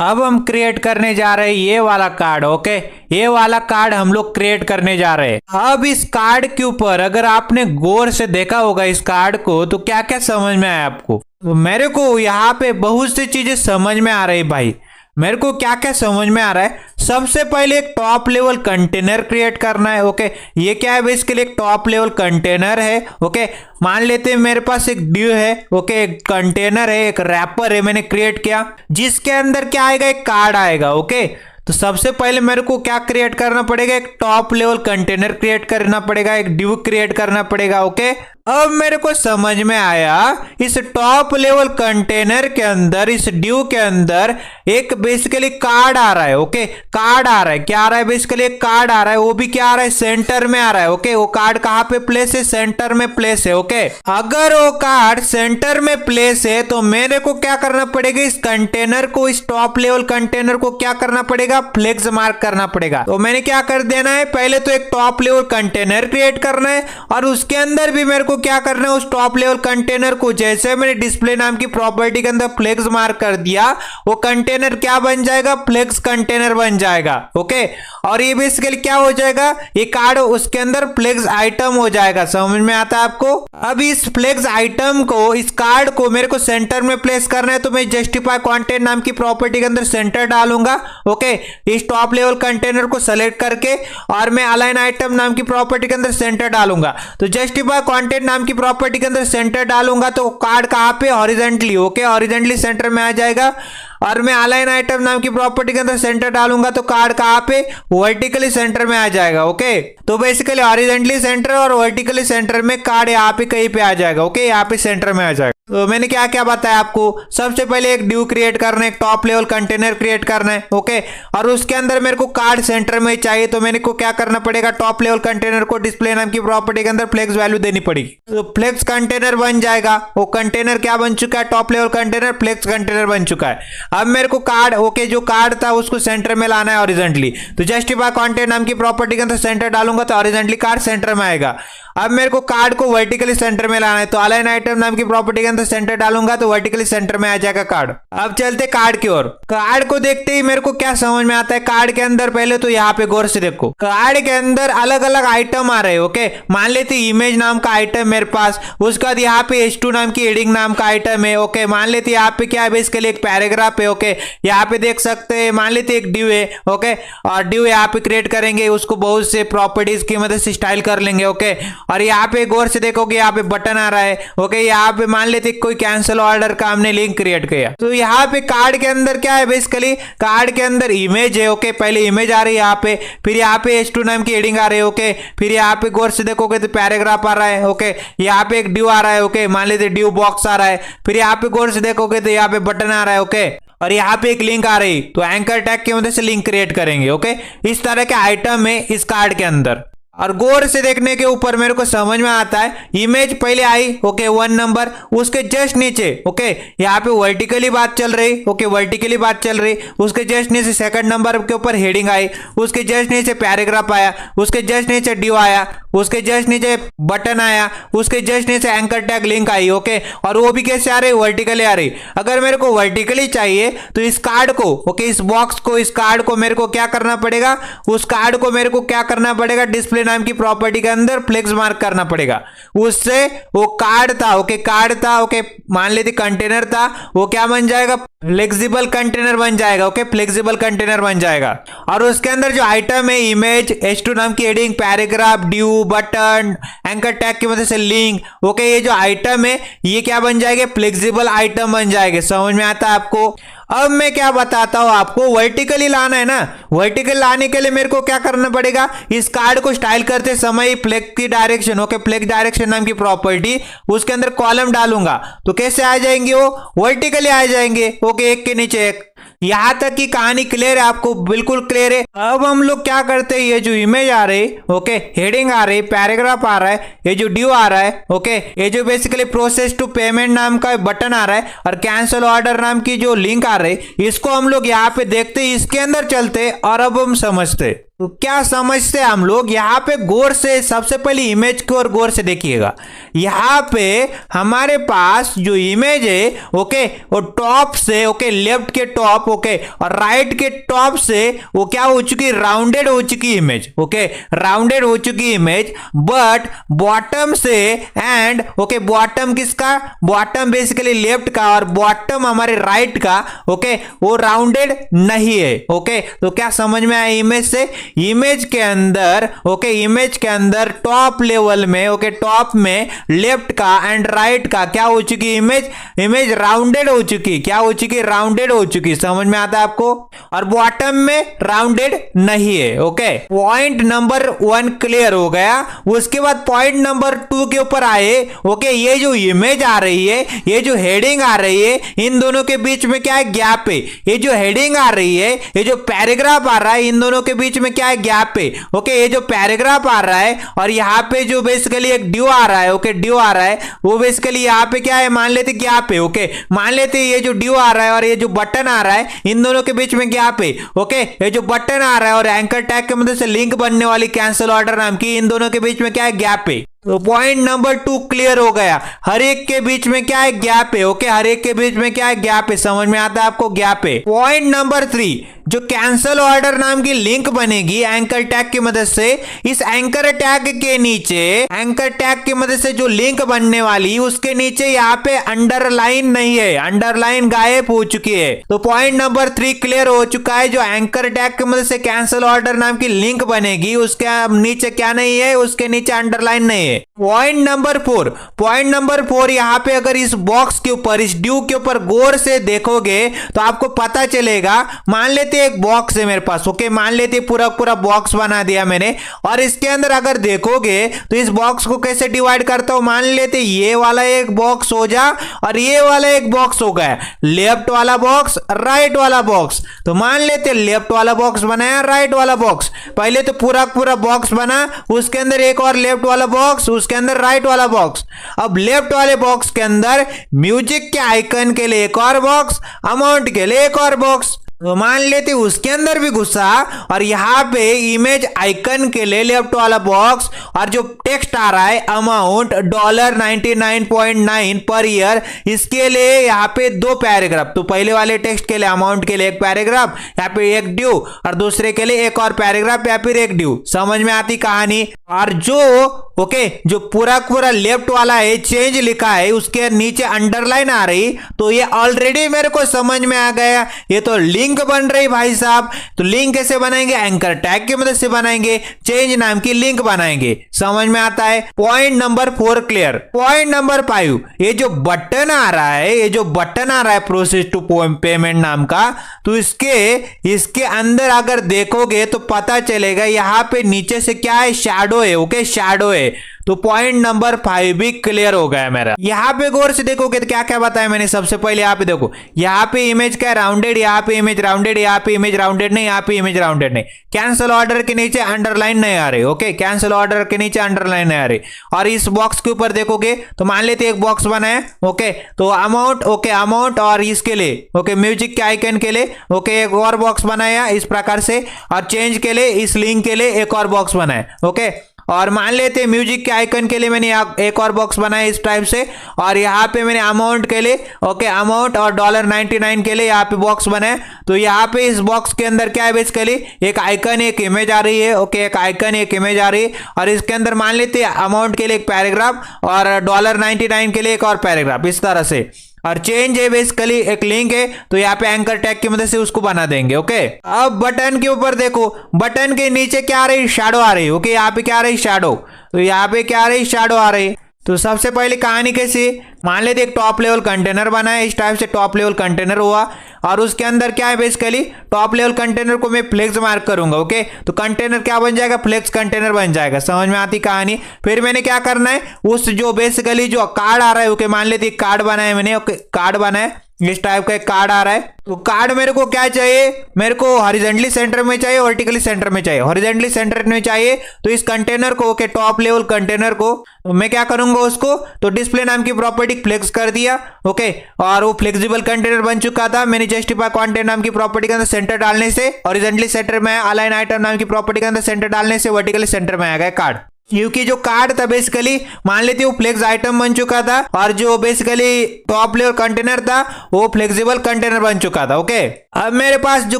अब हम क्रिएट करने जा रहे हैं ये वाला कार्ड। ओके, ये वाला कार्ड हम लोग क्रिएट करने जा रहे हैं। अब इस कार्ड के ऊपर अगर आपने गौर से देखा होगा इस कार्ड को, तो क्या क्या समझ में आया आपको? तो मेरे को यहाँ पे बहुत सी चीजें समझ में आ रही भाई। मेरे को क्या क्या समझ में आ रहा है, सबसे पहले एक टॉप लेवल कंटेनर क्रिएट करना है। ओके, ये क्या है बेसिकली एक टॉप लेवल कंटेनर है। ओके, मान लेते हैं मेरे पास एक ड्यू है। ओके, एक कंटेनर है, एक रैपर है मैंने क्रिएट किया, जिसके अंदर क्या आएगा, एक कार्ड आएगा। ओके, तो सबसे पहले मेरे को क्या क्रिएट करना पड़ेगा, एक टॉप लेवल कंटेनर क्रिएट करना पड़ेगा, एक ड्यू क्रिएट करना पड़ेगा। ओके, अब मेरे को समझ में आया इस टॉप लेवल कंटेनर के अंदर, इस ड्यू के अंदर एक बेसिकली कार्ड आ रहा है। ओके, कार्ड आ रहा है, क्या आ रहा है बेसिकली एक कार्ड आ रहा है, वो भी क्या आ रहा है, सेंटर में आ रहा है। ओके, वो कार्ड कहां पे प्लेस है, सेंटर में प्लेस है। ओके, अगर वो कार्ड सेंटर में प्लेस है तो मेरे को क्या करना पड़ेगा, इस कंटेनर को, इस टॉप लेवल कंटेनर को क्या करना पड़ेगा, फ्लेक्स मार्क करना पड़ेगा। तो मैंने क्या कर देना है, पहले तो एक टॉप लेवल कंटेनर क्रिएट करना है और उसके अंदर भी मेरे को क्या करना है, उस टॉप लेवल कंटेनर को जैसे मैंने डिस्प्ले नाम की प्रॉपर्टी के अंदर फ्लेक्स मार्क कर दिया, वो कंटेनर क्या बन जाएगा, फ्लेक्स कंटेनर बन जाएगा। ओके, और ये बेसिकली क्या हो जाएगा, ये कार्ड उसके अंदर फ्लेक्स आइटम हो जाएगा। समझ में आता है आपको? अब इस फ्लेक्स आइटम को, इस कार्ड को मेरे को सेंटर में प्लेस करना है, तो मैं जस्टिफाई कंटेंट नाम की प्रॉपर्टी के अंदर सेंटर डालूंगा। ओके, इस टॉप लेवल कंटेनर को सेलेक्ट करके और मैं अलाइन आइटम नाम की प्रॉपर्टी के अंदर सेंटर डालूंगा। तो जस्टिफाई कंटेंट नाम की प्रॉपर्टी के अंदर सेंटर डालूंगा तो कार्ड कहां पे, हॉरिजॉन्टली। ओके, हॉरिजॉन्टली सेंटर में आ जाएगा। और मैं अलाइन आइटम नाम की प्रॉपर्टी के अंदर सेंटर डालूंगा तो कार्ड कहां पे, वर्टिकली सेंटर में आ जाएगा। ओके, तो बेसिकली हॉरिजॉन्टली सेंटर और वर्टिकली सेंटर में कार्ड यहाँ पे कहीं पे आ जाएगा। ओके, यहाँ पे सेंटर में आ जाएगा। तो मैंने क्या क्या बताया आपको, सबसे पहले एक ड्यू क्रिएट करना है, एक टॉप लेवल कंटेनर क्रिएट करना है। ओके, और उसके अंदर मेरे को कार्ड सेंटर में चाहिए, तो मैंने को क्या करना पड़ेगा, टॉप लेवल कंटेनर को डिस्प्ले नाम की प्रॉपर्टी के अंदर फ्लेक्स वैल्यू देनी पड़ेगी। तो फ्लेक्स कंटेनर बन जाएगा। वो कंटेनर क्या बन चुका है, top level container flex container बन चुका है। अब मेरे को कार्ड, ओके, जो कार्ड था उसको सेंटर में लाना है हॉरिजॉन्टली, तो जस्टिफाई कंटेंट नाम की प्रॉपर्टी के अंदर सेंटर डालूंगा तो हॉरिजॉन्टली कार्ड सेंटर में आएगा। अब मेरे को कार्ड को वर्टिकली सेंटर में लाना है, तो अलाइन आइटम नाम की प्रॉपर्टी के अंदर सेंटर डालूंगा तो वर्टिकली सेंटर में आ जाएगा कार्ड। अब चलते कार्ड की ओर। कार्ड को देखते ही मेरे को क्या समझ में आता है, कार्ड के अंदर पहले तो यहाँ पे गौर से देखो, कार्ड के अंदर अलग अलग आइटम आ रहे हैं। ओके, मान लेते इमेज नाम का आइटम मेरे पास, उसके बाद यहाँ पे H2 नाम की हेडिंग नाम का आइटम है। ओके, मान लेते यहाँ पे क्या है, इसके लिए एक पैराग्राफ है। ओके, यहाँ पे देख सकते हैं, मान लेते एक ड्यू है। ओके, और ड्यू यहाँ पे क्रिएट करेंगे, उसको बहुत से प्रॉपर्टीज की मदद से स्टाइल कर लेंगे। ओके, और यहाँ पे गौर से देखोगे यहाँ पे बटन आ रहा है। ओके, यहाँ पे मान लेते कोई कैंसिल ऑर्डर का हमने लिंक क्रिएट किया, तो यहाँ पे कार्ड के अंदर क्या है, बेसिकली कार्ड के अंदर इमेज है। ओके, पहले इमेज आ रही है यहाँ पे, फिर यहाँ पे H2 नाम की हेडिंग आ रही है। ओके, फिर यहाँ पे गौर से देखोगे तो पैराग्राफ आ रहा है। ओके, यहाँ पे एक ड्यू आ रहा है। ओके, मान लेते ड्यू बॉक्स आ रहा है, फिर यहाँ पे गौर से देखोगे तो यहाँ पे बटन आ रहा है। ओके, और यहाँ पे एक लिंक आ रही, तो एंकर टैग की मदद से लिंक क्रिएट करेंगे। ओके, इस तरह के आइटम है इस कार्ड के अंदर। और गौर से देखने के ऊपर मेरे को समझ में आता है, इमेज पहले आई। ओके, 1 नंबर, उसके जस्ट नीचे ओके यहाँ पे वर्टिकली बात चल रही। ओके, वर्टिकली बात चल रही, उसके जस्ट नीचे सेकंड नंबर के ऊपर हेडिंग आई, उसके जस्ट नीचे पैराग्राफ आया, उसके जस्ट नीचे ड्यू आया, उसके जस्ट नीचे बटन आया, उसके जस्ट नीचे एंकर टैग लिंक आई। ओके, और वो भी कैसे आ रही, वर्टिकली आ रही। अगर मेरे को वर्टिकली चाहिए तो इस कार्ड को, ओके, इस बॉक्स को, इस कार्ड को मेरे को क्या करना पड़ेगा, उस कार्ड को मेरे को क्या करना पड़ेगा, डिस्प्ले नाम की प्रॉपर्टी के अंदर फ्लेक्स मार्क करना पड़ेगा। उससे वो कार्ड था, ओके, कार्ड था, ओके, मान लेते कंटेनर था, वो क्या बन जाएगा, फ्लेक्सिबल कंटेनर बन जाएगा। ओके, फ्लेक्सिबल कंटेनर बन जाएगा। और उसके अंदर जो आइटम है, इमेज, H2 नाम की heading, paragraph, due, button, anchor tag की मदद से लिंक, ओके, ये जो आइटम है ये क्या बन जाएगा, फ्लेक्सिबल आइटम बन जाएंगे। समझ में आता है आपको? अब मैं क्या बताता हूं आपको, वर्टिकली लाना है ना, वर्टिकल लाने के लिए मेरे को क्या करना पड़ेगा, इस कार्ड को स्टाइल करते समय फ्लेक्स की डायरेक्शन, ओके, फ्लेक्स डायरेक्शन नाम की प्रॉपर्टी, उसके अंदर कॉलम डालूंगा तो कैसे आ जाएंगे, वो वर्टिकली आ जाएंगे। ओके, एक के नीचे एक। यहां तक की कहानी क्लियर है आपको, बिल्कुल क्लियर है। अब हम लोग क्या करते हैं, ये जो इमेज आ रही, ओके, हेडिंग आ रही, पैराग्राफ आ रहा है, ये जो ड्यू आ रहा है, ओके, ये जो बेसिकली प्रोसेस टू पेमेंट नाम का बटन आ रहा है और कैंसिल ऑर्डर नाम की जो लिंक आ रही, इसको हम लोग यहाँ पे देखते, इसके अंदर चलते और अब हम समझते। तो क्या समझते हैं हम लोग, यहाँ पे गौर से सबसे पहले इमेज की ओर गौर से देखिएगा। यहाँ पे हमारे पास जो इमेज है ओके, वो टॉप से ओके, लेफ्ट के टॉप ओके और राइट के टॉप से वो क्या हो चुकी, राउंडेड हो चुकी इमेज ओके, राउंडेड हो चुकी इमेज। बट बॉटम से एंड ओके, बॉटम किसका, बॉटम बेसिकली लेफ्ट का और बॉटम हमारे राइट का ओके, वो राउंडेड नहीं है ओके। तो क्या समझ में आया इमेज से, इमेज के अंदर ओके, इमेज के अंदर टॉप लेवल में ओके, टॉप में लेफ्ट का एंड राइट का क्या हो चुकी इमेज, इमेज राउंडेड हो चुकी, क्या हो चुकी, राउंडेड हो चुकी। समझ में आता है आपको, और बॉटम में राउंडेड नहीं है ओके। पॉइंट नंबर 1 क्लियर हो गया। उसके बाद पॉइंट नंबर 2 के ऊपर आए ओके। ये जो इमेज आ रही है, ये जो हेडिंग आ रही है, इन दोनों के बीच में क्या है, गैप है। ये जो हेडिंग आ रही है, ये जो पैराग्राफ आ रहा है, इन दोनों के बीच में क्या है, गैप है ओके। ये जो पैराग्राफ आ रहा है और यहाँ पे जो बेसिकली एक ड्यू आ रहा है ओके, ड्यू आ रहा है, वो बेसिकली यहाँ पे क्या है, मान लेते गैप है ओके। मान लेते ये जो ड्यू आ रहा है और ये जो बटन आ रहा है, इन दोनों के बीच में गैप है ओके। ये जो बटन आ रहा है और एंकर टैग की मदद से लिंक बनने वाली कैंसिल ऑर्डर नाम की, इन दोनों के बीच में क्या है, गैप है। तो पॉइंट नंबर 2 क्लियर हो गया। हर एक के बीच में क्या है, गैप है ओके, हर एक के बीच में क्या है, गैप है। समझ में आता है आपको, गैप है। पॉइंट नंबर 3, जो कैंसल ऑर्डर नाम की लिंक बनेगी एंकर टैग की मदद से, इस एंकर टैग के नीचे, एंकर टैग की मदद से जो लिंक बनने वाली, उसके नीचे यहाँ पे अंडरलाइन नहीं है, अंडरलाइन गायब हो चुकी है। तो पॉइंट नंबर 3 क्लियर हो चुका है। जो एंकर टैग की मदद से कैंसल ऑर्डर नाम की लिंक बनेगी, उसके नीचे क्या नहीं है, उसके नीचे अंडरलाइन नहीं है। पॉइंट नंबर 4, पॉइंट नंबर 4, यहां पे अगर इस बॉक्स के ऊपर, इस ड्यू के ऊपर गौर से देखोगे तो आपको पता चलेगा। मान लेते एक बॉक्स है मेरे पास ओके, मान लेते पूरा पूरा बॉक्स बना दिया मैंने, और इसके अंदर अगर देखोगे तो इस बॉक्स को कैसे डिवाइड करता हूं। मान लेते ये वाला एक बॉक्स हो जा और ये वाला एक बॉक्स हो गया, लेफ्ट वाला बॉक्स, राइट वाला बॉक्स। तो मान लेते लेफ्ट वाला बॉक्स बनाया, राइट वाला बॉक्स, पहले तो पूरा पूरा बॉक्स बना, उसके अंदर एक और लेफ्ट वाला बॉक्स, उसके अंदर राइट वाला बॉक्स। अब लेफ्ट वाले बॉक्स के अंदर म्यूजिक के आइकन के लिए एक और बॉक्स, अमाउंट के लिए एक और बॉक्स। तो मान लेते उसके अंदर भी घुसा और यहाँ पे इमेज आइकन के लिए लेफ्ट वाला बॉक्स, और जो टेक्स्ट आ रहा है अमाउंट $99.9 पर ईयर, इसके लिए यहाँ पे 2 पैराग्राफ। तो पहले वाले टेक्स्ट के लिए, अमाउंट के लिए एक पैराग्राफ, यहाँ पे एक ड्यू, और दूसरे के लिए एक और पैराग्राफ या फिर एक ड्यू। समझ में आती कहानी। और जो ओके, जो पूरा पूरा लेफ्ट वाला है, चेंज लिखा है, उसके नीचे अंडरलाइन आ रही, तो ये ऑलरेडी मेरे को समझ में आ गया, ये तो लिंक बन रही भाई साहब। तो लिंक कैसे बनाएंगे, एंकर टैग की मदद से बनाएंगे, चेंज नाम की लिंक बनाएंगे। समझ में आता है। Point number 4 clear. Point number 5, ये जो बटन आ रहा है, ये जो बटन आ रहा है प्रोसेस टू पेमेंट नाम का, तो इसके अंदर अगर देखोगे तो पता चलेगा यहाँ पे नीचे से क्या है, शैडो है ओके, शैडो है। तो पॉइंट नंबर 5 भी क्लियर हो गया मेरा। यहाँ पे गौर से देखोगे तो क्या क्या बताया मैंने। सबसे पहले यहाँ पे देखो, यहाँ पे इमेज क्या राउंडेड, यहाँ पे इमेज राउंडेड, यहाँ पे इमेज राउंडेड नहीं, यहाँ पे इमेज राउंडेड नहीं। कैंसिल ऑर्डर के नीचे अंडरलाइन नहीं आ रही ओके, कैंसिल ऑर्डर के नीचे अंडरलाइन नहीं आ रही। और इस बॉक्स के ऊपर देखोगे तो मान लेते एक बॉक्स बनाए ओके, तो अमाउंट ओके, अमाउंट, और इसके लिए ओके म्यूजिक के आइकन के लिए ओके एक और बॉक्स बनाया इस प्रकार से, और चेंज के लिए, इस लिंक के लिए एक और बॉक्स बनाया ओके। और मान लेते म्यूजिक के आइकन के लिए मैंने एक और बॉक्स बनाया इस टाइप से, और यहाँ पे मैंने अमाउंट के लिए ओके, अमाउंट और $99 के लिए यहाँ पे बॉक्स बनाया। तो यहाँ पे इस बॉक्स के अंदर क्या है, बेसिकली एक आइकन, एक इमेज आ रही है ओके, एक आइकन, एक इमेज आ रही है, और इसके अंदर मान लेते अमाउंट के लिए एक पैराग्राफ और $99 के लिए एक और पैराग्राफ, इस तरह से। और चेंज है बेसिकली एक लिंक है, तो यहाँ पे एंकर टैग की मदद से उसको बना देंगे ओके। अब बटन के ऊपर देखो, बटन के नीचे क्या आ रही, शैडो आ रही ओके, यहाँ पे क्या आ रही, शैडो। तो यहाँ पे क्या आ रही, शैडो आ रही। तो सबसे पहले कहानी कैसी, मान लेते एक टॉप लेवल कंटेनर बना है, इस टाइप से टॉप लेवल कंटेनर हुआ, और उसके अंदर क्या है, बेसिकली टॉप लेवल कंटेनर को मैं फ्लेक्स मार्क करूंगा ओके। तो कंटेनर क्या बन जाएगा, फ्लेक्स कंटेनर बन जाएगा। समझ में आती कहानी। फिर मैंने क्या करना है, उस जो बेसिकली जो कार्ड आ रहा है ओके, मान लेते कार्ड बनाया मैंने ओके, कार्ड बनाया, इस टाइप का एक कार्ड आ रहा है। तो कार्ड मेरे को क्या चाहिए, मेरे को हॉरिजॉन्टली सेंटर में चाहिए, वर्टिकली सेंटर में चाहिए। हॉरिजॉन्टली सेंटर में चाहिए तो इस कंटेनर को, ओके, टॉप लेवल कंटेनर को तो मैं क्या करूंगा उसको, तो डिस्प्ले नाम की प्रॉपर्टी फ्लेक्स कर दिया, ओके, और वो फ्लेक्सिबल कंटेनर बन चुका था। मैंने जस्टिफाई कंटेंट नाम की प्रॉपर्टी के अंदर सेंटर डालने से, हॉरिजॉन्टली सेंटर में, अलाइन आइटम नाम की प्रॉपर्टी के अंदर सेंटर डालने से वर्टिकली सेंटर में आ गया कार्ड। क्योंकि जो कार्ड था बेसिकली मान लेते वो फ्लेक्स आइटम बन चुका था और जो बेसिकली टॉप लेवल कंटेनर था वो फ्लेक्सिबल कंटेनर बन चुका था, ओके। अब मेरे पास जो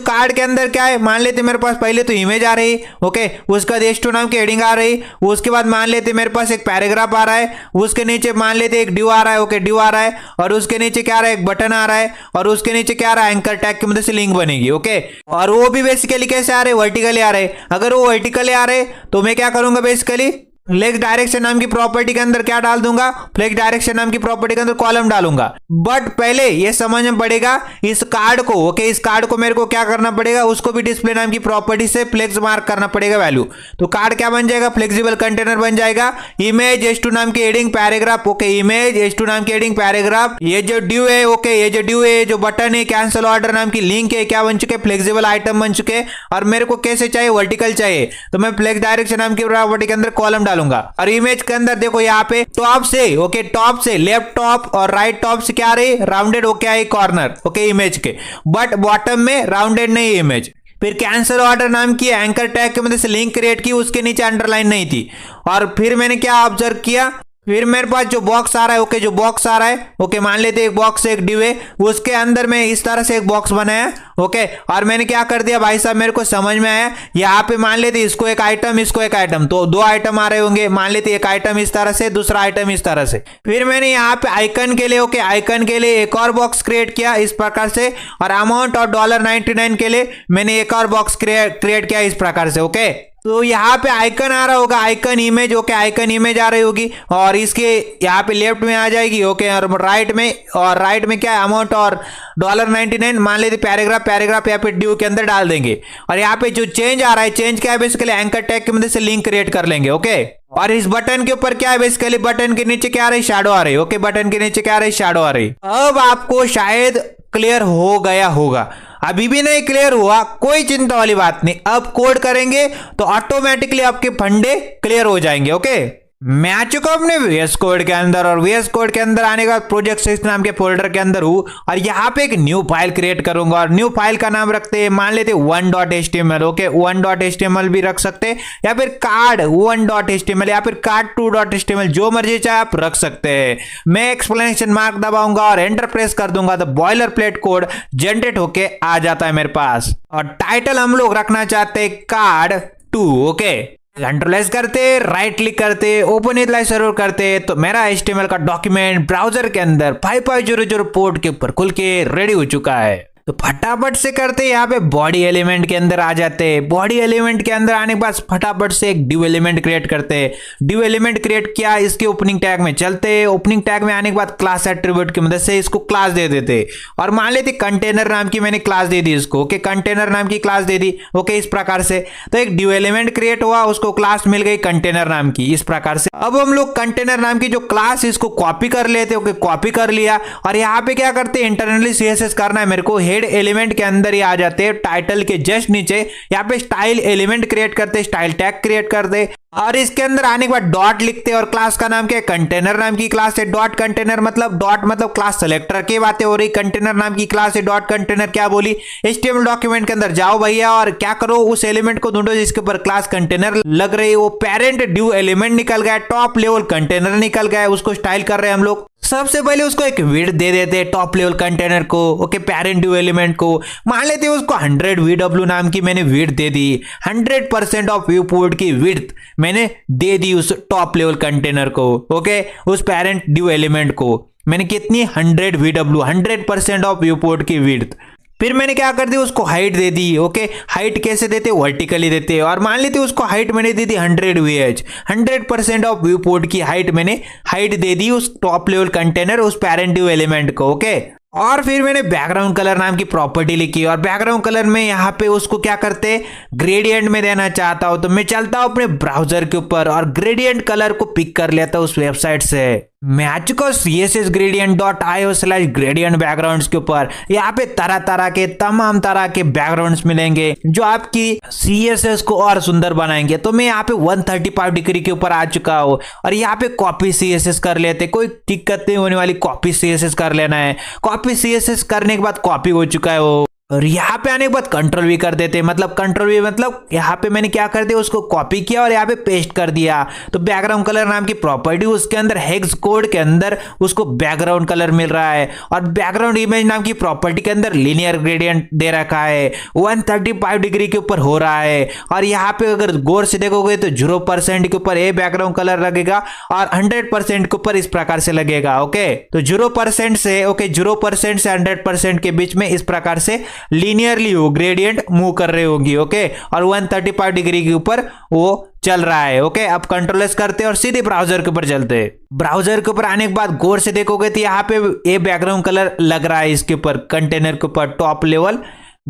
कार्ड के अंदर क्या है, मान लेते मेरे पास पहले तो इमेज आ रही, ओके, उसका H2 नाम की हेडिंग आ रही, उसके बाद मान लेते मेरे पास एक पैराग्राफ आ रहा है, उसके नीचे मान लेते एक ड्यू आ रहा है, ओके, ड्यू आ रहा है, और उसके नीचे क्या आ रहा है, एक बटन आ रहा है, और उसके नीचे क्या आ रहा है, एंकर टैग की मदद से लिंक बनेगी, ओके। और वो भी बेसिकली कैसे आ रहे, वर्टिकली आ रहे। अगर वो वर्टिकली आ रहे तो मैं क्या करूंगा, बेसिकली फ्लेक्स डायरेक्शन नाम की प्रॉपर्टी के अंदर क्या डाल दूंगा, फ्लेक्स डायरेक्शन नाम की प्रॉपर्टी के अंदर कॉलम डालूंगा। बट पहले ये समझना पड़ेगा इस कार्ड को, ओके, इस कार्ड को मेरे को क्या करना पड़ेगा, उसको भी डिस्प्ले नाम की प्रॉपर्टी से फ्लेक्स मार्क करना पड़ेगा वैल्यू। तो कार्ड क्या बन जाएगा, फ्लेक्सिबल कंटेनर बन जाएगा। इमेज H2 नाम की heading paragraph, okay, image H2 नाम की हेडिंग पैराग्राफ, ये जो ड्यू है, ओके, ये जो ड्यू है, जो बटन है, कैंसिल ऑर्डर नाम की लिंक है, क्या बन चुके, फ्लेक्सिबल आइटम बन चुके। और मेरे को कैसे चाहिए, वर्टिकल चाहिए, तो मैं फ्लेक्स डायरेक्शन नाम की प्रॉपर्टी के अंदर कॉलम डालूंगा। और इमेज के अंदर देखो यहाँ पे टॉप से, ओके, टॉप से लेफ्ट टॉप और राइट टॉप से क्या रही, राउंडेड, ओके, आई कॉर्नर, ओके, इमेज के, बट बॉटम में राउंडेड नहीं इमेज। फिर कैंसिल ऑर्डर नाम की एंकर टैग की मदद से लिंक क्रिएट की, उसके नीचे अंडरलाइन नहीं थी। और फिर मैंने क्या ऑब्जर्व किया, फिर मेरे पास जो बॉक्स आ रहा है, ओके, जो बॉक्स आ रहा है, ओके, मान लेते एक बॉक्स एक ड्यू है, उसके अंदर में इस तरह से एक बॉक्स बनाया, ओके। और मैंने क्या कर दिया भाई साहब, मेरे को समझ में आया, यहाँ पे मान लेते इसको एक आइटम, इसको एक आइटम, तो दो आइटम आ रहे होंगे, मान लेते एक आइटम इस तरह से, दूसरा आइटम इस तरह से। फिर मैंने यहाँ पे आइकन के लिए, ओके, आइकन के लिए एक और बॉक्स क्रिएट किया इस प्रकार से, और अमाउंट और $99 के लिए मैंने एक और बॉक्स क्रिएट किया इस प्रकार से, ओके। तो यहाँ पे आइकन आ रहा होगा, icon image, okay, icon image आ रही होगी, और इसके यहाँ पे लेफ्ट में आ जाएगी, ओके, और राइट में क्या है, अमाउंट और $99 मान लेते पैराग्राफ यहाँ पे ड्यू के अंदर डाल देंगे। और यहाँ पे जो चेंज आ रहा है, चेंज क्या है, बेसिकली एंकर टैग की मदद से लिंक क्रिएट कर लेंगे, ओके। और इस बटन के ऊपर क्या है, बेसिकली बटन के नीचे क्या आ रही, शैडो आ रही, ओके, बटन के नीचे क्या आ रही, शैडो आ रही। अब आपको शायद क्लियर हो गया होगा, अभी भी नहीं क्लियर हुआ, कोई चिंता वाली बात नहीं, अब कोड करेंगे तो ऑटोमेटिकली आपके फंडे क्लियर हो जाएंगे, ओके। मैं आ चुका हूं अपने VS कोड के अंदर, और VS कोड के अंदर आने के बाद प्रोजेक्ट 6 नाम के फोल्डर के अंदर हूं, और यहाँ पे एक न्यू फाइल क्रिएट करूंगा, और न्यू फाइल का नाम रखते हैं, मान लेते 1.html, ओके, 1.html भी रख सकते हैं, या फिर कार्ड 1.html, या फिर कार्ड 2.html, जो मर्जी चाहे आप रख सकते हैं। मैं एक्सप्लेनेशन मार्क दबाऊंगा और एंटर प्रेस कर दूंगा तो बॉयलर प्लेट कोड जनरेट होके आ जाता है मेरे पास। और टाइटल हम लोग रखना चाहते हैं कार्ड 2, ओके। कंट्रोल एस करते, राइट क्लिक करते, ओपन विद लाइव सर्वर करते, तो मेरा HTML का डॉक्यूमेंट ब्राउजर के अंदर 5500 पोर्ट के ऊपर खुल के रेडी हो चुका है। तो फटाफट से करते यहाँ पे बॉडी एलिमेंट के अंदर आ जाते हैं। बॉडी एलिमेंट के अंदर आने के बाद फटाफट से एक ड्यू एलिमेंट क्रिएट करते हैं। ड्यू एलिमेंट क्रिएट किया, इसके ओपनिंग टैग में चलते, ओपनिंग टैग में आने के बाद क्लास एट्रीब्यूट की मदद से इसको क्लास दे देते, और मान लेते कंटेनर नाम की मैंने क्लास दे दी इसको, ओके, कंटेनर नाम की क्लास दे दी, ओके, इस प्रकार से। तो एक ड्यू एलिमेंट क्रिएट हुआ, उसको क्लास मिल गई कंटेनर नाम की, इस प्रकार से। अब हम लोग कंटेनर नाम की जो क्लास इसको कॉपी कर लेते, ओके, कॉपी कर लिया, और यहाँ पे क्या करते, इंटरनली CSS करना है मेरे को। हेड एलिमेंट के अंदर ही आ जाते हैं, टाइटल के जस्ट नीचे यहाँ पे स्टाइल एलिमेंट क्रिएट करते, स्टाइल टैग क्रिएट करते, और इसके अंदर आने के बाद डॉट लिखते, और क्लास का नाम क्या है, कंटेनर नाम की क्लास है। डॉट कंटेनर मतलब, डॉट मतलब क्लास सेलेक्टर की बातें हो रही, कंटेनर नाम की क्लास है, डॉट कंटेनर क्या बोली, HTML डॉक्यूमेंट के अंदर जाओ भैया और क्या करो, उस एलिमेंट को ढूंढो जिसके ऊपर क्लास कंटेनर लग रही है। वो पेरेंट ड्यू एलिमेंट निकल गया, टॉप लेवल कंटेनर निकल गया, उसको स्टाइल कर रहे हैं हम लोग। सबसे पहले उसको एक विड्थ दे देते हैं टॉप लेवल कंटेनर को, ओके, पेरेंट ड्यू एलिमेंट को मान लेते हैं उसको 100 VW नाम की मैंने width they the, 100% of view port की विड्थ मैंने दे दी उस टॉप लेवल कंटेनर को, ओके, उस पेरेंट ड्यू एलिमेंट को मैंने कितनी 100 VW, 100% ऑफ व्यू पोर्ट की विड्थ। फिर मैंने क्या कर दी, उसको हाइट दे दी, ओके, हाइट कैसे देते, वर्टिकली देते, और मान लेते उसको हाइट मैंने दे दी 100 VH, 100% ऑफ व्यू पोर्ट की हाइट मैंने हाइट दे दी उस टॉप लेवल कंटेनर, उस पेरेंट ड्यू एलिमेंट को, ओके। और फिर मैंने बैकग्राउंड कलर नाम की प्रॉपर्टी लिखी, और बैकग्राउंड कलर में यहाँ पे उसको क्या करते, ग्रेडियंट में देना चाहता हूं, तो मैं चलता हूं अपने ब्राउजर के ऊपर और ग्रेडियंट कलर को पिक कर लेता हूं उस वेबसाइट से। मैजिको CSS gradient.io/gradient बैकग्राउंड्स के ऊपर यहाँ पे तरह तरह के तमाम तरह के बैकग्राउंड्स मिलेंगे जो आपकी CSS को और सुंदर बनाएंगे। तो मैं यहाँ पे 135 डिग्री के ऊपर आ चुका हूँ और यहाँ पे कॉपी CSS कर लेते, कोई दिक्कत नहीं होने वाली। कॉपी CSS कर लेना है। कॉपी CSS करने के बाद कॉपी हो चुका है वो, और यहाँ पे आने के बाद कंट्रोल भी कर देते, मतलब कंट्रोल भी मतलब यहाँ पे मैंने क्या कर दिया, उसको कॉपी किया और यहाँ पे पेस्ट कर दिया। तो बैकग्राउंड कलर नाम की प्रॉपर्टी, उसके अंदर हेक्स कोड के अंदर उसको बैकग्राउंड कलर मिल रहा है, और बैकग्राउंड इमेज नाम की प्रॉपर्टी के अंदर लीनियर ग्रेडियंट दे रखा है, 135 डिग्री के ऊपर हो रहा है। और यहाँ पे अगर गौर से देखोगे तो 0% के ऊपर ये बैकग्राउंड कलर लगेगा और 100% के ऊपर इस प्रकार से लगेगा। ओके, तो 0% से 0% से 100% के बीच में इस प्रकार से लीनियरली हो ग्रेडियंट मूव कर रहे होगी। ओके, और 135 डिग्री के ऊपर वो चल रहा है। ओके, अब कंट्रोल एस करते हैं और सीधे ब्राउजर के ऊपर चलते हैं। ब्राउजर के ऊपर आने के बाद गौर से देखोगे तो यहाँ पे ये बैकग्राउंड कलर लग रहा है इसके ऊपर, कंटेनर के ऊपर, टॉप लेवल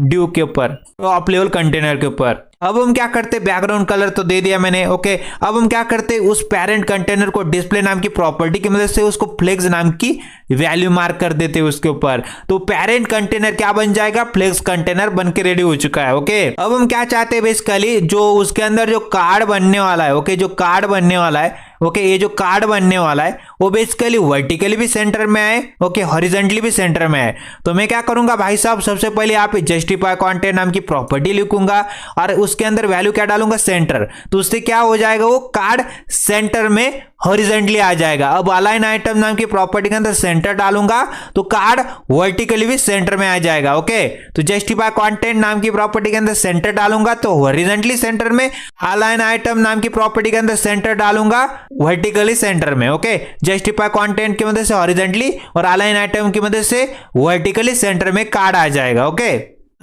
ड्यू के ऊपर, टॉप लेवल कंटेनर के ऊपर। अब हम क्या करते, बैकग्राउंड कलर तो दे दिया मैंने। ओके, अब हम क्या करते, उस पेरेंट कंटेनर को डिस्प्ले नाम की प्रॉपर्टी की मदद से उसको फ्लेक्स नाम की वैल्यू मार्क कर देते उसके ऊपर। तो पेरेंट कंटेनर क्या बन जाएगा, फ्लेक्स कंटेनर बन के रेडी हो चुका है। ओके, अब हम क्या चाहते हैं बेसिकली, जो उसके अंदर जो कार्ड बनने वाला है, ओके, जो कार्ड बनने वाला है, ओके, ये जो कार्ड बनने वाला है वो बेसिकली वर्टिकली भी सेंटर में आए, ओके, हॉरिजॉन्टली भी सेंटर में आए। तो मैं क्या करूंगा भाई साहब, सबसे पहले यहाँ पे जस्टिफाई कंटेंट नाम की प्रॉपर्टी लिखूंगा और उसके अंदर वैल्यू क्या डालूंगा, सेंटर। तो उससे क्या हो जाएगा, वो कार्ड सेंटर में हॉरिजॉन्टली आ जाएगा। अब अलाइन आइटम नाम की प्रॉपर्टी के अंदर सेंटर डालूंगा तो कार्ड वर्टिकली भी सेंटर में आ जाएगा। ओके, तो जस्टिफाई कंटेंट नाम की प्रॉपर्टी के अंदर सेंटर डालूंगा तो हॉरिजॉन्टली सेंटर में, अलाइन आइटम नाम की प्रॉपर्टी के अंदर सेंटर डालूंगा वर्टिकली सेंटर में। ओके, जस्टिफाई कंटेंट की मदद से हॉरिजॉन्टली और अलाइन आइटम की मदद से वर्टिकली सेंटर में कार्ड आ जाएगा। ओके,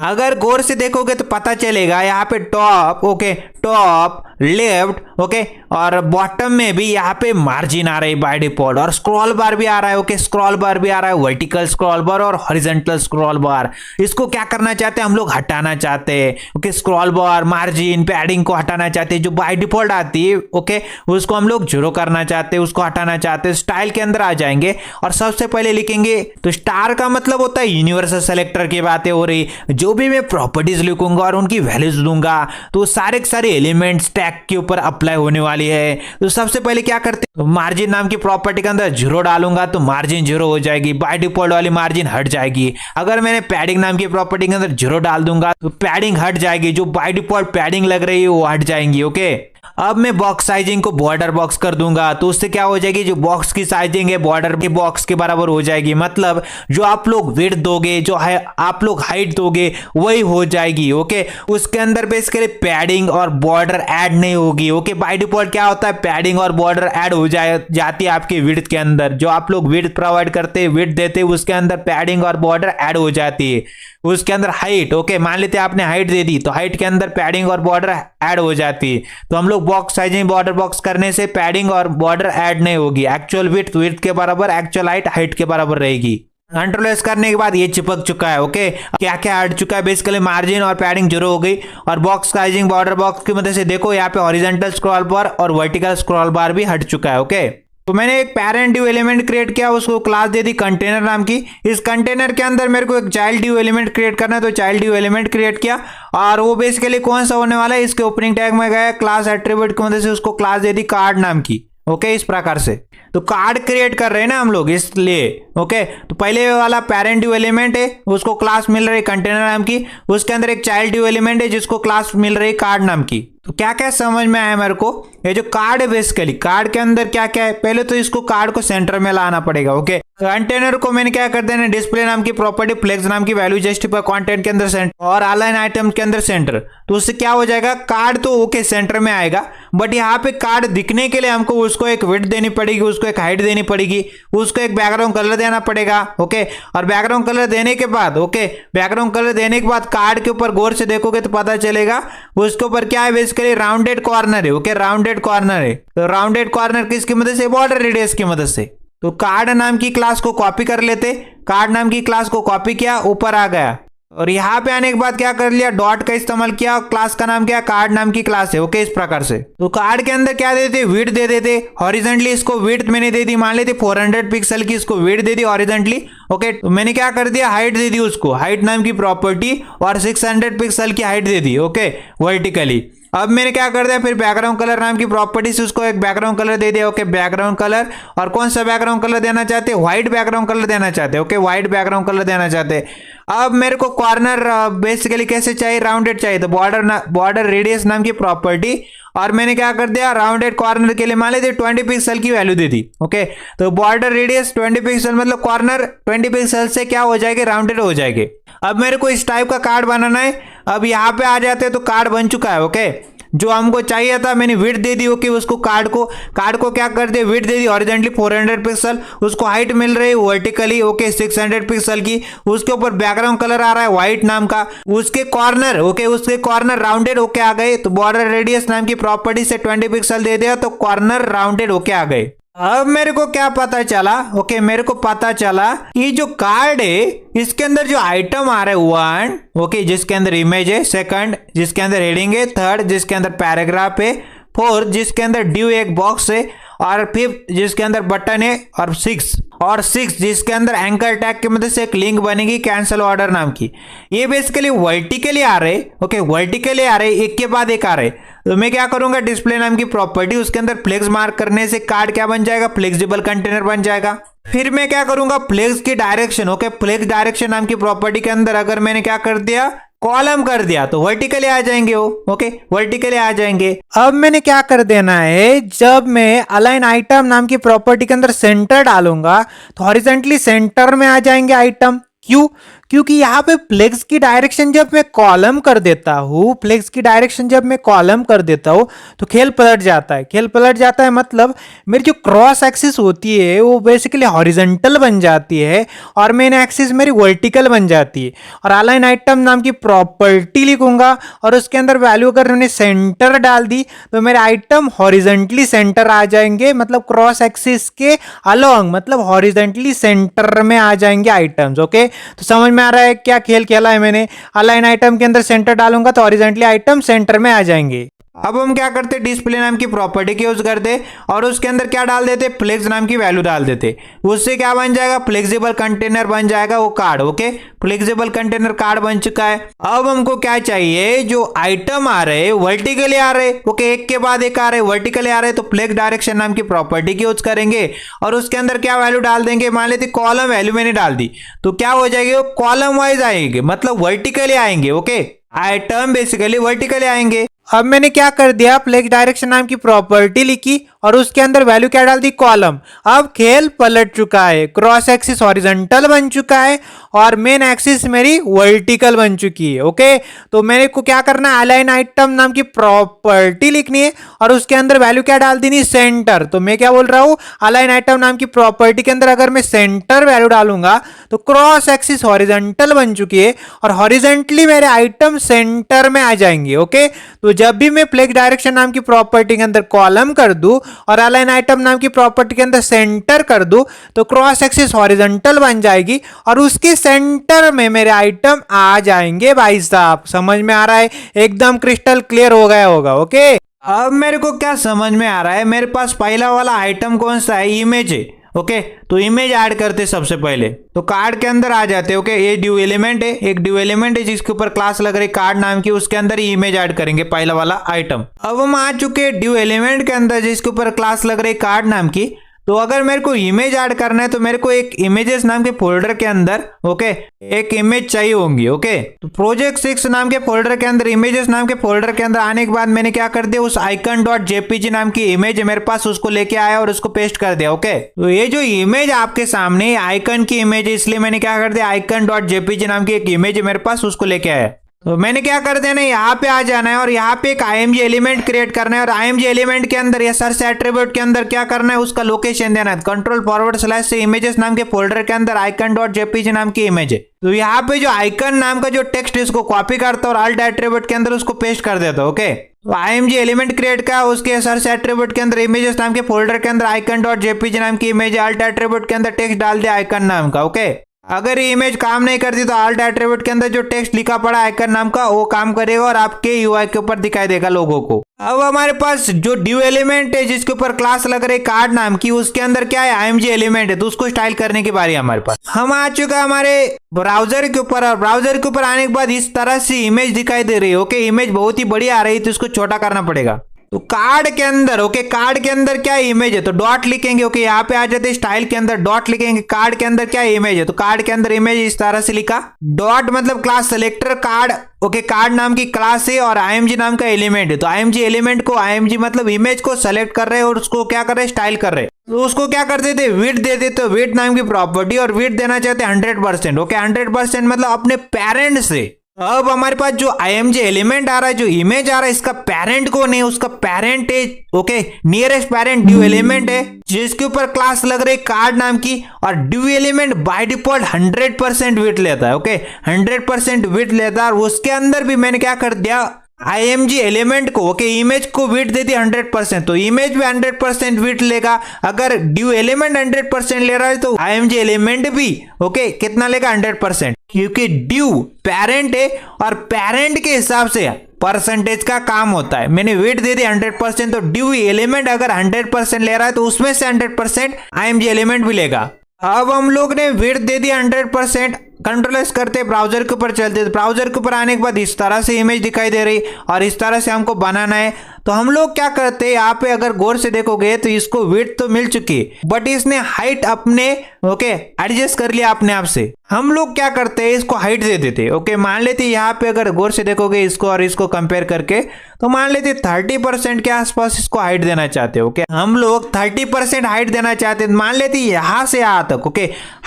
अगर गौर से देखोगे तो पता चलेगा यहाँ पे top, okay, top left, okay, और बॉटम में भी यहाँ पे मार्जिन आ रही है बाय डिफॉल्ट, और स्क्रॉल बार भी आ रहा है। ओके, स्क्रॉल बार भी आ रहा है, वर्टिकल स्क्रॉल बार और हॉरिजॉन्टल स्क्रॉल बार। इसको क्या करना चाहते हैं हम लोग, हटाना चाहते हैं। ओके, स्क्रॉल बार, मार्जिन, पैडिंग को हटाना चाहते हैं, जो बाय डिफॉल्ट आती है। ओके, उसको हम लोग 0 करना चाहते हैं, उसको हटाना चाहते हैं। स्टाइल के अंदर आ जाएंगे और सबसे पहले लिखेंगे, तो स्टार का मतलब होता है यूनिवर्सल सेलेक्टर की बातें हो रही। जो भी मैं प्रॉपर्टीज लिखूंगा और उनकी वैल्यूज दूंगा तो सारे के सारे एलिमेंट्स स्टैक के ऊपर अप्लाई होने वाली है। तो सबसे पहले क्या करते हैं, मार्जिन नाम की प्रॉपर्टी के अंदर 0 डालूंगा तो मार्जिन 0 हो जाएगी, बाय डिफॉल्ट वाली मार्जिन हट जाएगी। अगर मैंने पैडिंग नाम की प्रॉपर्टी के अंदर 0 डाल दूंगा तो पैडिंग हट जाएगी, जो बाय डिफॉल्ट पैडिंग लग रही है वो हट जाएंगी। ओके, अब मैं बॉक्स साइजिंग को बॉर्डर बॉक्स कर दूंगा तो उससे क्या हो जाएगी, जो बॉक्स की साइजिंग है बॉर्डर के बॉक्स के बराबर हो जाएगी। मतलब जो आप लोग विड्थ दोगे, जो है आप लोग हाइट दोगे वही हो जाएगी। ओके, उसके अंदर बेसिकली पैडिंग और बॉर्डर ऐड नहीं होगी। ओके, बाय डिफॉल्ट क्या होता है, पैडिंग और बॉर्डर ऐड हो जाती है आपके विड्थ के अंदर। जो आप लोग विड्थ प्रोवाइड करते हैं, विड्थ देते हैं, उसके अंदर पैडिंग और बॉर्डर ऐड हो जाती है। उसके अंदर हाइट, ओके, मान लेते हैं आपने हाइट दे दी तो हाइट के अंदर पैडिंग और बॉर्डर ऐड हो जाती है। तो हम लोग बॉक्स साइजिंग बॉर्डर बॉक्स करने से पैडिंग और बॉर्डर ऐड नहीं होगी, एक्चुअल विड्थ विड्थ के बराबर, एक्चुअल हाइट हाइट के बराबर रहेगी। कंट्रोल एस करने के बाद ये चिपक चुका है। ओके, क्या क्या हट चुका है, बेसिकली मार्जिन और पैडिंग 0 हो गई, और बॉक्स साइजिंग बॉर्डर बॉक्स की मदद से देखो यहाँ पे हॉरिजॉन्टल स्क्रॉल बार और वर्टिकल स्क्रॉल बार भी हट चुका है। ओके, तो मैंने एक पेरेंट ड्यू एलिमेंट क्रिएट किया, उसको क्लास दे दी कंटेनर नाम की। इस कंटेनर के अंदर मेरे को एक चाइल्ड ड्यू एलिमेंट क्रिएट करना है तो चाइल्ड ड्यू एलिमेंट क्रिएट किया, और वो बेसिकली कौन सा होने वाला है, इसके ओपनिंग टैग में गया क्लास एट्रीब्यूट की मदद से उसको क्लास दे दी कार्ड नाम की। ओके, इस प्रकार से तो कार्ड क्रिएट कर रहे हैं ना हम लोग इसलिए। ओके, तो पहले वाला पेरेंट ड्यू एलिमेंट है, उसको क्लास मिल रही कंटेनर नाम की, उसके अंदर एक चाइल्ड ड्यू एलिमेंट है जिसको क्लास मिल रही कार्ड नाम की। तो क्या क्या समझ में आया मेरे को, ये जो कार्ड है बेसिकली कार्ड के अंदर क्या क्या है, पहले तो इसको कार्ड को सेंटर में लाना पड़ेगा। ओके, कंटेनर को मैंने क्या कर देना, डिस्प्ले नाम की प्रॉपर्टी, फ्लेक्स नाम की वैल्यू, जस्टिफाई कंटेंट के अंदर सेंटर और अलाइन आइटम के अंदर सेंटर। तो उससे क्या हो जाएगा, कार्ड तो ओके सेंटर में आएगा, बट यहाँ पे कार्ड दिखने के लिए हमको उसको एक विड्थ देनी पड़ेगी, उसको एक हाइट देनी पड़ेगी, उसको एक बैकग्राउंड कलर देना पड़ेगा। ओके, और बैकग्राउंड कलर देने के बाद, ओके, बैकग्राउंड कलर देने के बाद कार्ड के ऊपर गौर से देखोगे तो पता चलेगा उसके ऊपर क्या है, बेसिकली राउंडेड कॉर्नर है। ओके, राउंडेड कॉर्नर है। तो राउंडेड कॉर्नर किसकी मदद से, बॉर्डर रेडियस की मदद से। तो कार्ड नाम की क्लास को कॉपी कर लेते, कार्ड नाम की क्लास को कॉपी किया, ऊपर आ गया, और यहाँ पे आने के बाद क्या कर लिया, डॉट का इस्तेमाल किया। क्लास का नाम क्या, कार्ड नाम की क्लास है। ओके, इस प्रकार से। तो कार्ड के अंदर क्या देते, विड्थ दे देते। हॉरिजॉन्टली इसको विड्थ मैंने दे दी, मान लेते 400 पिक्सल की इसको विड्थ दे दी हॉरिजॉन्टली। ओके, तो मैंने क्या कर दिया, हाइट दे दी उसको, हाइट नाम की प्रॉपर्टी, और 600 पिक्सल की हाइट दे दी। Okay, vertically. अब मैंने क्या कर दिया, फिर बैकग्राउंड कलर नाम की प्रॉपर्टी से उसको एक बैकग्राउंड कलर दे दिया। ओके, बैकग्राउंड कलर, और कौन सा बैकग्राउंड कलर देना चाहते हैं, व्हाइट बैकग्राउंड कलर देना चाहते हैं। ओके, व्हाइट बैकग्राउंड कलर देना चाहते हैं। अब मेरे को कॉर्नर बेसिकली कैसे चाहिए, राउंडेड चाहिए, तो बॉर्डर रेडियस नाम की प्रॉपर्टी, और मैंने क्या कर दिया, राउंडेड कॉर्नर के लिए मान लेते 20 पिक्सल की वैल्यू दे दी। ओके, तो बॉर्डर रेडियस 20 पिक्सल मतलब कॉर्नर 20 पिक्सल से क्या हो जाएगी, राउंडेड हो जाएगी। अब मेरे को इस टाइप का कार्ड बनाना है। अब यहाँ पे आ जाते हैं तो कार्ड बन चुका है। ओके, जो हमको चाहिए था मैंने विड्थ दे दी। ओके, उसको कार्ड को क्या कर दे, विड्थ दे दी हॉरिजॉन्टली 400 पिक्सल, उसको हाइट मिल रही है वर्टिकली। ओके, 600 पिक्सल की। उसके ऊपर बैकग्राउंड कलर आ रहा है व्हाइट नाम का। उसके कॉर्नर, ओके, उसके कॉर्नर राउंडेड होके आ गए, तो बॉर्डर रेडियस नाम की प्रॉपर्टी से 20 पिक्सल दे दिया, तो कॉर्नर राउंडेड होके आ गए। अब मेरे को क्या पता चला, ओके, मेरे को पता चला ये जो कार्ड है इसके अंदर जो आइटम आ रहा है 1, ओके, जिसके अंदर इमेज है, सेकंड जिसके अंदर हेडिंग है, थर्ड जिसके अंदर पैराग्राफ है, फोर्थ जिसके अंदर ड्यू एक बॉक्स है, और फिफ्थ जिसके अंदर बटन है, और सिक्स जिसके अंदर एंकर टैग की मदद से एक लिंक बनेगी कैंसिल ऑर्डर नाम की। ये बेसिकली वर्टिकली आ रहे। ओके, वर्टिकली आ रहे, एक के बाद एक आ रहे। तो मैं क्या करूंगा, डिस्प्ले नाम की प्रॉपर्टी, उसके अंदर फ्लेक्स मार्क करने से कार्ड क्या बन जाएगा, फ्लेक्सिबल कंटेनर बन जाएगा। फिर मैं क्या करूंगा, फ्लेक्स की डायरेक्शन, ओके, फ्लेक्स डायरेक्शन नाम की प्रॉपर्टी के अंदर अगर मैंने क्या कर दिया, कॉलम कर दिया, तो वर्टिकली आ जाएंगे वो। ओके, वर्टिकली आ जाएंगे। अब मैंने क्या कर देना है, जब मैं अलाइन आइटम नाम की प्रॉपर्टी के अंदर सेंटर डालूंगा तो हॉरिजॉन्टली सेंटर में आ जाएंगे आइटम। क्यों, क्योंकि यहाँ पे फ्लेक्स की डायरेक्शन जब मैं कॉलम कर देता हूँ, फ्लेक्स की डायरेक्शन जब मैं कॉलम कर देता हूँ तो खेल पलट जाता है। खेल पलट जाता है मतलब मेरी जो क्रॉस एक्सिस होती है वो बेसिकली हॉरिजॉन्टल बन जाती है, और मेन एक्सिस मेरी वर्टिकल बन जाती है। और अलाइन आइटम नाम की प्रॉपर्टी लिखूंगा, और उसके अंदर वैल्यू अगर मैंने सेंटर डाल दी तो मेरे आइटम हॉरिजॉन्टली सेंटर आ जाएंगे, मतलब क्रॉस एक्सिस के अलोंग, मतलब हॉरिजॉन्टली सेंटर में आ जाएंगे आइटम्स। ओके, तो समझ में आ रहा है क्या खेल खेला है मैंने। अलाइन आइटम के अंदर सेंटर डालूंगा तो हॉरिजॉन्टली आइटम सेंटर में आ जाएंगे। अब हम क्या करते, डिस्प्ले नाम की प्रॉपर्टी की यूज करते, और उसके अंदर क्या डाल देते, फ्लेक्स नाम की वैल्यू डाल देते। उससे क्या बन जाएगा, फ्लेक्सिबल कंटेनर बन जाएगा वो card. Okay, flexible container card बन चुका है। अब हमको क्या चाहिए, जो आइटम आ रहे वर्टिकली आ रहे। ओके, एक के बाद एक आ रहे, वर्टिकली आ रहे, तो फ्लेक्स डायरेक्शन नाम की प्रॉपर्टी की यूज करेंगे, और उसके अंदर क्या वैल्यू डाल देंगे, मान लेते कॉलम वैल्यू मैंने डाल दी, तो क्या हो जाएगी, वो कॉलम वाइज आएंगे, मतलब वर्टिकली आएंगे। ओके, आइटम बेसिकली वर्टिकली आएंगे। अब मैंने क्या कर दिया, फ्लेक्स डायरेक्शन नाम की प्रॉपर्टी लिखी, और उसके अंदर वैल्यू क्या डाल दी, कॉलम। अब खेल पलट चुका है, क्रॉस एक्सिस हॉरिजॉन्टल बन चुका है, और मेन एक्सिस मेरी वर्टिकल बन चुकी है। ओके, तो मेरे को क्या करना है, अलाइन आइटम नाम की प्रॉपर्टी लिखनी है, और उसके अंदर वैल्यू क्या डाल देनी, सेंटर। तो मैं क्या बोल रहा हूं, अलाइन आइटम नाम की प्रॉपर्टी के अंदर अगर मैं सेंटर वैल्यू डालूंगा तो क्रॉस एक्सिस हॉरिजॉन्टल बन चुकी है, और हॉरिजॉन्टली मेरे आइटम सेंटर में आ जाएंगे। ओके, तो जब भी मैं फ्लेक्स डायरेक्शन नाम की प्रॉपर्टी के अंदर कॉलम कर दूं और अलाइन आइटम नाम की प्रॉपर्टी के अंदर सेंटर कर दूं तो क्रॉस एक्सिस हॉरिजॉन्टल बन जाएगी, और उसके सेंटर में मेरे आइटम आ जाएंगे। भाई साहब, समझ में आ रहा है, एकदम क्रिस्टल क्लियर हो गया होगा। ओके, अब मेरे को क्या समझ में आ रहा है, मेरे पास पहला वाला आइटम कौन सा है, इमेज है। ओके, तो इमेज ऐड करते सबसे पहले, तो कार्ड के अंदर आ जाते। ओके, ये ड्यू एलिमेंट है, एक ड्यू एलिमेंट है जिसके ऊपर क्लास लग रही कार्ड नाम की, उसके अंदर ही इमेज ऐड करेंगे, पहला वाला आइटम। अब हम आ चुके ड्यू एलिमेंट के अंदर जिसके ऊपर क्लास लग रही कार्ड नाम की। तो अगर मेरे को इमेज ऐड करना है तो मेरे को एक इमेजेस नाम के फोल्डर के अंदर, ओके, एक इमेज चाहिए होंगी। ओके, तो प्रोजेक्ट 6 नाम के फोल्डर के अंदर, इमेजेस नाम के फोल्डर के अंदर आने के बाद मैंने क्या कर दिया, उस आइकन डॉट जेपीजी नाम की इमेज है मेरे पास, उसको लेके आया और उसको पेस्ट कर दिया। ओके, तो ये जो इमेज आपके सामने आइकन की इमेज है, इसलिए मैंने क्या कर दिया, आइकन डॉट जेपीजी नाम की एक इमेज है मेरे पास, उसको लेके आया। तो मैंने क्या कर देना, यहाँ पे आ जाना है और यहाँ पे एक IMG एलिमेंट क्रिएट करना है, और IMG एलिमेंट के अंदर या सर्च एट्रीब्यूट के अंदर क्या करना है, उसका लोकेशन देना है। कंट्रोल// से इमेजेस नाम के फोल्डर के अंदर आइकन डॉट जेपीजी नाम की इमेज है। तो यहाँ पे जो आइकन नाम का जो टेक्स्ट है उसको कॉपी करता और अल्ट एट्रीब्यूट के अंदर उसको पेस्ट कर देता। ओके, तो IMG एलिमेंट क्रिएट का, उसके सर्च एट्रीब्यूट के अंदर इमेजेस नाम के फोल्डर के अंदर आइकन डॉट जेपीजी नाम की इमेज, अल्ट एट्रीब्यूट के अंदर टेक्स्ट डाल दिया आइकन नाम का। ओके, अगर ये इमेज काम नहीं करती तो alt एट्रीब्यूट के अंदर जो टेक्स्ट लिखा पड़ा आइकन नाम का वो काम करेगा और आपके यूआई के ऊपर दिखाई देगा लोगों को। अब हमारे पास जो ड्यू एलिमेंट है जिसके ऊपर क्लास लग रही है कार्ड नाम की, उसके अंदर क्या है IMG एलिमेंट है, तो उसको स्टाइल करने की बारी हमारे पास। हम आ चुका है हमारे ब्राउजर के ऊपर और ब्राउजर के ऊपर आने के बाद इस तरह से इमेज दिखाई दे रही है। ओके, इमेज बहुत ही बढ़िया आ रही है तो इसको छोटा करना पड़ेगा। तो कार्ड के अंदर कार्ड के अंदर क्या इमेज है तो डॉट लिखेंगे। ओके, यहाँ पे आ जाते स्टाइल के अंदर डॉट लिखेंगे। कार्ड के अंदर क्या इमेज है तो कार्ड के अंदर इमेज इस तरह से लिखा। डॉट मतलब class selector card. Okay, card नाम की क्लास है और IMG नाम का एलिमेंट है। तो IMG एलिमेंट को IMG मतलब इमेज को सेलेक्ट कर रहे हैं और उसको क्या कर रहे हैं स्टाइल कर रहे हैं। तो उसको क्या करते थे विड्थ दे देते, विड्थ नाम की प्रॉपर्टी और विड्थ देना चाहते 100%। ओके, 100% मतलब अपने पेरेंट से। अब हमारे पास जो IMG एलिमेंट आ रहा है, जो इमेज आ रहा है, इसका पेरेंट कौन है, उसका पेरेंट है okay nearest parent due element है जिसके ऊपर क्लास लग रही है कार्ड नाम की। और due element by default 100% width लेता है। ओके, 100% विड्थ लेता है और उसके अंदर भी मैंने क्या कर दिया IMG एलिमेंट को इमेज को विड्थ दे दी 100%। तो इमेज भी 100% विड्थ लेगा। अगर ड्यू एलिमेंट 100% ले रहा है तो IMG एलिमेंट भी कितना लेगा 100%, क्योंकि ड्यू पेरेंट है और पेरेंट के हिसाब से परसेंटेज का काम होता है। मैंने विड्थ दे दी 100%, तो ड्यू एलिमेंट अगर 100% ले रहा है तो उसमें से 100% IMG एलिमेंट भी लेगा। अब हम लोग ने विड्थ दे दी 100%। कंट्रोल एस करते ब्राउजर के ऊपर चलते, ब्राउजर के ऊपर आने के बाद इस तरह से इमेज दिखाई दे रही और इस तरह से हमको बनाना है। तो हम लोग क्या करते हैं यहाँ पे अगर गौर से देखोगे तो इसको विड्थ तो मिल चुकी है बट इसने हाइट अपने एडजस्ट कर लिया अपने आप से। हम लोग क्या करते हैं इसको हाइट दे देते। मान लेते यहाँ पे अगर गौर से देखोगे इसको और इसको कंपेयर करके तो मान लेते 30% के आसपास इसको हाइट देना चाहते हो। हम लोग 30% हाइट देना चाहते हैं। मान लेते यहाँ से यहाँ तक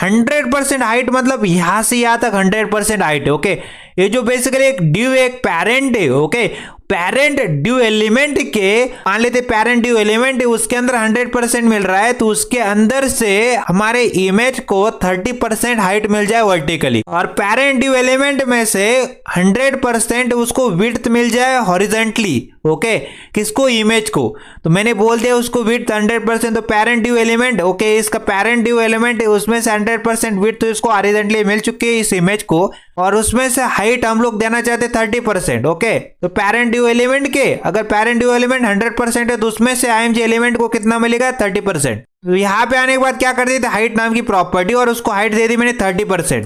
100% हाइट मतलब यहाँ से यहाँ तक 100% हाइट है। ये जो बेसिकली एक ड्यू एक पेरेंट है। पेरेंट ड्यू एलिमेंट के मान लेते पेरेंट ड्यू एलिमेंट है उसके अंदर 100% मिल रहा है तो उसके अंदर से हमारे इमेज को 30% हाइट मिल जाए वर्टिकली और पेरेंट ड्यू एलिमेंट में से 100% उसको विड्थ मिल जाए हॉरिजॉन्टली। किसको इमेज को, तो मैंने बोल दिया उसको विड्थ 100%। तो पेरेंट ड्यू एलिमेंट इसका पेरेंट ड्यू एलिमेंट है उसमें से 100% विड्थ तो इसको हॉरिजॉन्टली मिल चुकी है इस इमेज को और उसमें से हाइट हम लोग देना चाहते 30%। तो पेरेंट ड्यू एलिमेंट के अगर पेरेंट ड्यू एलिमेंट 100% है तो उसमें से IMG एलिमेंट को कितना मिलेगा 30%। तो यहाँ पे आने के बाद क्या कर दी थी हाइट नाम की प्रॉपर्टी और उसको हाइट दे दी मैंने 30%।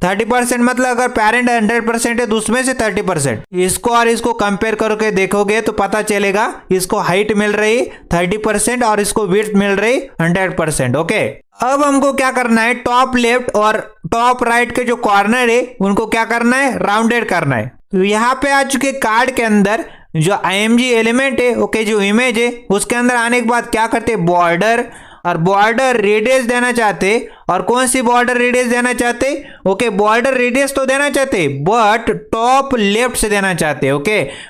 30% मतलब अगर पेरेंट 100% है तो उसमें से 30%। इसको और इसको कंपेयर करके देखोगे तो पता चलेगा इसको हाइट मिल रही 30% और इसको विड्थ मिल रही 100%। अब हमको क्या करना है टॉप लेफ्ट और टॉप राइट के जो कॉर्नर है उनको क्या करना है राउंडेड करना है। तो यहाँ पे आ चुके कार्ड के अंदर जो IMG एलिमेंट है जो इमेज है उसके अंदर आने के बाद क्या करते बॉर्डर और बॉर्डर रेडियस देना चाहते और कौन सी बॉर्डर रेडियस देना चाहते बॉर्डर रेडियस तो देना चाहते बट टॉप लेफ्ट से देना चाहते।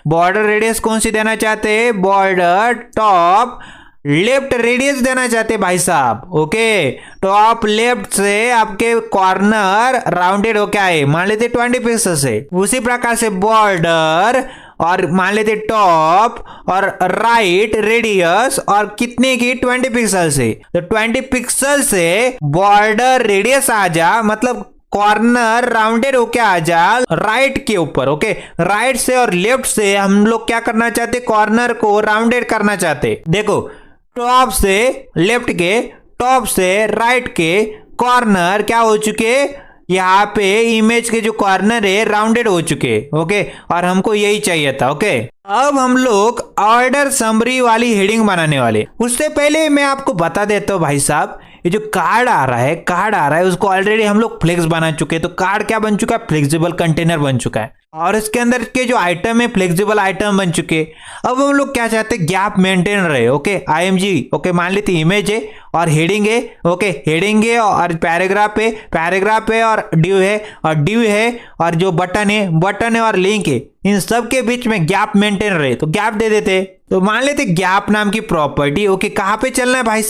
बॉर्डर रेडियस कौन सी देना चाहते बॉर्डर टॉप लेफ्ट रेडियस देना चाहते भाई साहब। टॉप लेफ्ट से आपके कॉर्नर राउंडेड हो क्या है मान लेते 20 पिक्सल से, उसी प्रकार से बॉर्डर और मान लेते टॉप और राइट रेडियस और कितने की 20 पिक्सल से। तो 20 पिक्सल से बॉर्डर रेडियस आ जा मतलब कॉर्नर राउंडेड होके आ जा राइट के ऊपर। राइट से और लेफ्ट से हम लोग क्या करना चाहते कॉर्नर को राउंडेड करना चाहते। देखो टॉप से लेफ्ट के टॉप से राइट के कॉर्नर क्या हो चुके यहाँ पे इमेज के जो कॉर्नर है राउंडेड हो चुके। और हमको यही चाहिए था। अब हम लोग ऑर्डर समरी वाली हेडिंग बनाने वाले। उससे पहले मैं आपको बता देता हूँ भाई साहब ये जो कार्ड आ रहा है उसको ऑलरेडी हम लोग फ्लेक्स बना चुके हैं। तो कार्ड क्या बन चुका है फ्लेक्सिबल कंटेनर बन चुका है और इसके अंदर के जो आइटम है फ्लेक्सिबल आइटम बन चुके। अब हम लोग क्या चाहते हैं गैप मेंटेन रहे। IMG मान लेते इमेज है और हेडिंग है। हेडिंग है और पैराग्राफ है और ड्यू है और जो बटन है और लिंक है इन सब के बीच में गैप मेंटेन रहे तो गैप दे देते। तो मान लेते गैप नाम की प्रॉपर्टी कहाँ पे चलना है भाई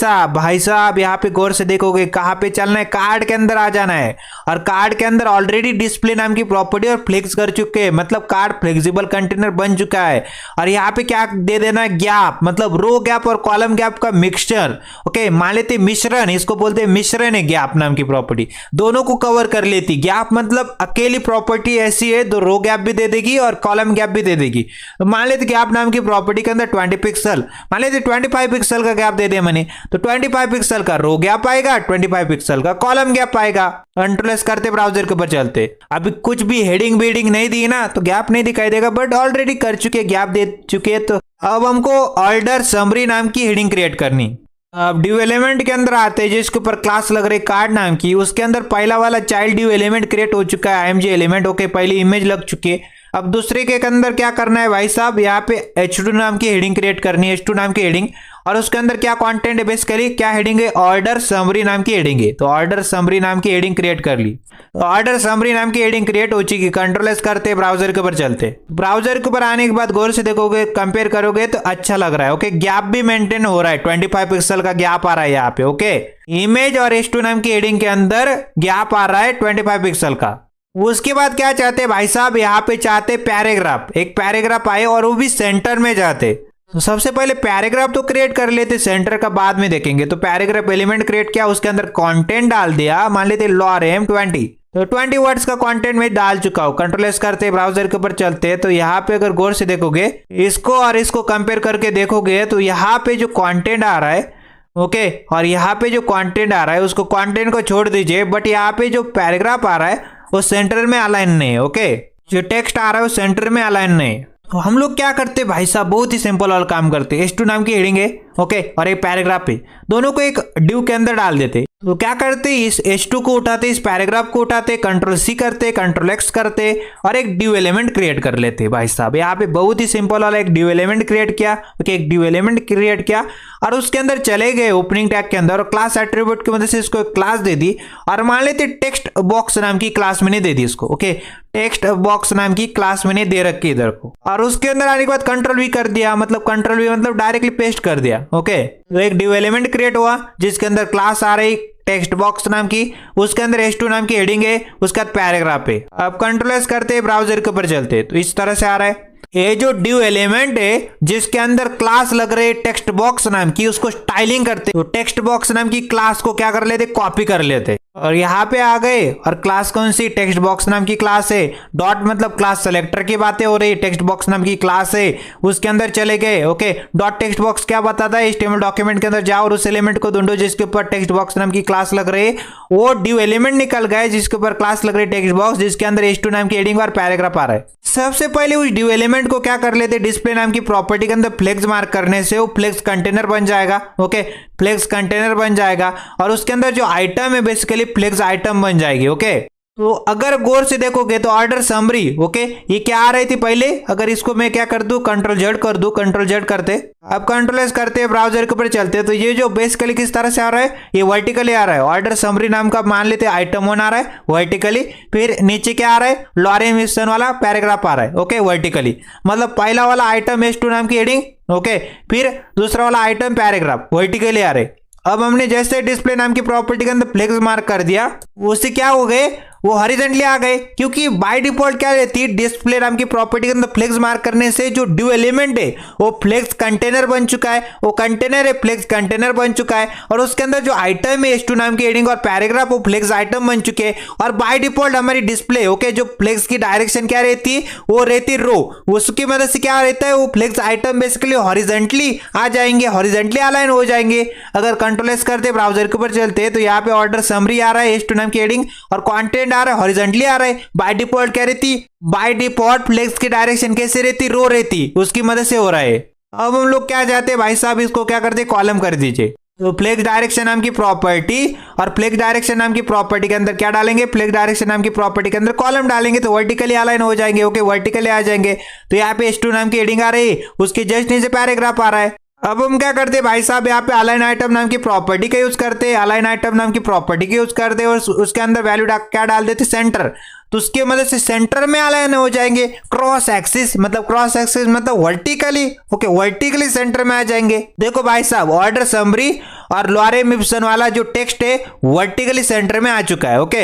साहब यहाँ पे गौर से देखोगे कहाँ पे चलना है कार्ड के अंदर आ जाना है और कार्ड के अंदर ऑलरेडी डिस्प्ले नाम की प्रॉपर्टी और फ्लेक्स कर चुके चुके हैं, मतलब कार्ड फ्लेक्सिबल कंटेनर बन चुका है। और यहाँ पे क्या दे देना है, गैप, मतलब रो गैप और कॉलम गैप का मिक्सचर। ओके, मान लेते मिश्रण, इसको बोलते हैं मिश्रण है गैप नाम की प्रॉपर्टी, दोनों को कवर कर लेती। गैप मतलब अकेली प्रॉपर्टी ऐसी है, तो रो गैप भी दे देगी और कॉलम गैप भी दे देगी। तो मान लेते गैप नाम की प्रॉपर्टी के अंदर 20 पिक्सल, मान लेते 25 पिक्सल का गैप दे दे मैंने, तो 25 पिक्सल का रो गैप आएगा, 25 पिक्सल का कॉलम गैप आएगा। कंट्रोल एस करते ब्राउजर के ऊपर चलते, अभी कुछ भी हेडिंग बीडिंग नहीं दी ना तो गैप नहीं दिखाई देगा, बट ऑलरेडी कर चुके, गैप दे चुके। तो अब हमको ऑर्डर समरी नाम की हेडिंग क्रिएट करनी। अब ड्यू एलिमेंट के अंदर आते हैं, जिसके ऊपर क्लास लग रही कार्ड नाम की, उसके अंदर पहला वाला चाइल्ड ड्यू एलिमेंट क्रिएट हो चुका है, IMG एलिमेंट। ओके, पहली इमेज लग चुकी है। अब दूसरे के अंदर क्या करना है भाई साहब, यहाँ पे H2 नाम की हेडिंग क्रिएट करनी है, H2 नाम की हेडिंग। और उसके अंदर क्या कंटेंट है, बेसिकली क्या हेडिंग है, ऑर्डर समरी नाम की हेडिंग है। तो ऑर्डर समरी नाम की हेडिंग क्रिएट कर ली। ऑर्डर समरी नाम की हेडिंग क्रिएट हो चुकी। कंट्रोल एस करते ब्राउजर के ऊपर चलते, ब्राउजर के ऊपर आने के बाद गौर से देखोगे, कंपेयर करोगे तो अच्छा लग रहा है। ओके, गैप भी मेंटेन हो रहा है, 25 पिक्सल का गैप आ रहा है यहाँ पे। ओके, इमेज और H2 नाम की हेडिंग के अंदर गैप आ रहा है 25 पिक्सल का। उसके बाद क्या चाहते हैं भाई साहब, यहाँ पे चाहते पैराग्राफ, एक पैराग्राफ आए और वो भी सेंटर में जाते। तो सबसे पहले पैराग्राफ तो क्रिएट कर लेते, सेंटर का बाद में देखेंगे। तो पैराग्राफ एलिमेंट क्रिएट किया, उसके अंदर कंटेंट डाल दिया, मान लेते lorem 20, तो 20 वर्ड्स का कंटेंट मैं डाल चुका हूँ। कंट्रोल एस करते ब्राउजर के ऊपर चलते, तो यहाँ पे अगर गौर से देखोगे, इसको और इसको कंपेयर करके देखोगे, तो यहाँ पे जो कंटेंट आ रहा है, ओके, और यहाँ पे जो कंटेंट आ रहा है, उसको कंटेंट को छोड़ दीजिए, बट यहाँ पे जो पैराग्राफ आ रहा है वो सेंटर में अलाइन नहीं है। ओके, जो टेक्स्ट आ रहा है वो सेंटर में अलाइन नहीं है। तो हम लोग क्या करते भाई साहब, बहुत ही सिंपल वाला काम करते हैं। H2 नाम की हेडिंग है, ओके, और एक पैराग्राफ है, दोनों को एक ड्यू के अंदर डाल देते। तो क्या करते, इस H2 को उठाते, इस पैराग्राफ को उठाते, कंट्रोल C करते, कंट्रोल X करते और एक ड्यू एलिमेंट क्रिएट कर लेते भाई साहब। यहाँ पे बहुत ही सिंपल वाला एक ड्यू एलिमेंट क्रिएट किया। ओके, एक ड्यू एलिमेंट क्रिएट किया और उसके अंदर चले गए ओपनिंग टैग के अंदर, और क्लास एट्रीब्यूट की मदद से इसको एक क्लास दे दी। और मान लेते टेक्स्ट बॉक्स नाम की क्लास मैंने दे दी इसको। ओके, टेक्स्ट बॉक्स नाम की क्लास मैंने दे रखी इधर को, और उसके अंदर आने के बाद कंट्रोल V कर दिया, मतलब कंट्रोल V मतलब डायरेक्टली पेस्ट कर दिया। ओके, तो एक ड्यू एलिमेंट क्रिएट हुआ जिसके अंदर क्लास आ रही टेक्स्ट बॉक्स नाम की, उसके अंदर H2 नाम की हेडिंग है, उसका पैराग्राफ है। अब कंट्रोल एस करते ब्राउजर के ऊपर चलते, तो इस तरह से आ रहा है। ये जो ड्यू एलिमेंट है जिसके अंदर क्लास लग रही है टेक्स्ट बॉक्स नाम की, उसको स्टाइलिंग करते, तो टेक्स्ट बॉक्स नाम की क्लास को क्या कर लेते, कॉपी कर लेते, और यहाँ पे आ गए। और क्लास कौन सी, टेक्स्ट बॉक्स नाम की क्लास है। डॉट मतलब क्लास सेलेक्टर की बातें हो रही, टेक्स्ट बॉक्स नाम की क्लास है, उसके अंदर चले गए। ओके, डॉट टेक्स्ट बॉक्स क्या बताता है, HTML डॉक्यूमेंट के अंदर जाओ और उस एलिमेंट को ढूंढो जिसके ऊपर टेक्स्ट बॉक्स नाम की क्लास लग रही है। वो ड्यू एलिमेंट निकल गए जिसके ऊपर क्लास लग रही है टेक्स्ट बॉक्स, जिसके अंदर H2 नाम की हेडिंग और पैराग्राफ आ रहा है। सबसे पहले उस ड्यू एलिमेंट को क्या कर लेते, डिस्प्ले नाम की प्रॉपर्टी के अंदर फ्लेक्स मार्क करने से वो फ्लेक्स कंटेनर बन जाएगा। ओके, फ्लेक्स कंटेनर बन जाएगा और उसके अंदर जो आइटम है बेसिकली फ्लेक्स आइटम बन जाएगी। ओके, तो अगर गौर से देखोगे तो ऑर्डर समरी, ओके, ये क्या आ रही थी पहले, अगर इसको मैं क्या कर दूं, कंट्रोल जेड कर दूं, कंट्रोल जेड करते, अब कंट्रोल एस करते ब्राउजर के ऊपर चलते, तो ये जो बेसिकली किस तरह से आ रहा है, ये वर्टिकली आ रहा है। ऑर्डर समरी नाम का मान लेते आइटम 1 आ रहा है वर्टिकली, फिर नीचे क्या आ रहा है, lorem मिशन वाला पैराग्राफ आ रहा है। ओके, वर्टिकली मतलब पहला वाला आइटम H2 नाम की हेडिंग, ओके, फिर दूसरा वाला आइटम पैराग्राफ वर्टिकली आ रहे। अब हमने जैसे डिस्प्ले नाम की प्रॉपर्टी के अंदर फ्लेक्स मार्क कर दिया, उससे क्या हो गए, वो हॉरिजॉन्टली आ गए, क्योंकि बाय डिफॉल्ट क्या रहती है, डिस्प्ले नाम की प्रॉपर्टी के अंदर फ्लेक्स मार्क करने से जो ड्यू एलिमेंट है वो फ्लेक्स कंटेनर बन चुका है, वो कंटेनर है, फ्लेक्स कंटेनर बन चुका है, और उसके अंदर जो आइटम है H2 नाम की हेडिंग और पैराग्राफ वो फ्लेक्स आइटम बन चुके हैं। और बाय डिफॉल्ट हमारी डिस्प्ले, ओके, जो फ्लेक्स की डायरेक्शन क्या रहती है, वो रहती रो, उसकी मदद से क्या रहता है, वो फ्लेक्स आइटम बेसिकली हॉरिजॉन्टली आ जाएंगे, हॉरिजॉन्टली अलाइन हो जाएंगे। अगर कंट्रोल एस करते ब्राउजर के ऊपर चलते, तो यहाँ पे ऑर्डर समरी आ रहा है H2 नाम की हेडिंग और कंटेंट आ रहा है हॉरिजॉन्टली आ रहा है। बाय डिफॉल्ट क्या रहती, बाय डिफॉल्ट फ्लेक्स की डायरेक्शन कैसे रहती, रो रहती, उसकी मदद से हो रहा है। अब हम लोग क्या चाहते हैं भाई साहब, इसको क्या करते, कॉलम कर दीजिए। तो फ्लेक्स डायरेक्शन नाम की प्रॉपर्टी, और फ्लेक्स डायरेक्शन नाम की प्रॉपर्टी के अंदर क्या डालेंगे, फ्लेक्स डायरेक्शन नाम की प्रॉपर्टी के अंदर कॉलम डालेंगे, तो वर्टिकली अलाइन हो जाएंगे। ओके, वर्टिकली आ जाएंगे। तो यहाँ पे H2 नाम की हेडिंग आ रही है, उसके जस्ट नीचे पैराग्राफ आ रहा है। अब हम क्या करते हैं भाई साहब, यहाँ पे अलाइन आइटम नाम की प्रॉपर्टी का यूज करते हैं, अलाइन आइटम नाम की प्रॉपर्टी का यूज करते हैं, और उसके अंदर वैल्यू क्या डाल देते, सेंटर। तो उसके मदद से सेंटर में अलाइन हो जाएंगे। क्रॉस एक्सिस मतलब वर्टिकली, ओके, वर्टिकली सेंटर में आ जाएंगे। देखो भाई साहब, ऑर्डर समरी और लॉरेम इप्सन वाला जो टेक्स्ट है वर्टिकली सेंटर में आ चुका है। ओके,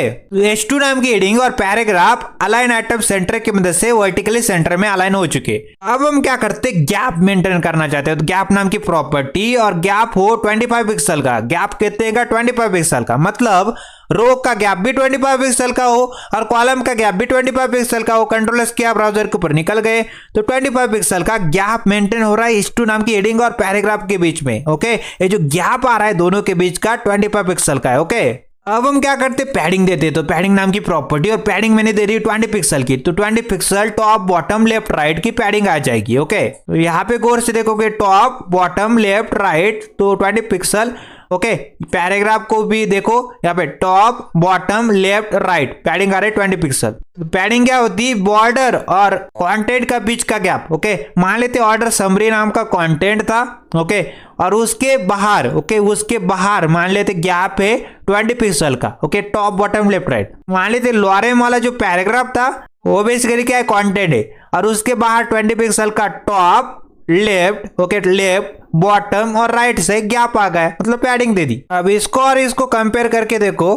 H2 नाम की हेडिंग और पैराग्राफ अलाइन आइटम सेंटर की मदद से वर्टिकली सेंटर में अलाइन हो चुके। अब हम क्या करते हैं, गैप मेंटेन करना चाहते हैं। तो गैप नाम की प्रॉपर्टी, और गैप हो 25 पिक्सल का। गैप कहते हैं 25 पिक्सल का, मतलब रो का गैप भी 25 पिक्सल का हो और कॉलम का गैप भी 25 पिक्सल का हो। कंट्रोल एस किया, ब्राउजर के ऊपर निकल गए, तो 25 पिक्सल का गैप मेंटेन हो रहा है H2 नाम की हेडिंग और पैराग्राफ के बीच में। ओके, ये जो गैप आ रहा है दोनों के बीच का 25 पिक्सल का है। ओके, अब हम क्या करते, पैडिंग देते। तो पैडिंग नाम की प्रॉपर्टी, और पैडिंग मैंने दे दी 20 पिक्सल की, तो 20 pixel top bottom left right की पैडिंग आ जाएगी। ओके, तो यहाँ पे गौर से देखोगे, टॉप बॉटम लेफ्ट राइट, तो 20 पिक्सल। ओके, पैराग्राफ को भी देखो, यहाँ पे top bottom left right padding आ रही है 20 पिक्सल। पैडिंग क्या होती है, बॉर्डर और कंटेंट का बीच का गैप। ओके, मान लेते ऑर्डर समरी नाम का कंटेंट था। ओके, और उसके बाहर, उसके बाहर मान लेते गैप है 20 पिक्सल का। Okay, top bottom left right. मान लेते लॉरेम वाला जो पैराग्राफ था वो बेसिकली क्या है, कंटेंट है, और उसके बाहर 20 पिक्सल का top left, okay, left bottom और राइट से गैप आ गया, मतलब पैडिंग दे दी। अब इसको और इसको कंपेयर करके देखो,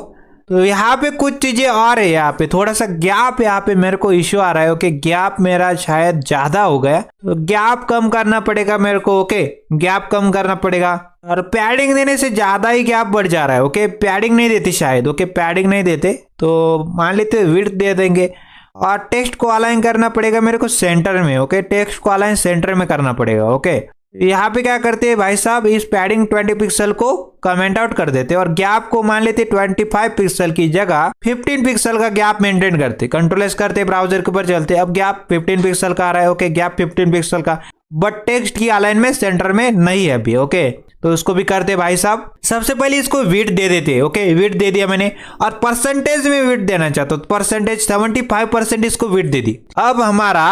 तो यहाँ पे कुछ चीजें और है। यहाँ पे थोड़ा सा गैप, यहाँ पे मेरे को इश्यू आ रहा है। ओके, गैप मेरा शायद ज्यादा हो गया, तो गैप कम करना पड़ेगा मेरे को। ओके, गैप कम करना पड़ेगा, और पैडिंग देने से ज्यादा ही गैप बढ़ जा रहा है। ओके, पैडिंग नहीं देती शायद। ओके, पैडिंग नहीं देते, तो मान लेते विड्थ दे देंगे, और टेक्स्ट को अलाइन करना पड़ेगा मेरे को सेंटर में। ओके, टेक्स्ट को अलाइन सेंटर में करना पड़ेगा। ओके, यहाँ पे क्या करते हैं भाई साहब, इस पैडिंग 20 पिक्सल को कमेंट आउट कर देते और गैप को मान लेते 25 पिक्सल की जगह 15 पिक्सल का गैप मेंटेन करते। कंट्रोल एस करते, ब्राउजर के ऊपर चलते, अब गैप 15 पिक्सल का आ रहा है। ओके, गैप 15 पिक्सल का, बट टेक्स्ट की अलाइनमेंट सेंटर में नहीं है अभी। ओके, तो उसको भी करते भाई साहब। सबसे पहले इसको विड्थ दे देते। ओके, विड्थ दे दिया मैंने, और परसेंटेज में विड्थ देना चाहता हूं, परसेंटेज 75% इसको विड्थ दे दी। अब हमारा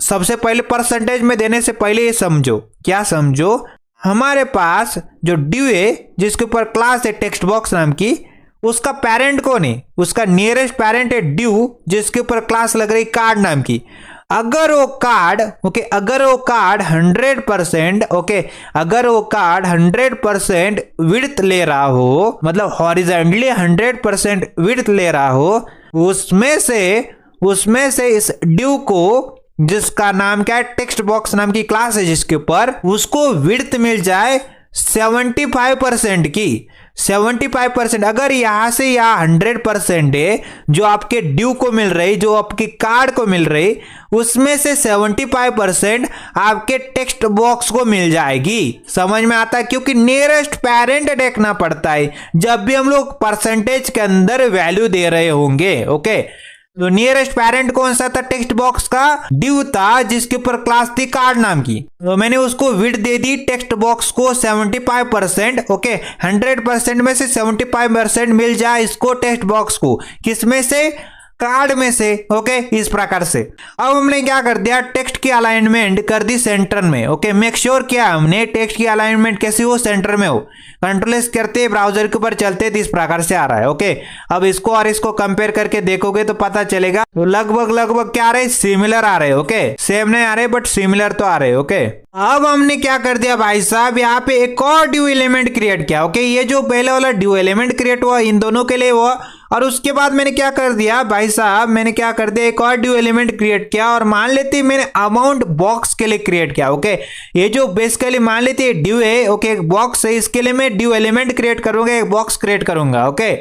सबसे पहले परसेंटेज में देने से पहले ये समझो, क्या समझो, हमारे पास जो ड्यू है जिसके ऊपर क्लास है टेक्स्ट बॉक्स नाम की, उसका पेरेंट कौन है, उसका नियरेस्ट पेरेंट है ड्यू, जिसके ऊपर क्लास लग रही कार्ड नाम की। अगर वो कार्ड, ओके, अगर वो कार्ड 100%, ओके, अगर वो कार्ड 100% विड्थ ले रहा हो, मतलब हॉरिजॉन्टली 100% विड्थ ले रहा हो, उसमें से इस ड्यू को, जिसका नाम क्या है, टेक्स्ट बॉक्स नाम की क्लास है जिसके ऊपर, उसको विड्थ मिल जाए 75% की। 75%, अगर यहां से यहां 100% है जो आपके ड्यू को मिल रही, जो आपकी कार्ड को मिल रही, उसमें से 75% आपके टेक्स्ट बॉक्स को मिल जाएगी। समझ में आता है, क्योंकि नियरेस्ट पेरेंट देखना पड़ता है जब भी हम लोग परसेंटेज के अंदर वैल्यू दे रहे होंगे। ओके, तो नियरेस्ट पेरेंट कौन सा था, टेक्स्ट बॉक्स का ड्यू था, जिसके ऊपर क्लास थी कार्ड नाम की। तो मैंने उसको विड्थ दे दी टेक्स्ट बॉक्स को 75%। ओके, 100% में से 75% मिल जाए इसको टेक्स्ट बॉक्स को, किसमें से, कार्ड में से। ओके, इस प्रकार से अब हमने क्या कर दिया, टेक्स्ट की अलाइनमेंट कर दी सेंटर में। ओके, मेक श्योर किया हमने टेक्स्ट की अलाइनमेंट कैसी हो, सेंटर में हो। कंट्रोल एस करते, ब्राउजर के ऊपर चलते, तो इस प्रकार से आ रहा है। ओके, अब इसको और इसको कंपेयर करके देखोगे तो पता चलेगा, तो लगभग क्या आ रहे, सिमिलर आ रहे। ओके, सेम नहीं आ रहे बट सिमिलर तो आ रहे। ओके, अब हमने क्या कर दिया भाई साहब, यहाँ पे एक और ड्यू एलिमेंट क्रिएट किया। ओके, ये जो पहले वाला ड्यू एलिमेंट क्रिएट हुआ इन दोनों के लिए हुआ, और उसके बाद मैंने क्या कर दिया भाई साहब, मैंने क्या कर दिया, एक और ड्यू एलिमेंट क्रिएट किया, और मान लेते मैंने अमाउंट बॉक्स के लिए क्रिएट किया। ओके, ये जो बेसिकली मान लेते ड्यू है, ओके, एक बॉक्स है, इसके लिए मैं ड्यू एलिमेंट क्रिएट करूंगा, एक बॉक्स क्रिएट करूंगा। ओके,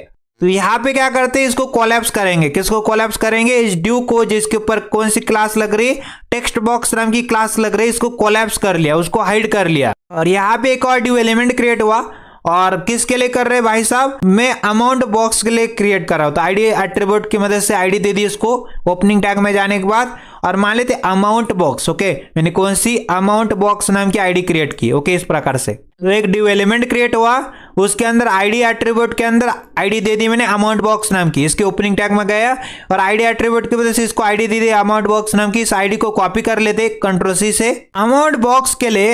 तो यहाँ पे क्या करते हैं, इसको कोलैप्स करेंगे। किसको कोलैप्स करेंगे, इस ड्यू को, जिसके ऊपर कौन सी क्लास लग रही, टेक्स्ट बॉक्स नाम की क्लास लग रही, इसको कोलैप्स कर लिया, उसको हाइड कर लिया। और यहाँ पे एक और ड्यू एलिमेंट क्रिएट हुआ, और किसके लिए कर रहे हैं भाई साहब, मैं अमाउंट बॉक्स के लिए क्रिएट कर रहा हूं। तो आईडी एट्रीब्यूट की मदद से आईडी दे दी इसको ओपनिंग टैग में जाने के बाद, और मान लेते अमाउंट बॉक्स। ओके, मैंने कौन सी अमाउंट बॉक्स नाम की आईडी क्रिएट की। ओके, इस प्रकार से तो एक ड्यू एलिमेंट क्रिएट हुआ, उसके अंदर आईडी एट्रीब्यूट के अंदर आईडी दे दी मैंने अमाउंट बॉक्स नाम की। इसके ओपनिंग टैग में गया और आईडी एट्रीब्यूट की वजह से इसको ID they the amount box नाम की। इस आईडी को कॉपी कर लेते कंट्रोल सी से। अमाउंट बॉक्स के लिए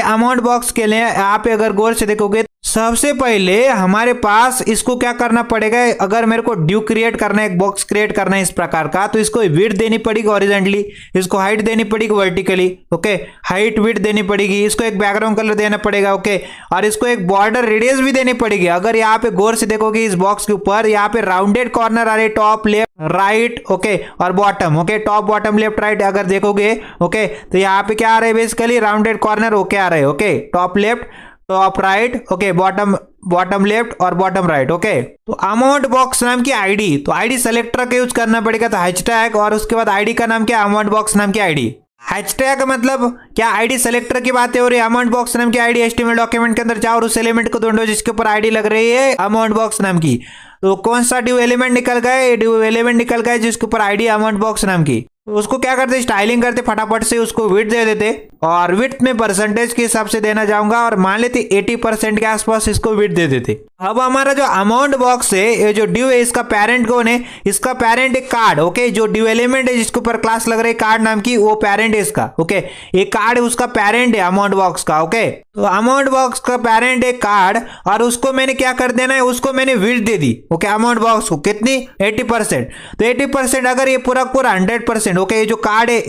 यहाँ पे अगर गौर से देखोगे सबसे पहले हमारे पास इसको क्या करना पड़ेगा, अगर मेरे को ड्यू क्रिएट करना है, एक बॉक्स क्रिएट करना है इस प्रकार का, तो इसको विड्थ देनी पड़ेगी हॉरिजॉन्टली, इसको हाइट देनी पड़ेगी वर्टिकली। ओके, हाइट विड्थ देनी पड़ेगी, इसको एक बैकग्राउंड कलर देना पड़ेगा। ओके, और इसको एक बॉर्डर रेडियस भी देनी पड़ेगी। अगर यहाँ पे गौर से देखोगे इस बॉक्स के ऊपर यहाँ पे राउंडेड कॉर्नर आ रहे, टॉप लेफ्ट राइट ओके और bottom. Okay, top bottom left right अगर देखोगे ओके तो यहाँ पे क्या आ रहे हैं बेसिकली राउंडेड कॉर्नर ओके आ रहे हैं। Okay, top left top right okay, bottom left और बॉटम राइट। ओके, तो अमाउंट बॉक्स नाम की आईडी, तो आईडी सेलेक्टर का यूज करना पड़ेगा, तो हैशटैग और उसके बाद आईडी का नाम क्या, अमाउंट बॉक्स नाम की आईडी। हैशटैग मतलब क्या, आईडी सेलेक्टर की बातें हो रही है। अमाउंट बॉक्स नाम की आईडी HTML डॉक्यूमेंट के अंदर जाओ और उस एलिमेंट को ढूंढो जिसके ऊपर आईडी लग रही है अमाउंट बॉक्स नाम की। तो कौन सा ड्यू एलिमेंट निकल गए, ड्यू एलिमेंट निकल गए जिसके ऊपर आईडी अमाउंट बॉक्स नाम की। तो उसको क्या करते, स्टाइलिंग करते फटाफट से, उसको विड्थ दे देते और विड्थ में परसेंटेज के हिसाब से देना चाहूंगा और मान लेते 80% के आसपास इसको विड्थ दे देते। अब हमारा जो अमाउंट बॉक्स है, ये जो ड्यू है इसका पेरेंट कौन है, इसका पेरेंट है कार्ड। ओके, जो ड्यू एलिमेंट है जिसके ऊपर क्लास लग रही है कार्ड नाम की, वो पेरेंट है इसका। ओके, ये कार्ड उसका पेरेंट है अमाउंट बॉक्स का। ओके, तो अमाउंट बॉक्स का पेरेंट है कार्ड और उसको मैंने क्या कर देना है, उसको मैंने विड्थ दे दी। ओके, अमाउंट बॉक्स को कितनी, 80%। तो 80% अगर ये पूरा 100%। ओके, ये जो कार्ड है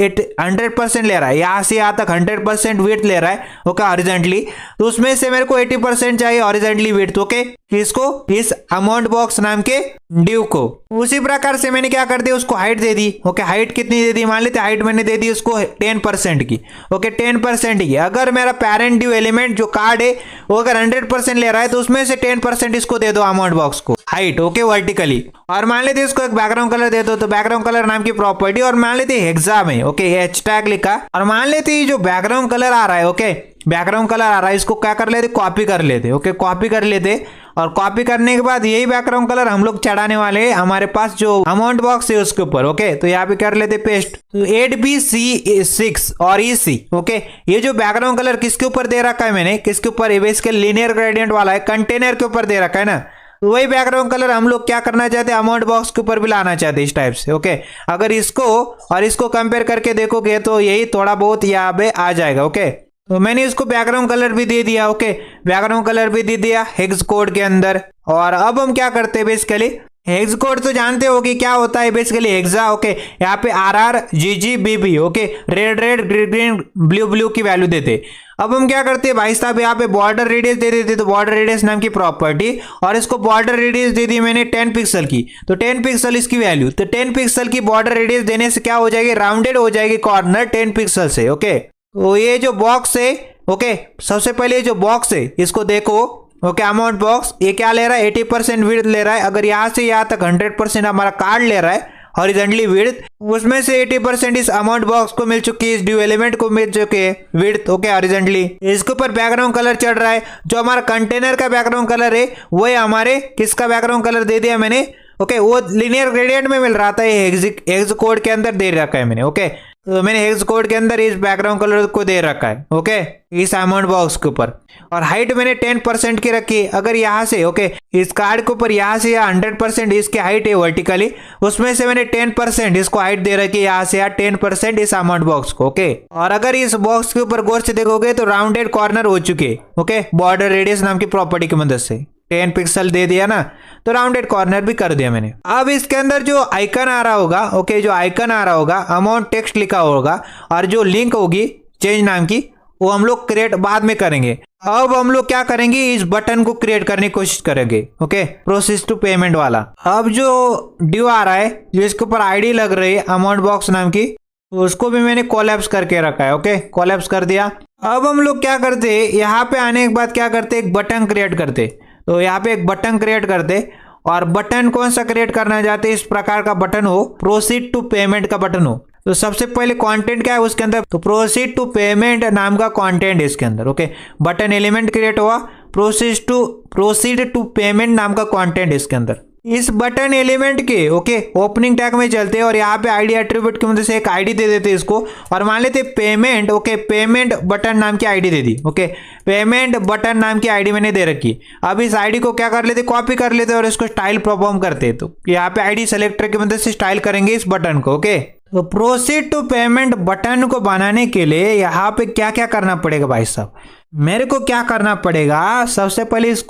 100% ले रहा है, यहाँ से यहाँ तक 100% विड्थ ले रहा है। ओके, हॉरिजॉन्टली, तो उसमें से मेरे को 80% चाहिए हॉरिजॉन्टली विड्थ। ओके, इसको इस अमाउंट बॉक्स नाम के ड्यू को। उसी प्रकार से मैंने क्या कर दिया, उसको हाइट दे दी। ओके, हाइट कितनी दे दी, मान लेते हाइट मैंने दे दी उसको 10% की। ओके, 10% की। अगर मेरा पेरेंट ड्यू एलिमेंट जो कार्ड है वो अगर 100% ले रहा है तो उसमें से 10% इसको दे दो अमाउंट बॉक्स को हाइट। Okay, vertically. और मान लेते इसको एक बैकग्राउंड कलर दे दो, तो बैकग्राउंड कलर नाम की प्रॉपर्टी और मान लेते एग्जाम है। ओके, हैशटैग लिखा और मान लेते जो बैकग्राउंड कलर आ रहा है, ओके बैकग्राउंड कलर आ रहा है, इसको क्या कर लेते, कॉपी कर लेते। ओके, कॉपी कर लेते और कॉपी करने के बाद यही बैकग्राउंड कलर हम लोग चढ़ाने वाले हैं हमारे पास जो अमाउंट बॉक्स है उसके ऊपर। ओके, तो यहाँ पे कर लेते पेस्ट, तो 8BC6 और EC। ओके, ये जो बैकग्राउंड कलर किसके ऊपर दे रखा है मैंने, किसके ऊपर, बेसिकली लीनियर ग्रेडियंट वाला है, कंटेनर के ऊपर दे रखा है ना। तो वही बैकग्राउंड कलर हम लोग क्या करना चाहते हैं, अमाउंट बॉक्स के ऊपर भी लाना चाहते हैं इस टाइप से। ओके, अगर इसको और इसको कंपेयर करके देखोगे तो यही थोड़ा बहुत यहाँ पे आ जाएगा। ओके, तो मैंने इसको बैकग्राउंड कलर भी दे दिया। ओके, बैकग्राउंड कलर भी दे दिया हेक्स कोड के अंदर। और अब हम क्या करते हैं, बेसिकली हेक्स कोड तो जानते हो कि क्या होता है, बेसिकली हेक्सा। ओके, यहाँ पे RRGGBB okay, red red green blue blue की वैल्यू देते। अब हम क्या करते हैं भाई साहब, यहाँ पे बॉर्डर रेडियस दे देते, तो बॉर्डर रेडियस नाम की प्रॉपर्टी और इसको बॉर्डर रेडियस दे दी मैंने 10 पिक्सल की, तो 10 पिक्सल इसकी वैल्यू। तो 10 पिक्सल की बॉर्डर रेडियस देने से क्या हो जाएगी, राउंडेड हो जाएगी कॉर्नर 10 पिक्सल से। ओके, तो ये जो बॉक्स है, ओके सबसे पहले जो बॉक्स है इसको देखो। ओके, अमाउंट बॉक्स ये क्या ले रहा है, 80% विड्थ ले रहा है। अगर यहाँ से यहाँ तक 100% हमारा कार्ड ले रहा है हॉरिजॉन्टली विड्थ, उसमें से 80% इस अमाउंट बॉक्स को मिल चुकी है, इस ड्यू एलिमेंट को मिल चुके है विड्थ। Okay, horizontally. इसके ऊपर बैकग्राउंड कलर चढ़ रहा है, जो हमारा कंटेनर का बैकग्राउंड कलर है वो है हमारे किसका बैकग्राउंड कलर दे दिया मैंने। ओके, वो लिनियर ग्रेडियंट में मिल रहा था, ये हेक्स कोड के अंदर दे रखा है मैंने। ओके, तो मैंने हेक्स कोड के अंदर इस बैकग्राउंड कलर को दे रखा है। ओके, इस अमाउंट बॉक्स के ऊपर और हाइट मैंने 10% की रखी है। अगर यहाँ से ओके इस कार्ड के ऊपर यहाँ से 100% इसकी हाइट है वर्टिकली, उसमें से मैंने 10% इसको हाइट दे रखी है, यहाँ से 10% इस अमाउंट बॉक्स को। ओके, और अगर इस बॉक्स के ऊपर गौर से देखोगे तो राउंडेड कॉर्नर हो चुके। ओके, बॉर्डर रेडियस नाम की प्रॉपर्टी की मदद से 10 पिक्सल दे दिया ना, तो राउंडेड कॉर्नर भी कर दिया मैंने। अब इसके अंदर जो आइकन आ रहा होगा, ओके जो आइकन आ रहा होगा, अमाउंट टेक्स्ट लिखा होगा और जो लिंक होगी चेंज नाम की, वो हम लोग क्रिएट बाद में करेंगे। अब हम लोग क्या करेंगे, इस बटन को क्रिएट करने की कोशिश करेंगे। ओके, प्रोसेस टू पेमेंट वाला। अब जो ड्यू आ रहा है, जो इसके ऊपर आईडी लग रही है अमाउंट बॉक्स नाम की, तो उसको भी मैंने कोलैप्स करके रखा है। ओके, कोलैप्स कर दिया। अब हम लोग क्या करते, यहाँ पे आने के बाद क्या करते, एक बटन क्रिएट करते। तो यहाँ पे एक बटन क्रिएट करते और बटन कौन सा क्रिएट करना चाहते, इस प्रकार का बटन हो, प्रोसीड टू पेमेंट का बटन हो। तो सबसे पहले कंटेंट क्या है उसके अंदर, तो प्रोसीड टू पेमेंट नाम का कंटेंट है इसके अंदर। ओके, बटन एलिमेंट क्रिएट हुआ, प्रोसीड टू पेमेंट नाम का कंटेंट इसके अंदर। इस बटन एलिमेंट के ओके ओपनिंग टैग में चलते हैं और यहाँ पे आईडी एट्रीब्यूट की मदद से एक आईडी दे देते इसको और मान लेते पेमेंट ओके पेमेंट बटन नाम की आईडी दे दी ओके पेमेंट बटन नाम की आईडी मैंने दे रखी। अब इस आईडी को क्या कर लेते कॉपी कर लेते और इसको स्टाइल परफॉर्म करते। तो यहाँ पे आईडी सेलेक्टर की मदद से स्टाइल करेंगे इस बटन को ओके। तो प्रोसीड टू पेमेंट बटन को बनाने के लिए यहाँ पे क्या क्या करना पड़ेगा भाई साहब, मेरे को क्या करना पड़ेगा, सबसे पहले इस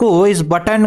बटन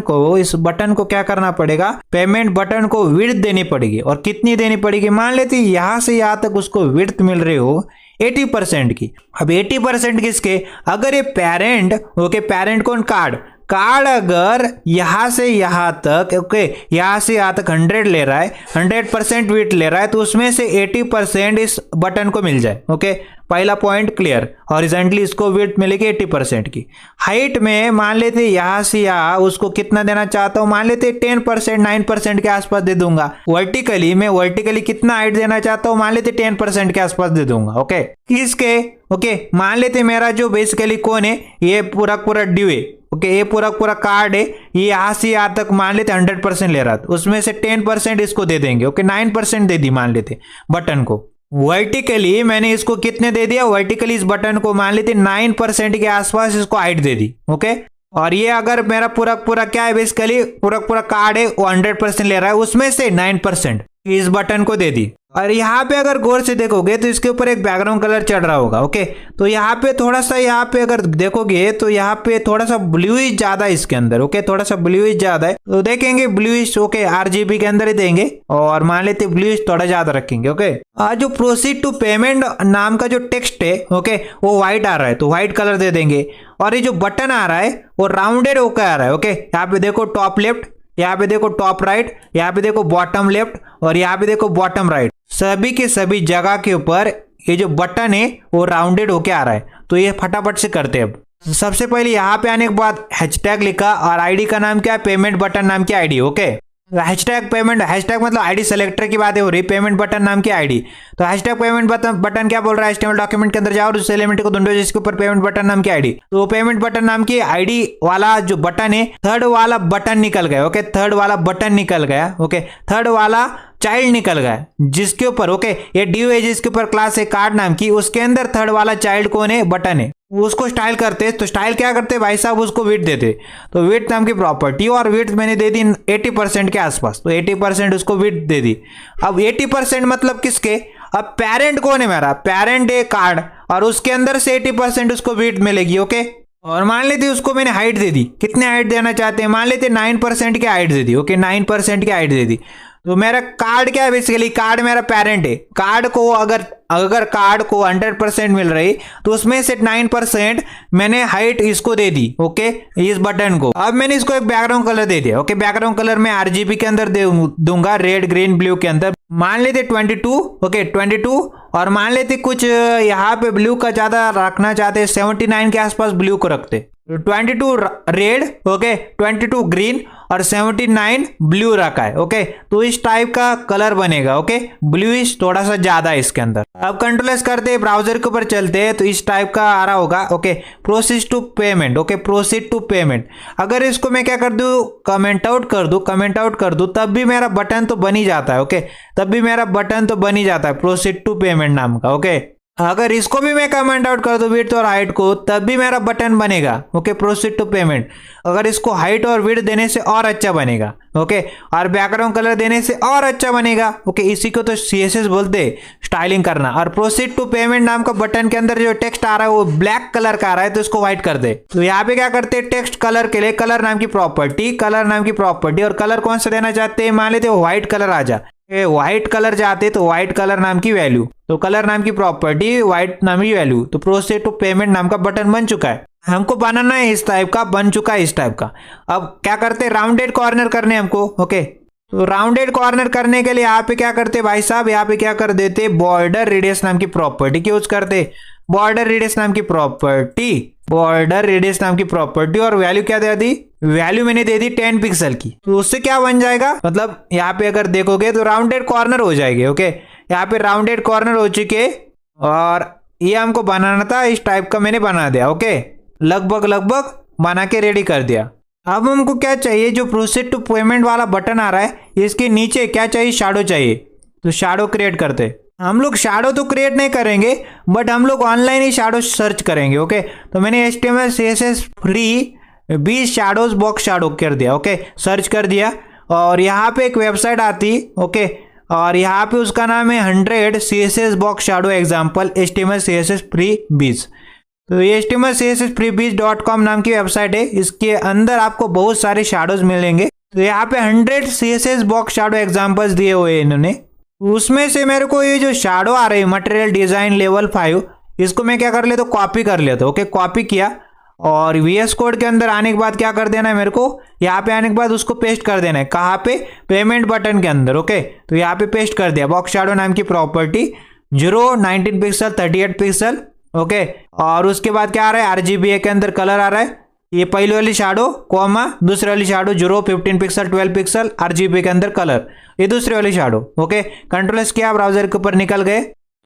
को क्या करना पड़ेगा, पेमेंट बटन को विड्थ देनी पड़ेगी। और कितनी देनी पड़ेगी, मान लेते यहां से यहां तक उसको विड्थ मिल रही हो 80% की। अब 80% किसके, अगर ये पेरेंट ओके पेरेंट कौन कार्ड अगर यहां से यहां तक ओके यहां से यहां तक 100 ले रहा है 100% विड्थ ले रहा है तो उसमें से 80% इस बटन को मिल जाए ओके। पहला पॉइंट क्लियर। हॉरिजॉन्टली इसको विड्थ मिलेगी 80% की। हाइट में मान लेते यहां से यहां उसको कितना देना चाहता हूं, मान लेते 10% 9% के आसपास दे दूंगा। वर्टिकली कितना हाइट देना चाहता हूं, मान लेते 10% के आसपास दे दूंगा ओके। किसके ओके मान लेते मेरा जो बेसिकली कौन है, ये पूरा ड्यू है ओके, ये पूरा कार्ड है, ये यहां से यहां तक मान लेते 100% ले रहा था, उसमें से 10% इसको दे देंगे ओके। 9% दे दी मान लेते बटन को। वर्टिकली मैंने इसको कितने दे दिया, वर्टिकली इस बटन को मान लेते 9% के आसपास इसको हाइट दे दी ओके। और ये अगर मेरा पूरा क्या है, बेसिकली पूरा कार्ड है वो 100% ले रहा है, उसमें से 9% इस बटन को दे दी। और यहाँ पे अगर गौर से देखोगे तो इसके ऊपर एक बैकग्राउंड कलर चढ़ रहा होगा ओके। तो यहाँ पे थोड़ा सा, यहाँ पे अगर देखोगे तो यहाँ पे थोड़ा सा ब्लूइश ज्यादा है इसके अंदर ओके, थोड़ा सा ब्लूइश ज्यादा है तो देखेंगे ब्लूइश ओके RGB के अंदर ही देंगे और मान लेते ब्लूइश थोड़ा ज्यादा रखेंगे ओके। आज जो प्रोसीड टू पेमेंट नाम का जो टेक्स्ट है ओके वो व्हाइट आ रहा है तो व्हाइट कलर दे देंगे। और ये जो बटन आ रहा है वो राउंडेड होकर आ रहा है ओके। यहाँ पे देखो टॉप लेफ्ट, यहाँ पे देखो टॉप राइट, यहाँ पे देखो बॉटम लेफ्ट और यहाँ पे देखो बॉटम राइट, सभी के सभी जगह के ऊपर ये जो बटन है वो राउंडेड होके आ रहा है। तो ये फटाफट से करते हैं। अब सबसे पहले यहाँ पे आने के बाद हैशटैग लिखा और आईडी का नाम क्या है, पेमेंट बटन नाम की ID okay. Hashtag payment, hashtag मतलब आईडी सेलेक्टर की बात है हो रही, पेमेंट बटन नाम की आईडी। तो हैशटैग पेमेंट बटन क्या बोल रहा है, HTML डॉक्यूमेंट के अंदर जाओ और उस एलिमेंट को ढूंढो जिसके ऊपर पेमेंट बटन नाम की आईडी। तो पेमेंट बटन नाम की आईडी वाला जो बटन है, थर्ड वाला बटन निकल गया ओके, थर्ड वाला बटन निकल गया ओके, थर्ड वाला चाइल्ड निकल गया जिसके ऊपर ओके ये ड्यू है, जिसके ऊपर क्लास है कार्ड नाम की, उसके अंदर थर्ड वाला चाइल्ड कौन है, बटन है। उसको स्टाइल करते तो स्टाइल क्या करते भाई साहब, उसको विड्थ देते। तो विड्थ नाम की प्रॉपर्टी और विड्थ मैंने दे दी 80% के आसपास, तो 80% उसको विड्थ दे दी। अब 80% मतलब किसके, अब पेरेंट कौन है मेरा, पेरेंट है कार्ड और उसके अंदर से 80% उसको विड्थ मिलेगी ओके। और मान लेते उसको मैंने हाइट दे दी, कितने हाइट देना चाहते हैं, मान लेते 9% की हाइट दे दी ओके, 9% की हाइट दे दी। तो मेरा कार्ड क्या है, बेसिकली कार्ड मेरा पेरेंट है। कार्ड को अगर कार्ड को 100% मिल रही तो उसमें से 9% मैंने हाइट इसको दे दी ओके, इस बटन को। अब मैंने इसको एक बैकग्राउंड कलर दे दिया ओके, बैकग्राउंड कलर मैं RGB के अंदर दूंगा, रेड ग्रीन ब्लू के अंदर। मान लेते 22 ओके 22 और मान लेते कुछ यहाँ पे ब्लू का ज्यादा रखना चाहते 79 के आसपास ब्लू को रखते। 22 रेड ओके, 22 ग्रीन और 79 ब्लू रखा है ओके। तो इस टाइप का कलर बनेगा ओके, ब्लूइश थोड़ा सा ज्यादा है इसके अंदर। अब कंट्रोल करते ब्राउजर के ऊपर चलते हैं तो इस टाइप का आ रहा होगा okay, proceed to payment okay, proceed to payment. अगर इसको मैं क्या कर दूं, कमेंट आउट कर दूं तब भी मेरा बटन तो बन ही जाता है ओके, तब भी मेरा बटन तो बन ही जाता है प्रोसीड टू पेमेंट नाम का ओके। अगर इसको भी मैं कमेंट आउट कर दूं विड्थ और हाइट को तब भी मेरा बटन बनेगा ओके, प्रोसीड टू पेमेंट। अगर इसको हाइट और विड्थ देने से और अच्छा बनेगा ओके, और बैकग्राउंड कलर देने से और अच्छा बनेगा ओके। इसी को तो CSS बोलते स्टाइलिंग करना। और प्रोसीड टू पेमेंट नाम का बटन के अंदर जो टेक्स्ट आ रहा है वो ब्लैक कलर का आ रहा है तो इसको व्हाइट कर दे। तो यहाँ पे क्या करते हैं, टेक्स्ट कलर के लिए कलर नाम की प्रॉपर्टी और कलर कौन सा देना चाहते हैं, मान लेते व्हाइट कलर आ जा, व्हाइट कलर चाहते तो व्हाइट कलर नाम की वैल्यू, तो कलर नाम की प्रॉपर्टी व्हाइट नाम की वैल्यू। तो प्रोसीड टू पेमेंट नाम का बटन बन चुका है, हमको बनाना है इस टाइप का, बन चुका है इस टाइप का। अब क्या करते हैं, राउंडेड कॉर्नर करने हमको ओके। तो राउंडेड कॉर्नर करने के लिए यहाँ पे क्या करते भाई साहब, यहाँ पे क्या कर देते, बॉर्डर रेडियस नाम की प्रॉपर्टी की यूज करते। बॉर्डर रेडियस नाम की प्रॉपर्टी और वैल्यू क्या दे दी, वैल्यू मैंने दे दी 10 पिक्सल की। तो उससे क्या बन जाएगा, मतलब यहाँ पे अगर देखोगे तो राउंडेड कॉर्नर हो जाएंगे ओके। यहाँ पे राउंडेड कॉर्नर हो चुके और ये हमको बनाना था इस टाइप का, मैंने बना दिया ओके, लगभग बना के रेडी कर दिया। अब हमको क्या चाहिए, जो प्रोसीड टू पेमेंट वाला बटन आ रहा है इसके नीचे क्या चाहिए, शैडो चाहिए। तो शैडो क्रिएट करते हैं। हम लोग शैडो तो क्रिएट नहीं करेंगे बट हम लोग ऑनलाइन ही शैडो सर्च करेंगे। ओके, तो मैंने HTML CSS free 20 shadows box shadow कर दिया। ओके, सर्च कर दिया और यहाँ पे एक वेबसाइट आती। ओके, और यहाँ पे उसका नाम है 100 CSS box shadow example HTML CSS free 20। तो ये HTML CSS freebiz.com नाम की वेबसाइट है। इसके अंदर आपको बहुत सारे शैडोज मिलेंगे। तो यहाँ पे 100 CSS बॉक्स शैडो एग्जांपल्स दिए हुए हैं इन्होंने। उसमें से मेरे को ये जो शैडो आ रही है मटेरियल डिजाइन लेवल 5, इसको मैं क्या कर लेता हूँ, कॉपी कर लेता हूँ। ओके, कॉपी किया और VS कोड के अंदर आने के बाद क्या कर देना है मेरे को, यहाँ पे आने के बाद उसको पेस्ट कर देना है। कहाँ पे, पेमेंट बटन के अंदर। ओके, तो यहाँ पे पेस्ट कर दिया। बॉक्स शैडो नाम की प्रॉपर्टी 0 19 पिक्सल 38 पिक्सल। ओके, और उसके बाद क्या आ रहा है, RGBA के अंदर कलर आ रहा है। ये पहली वाली शैडो कॉमा, दूसरी वाली शैडो 0 15 पिक्सल 12 पिक्सल RGBA के अंदर कलर, ये दूसरी वाली शैडो। ओके, कंट्रोल एस किया, ब्राउजर के ऊपर निकल गए।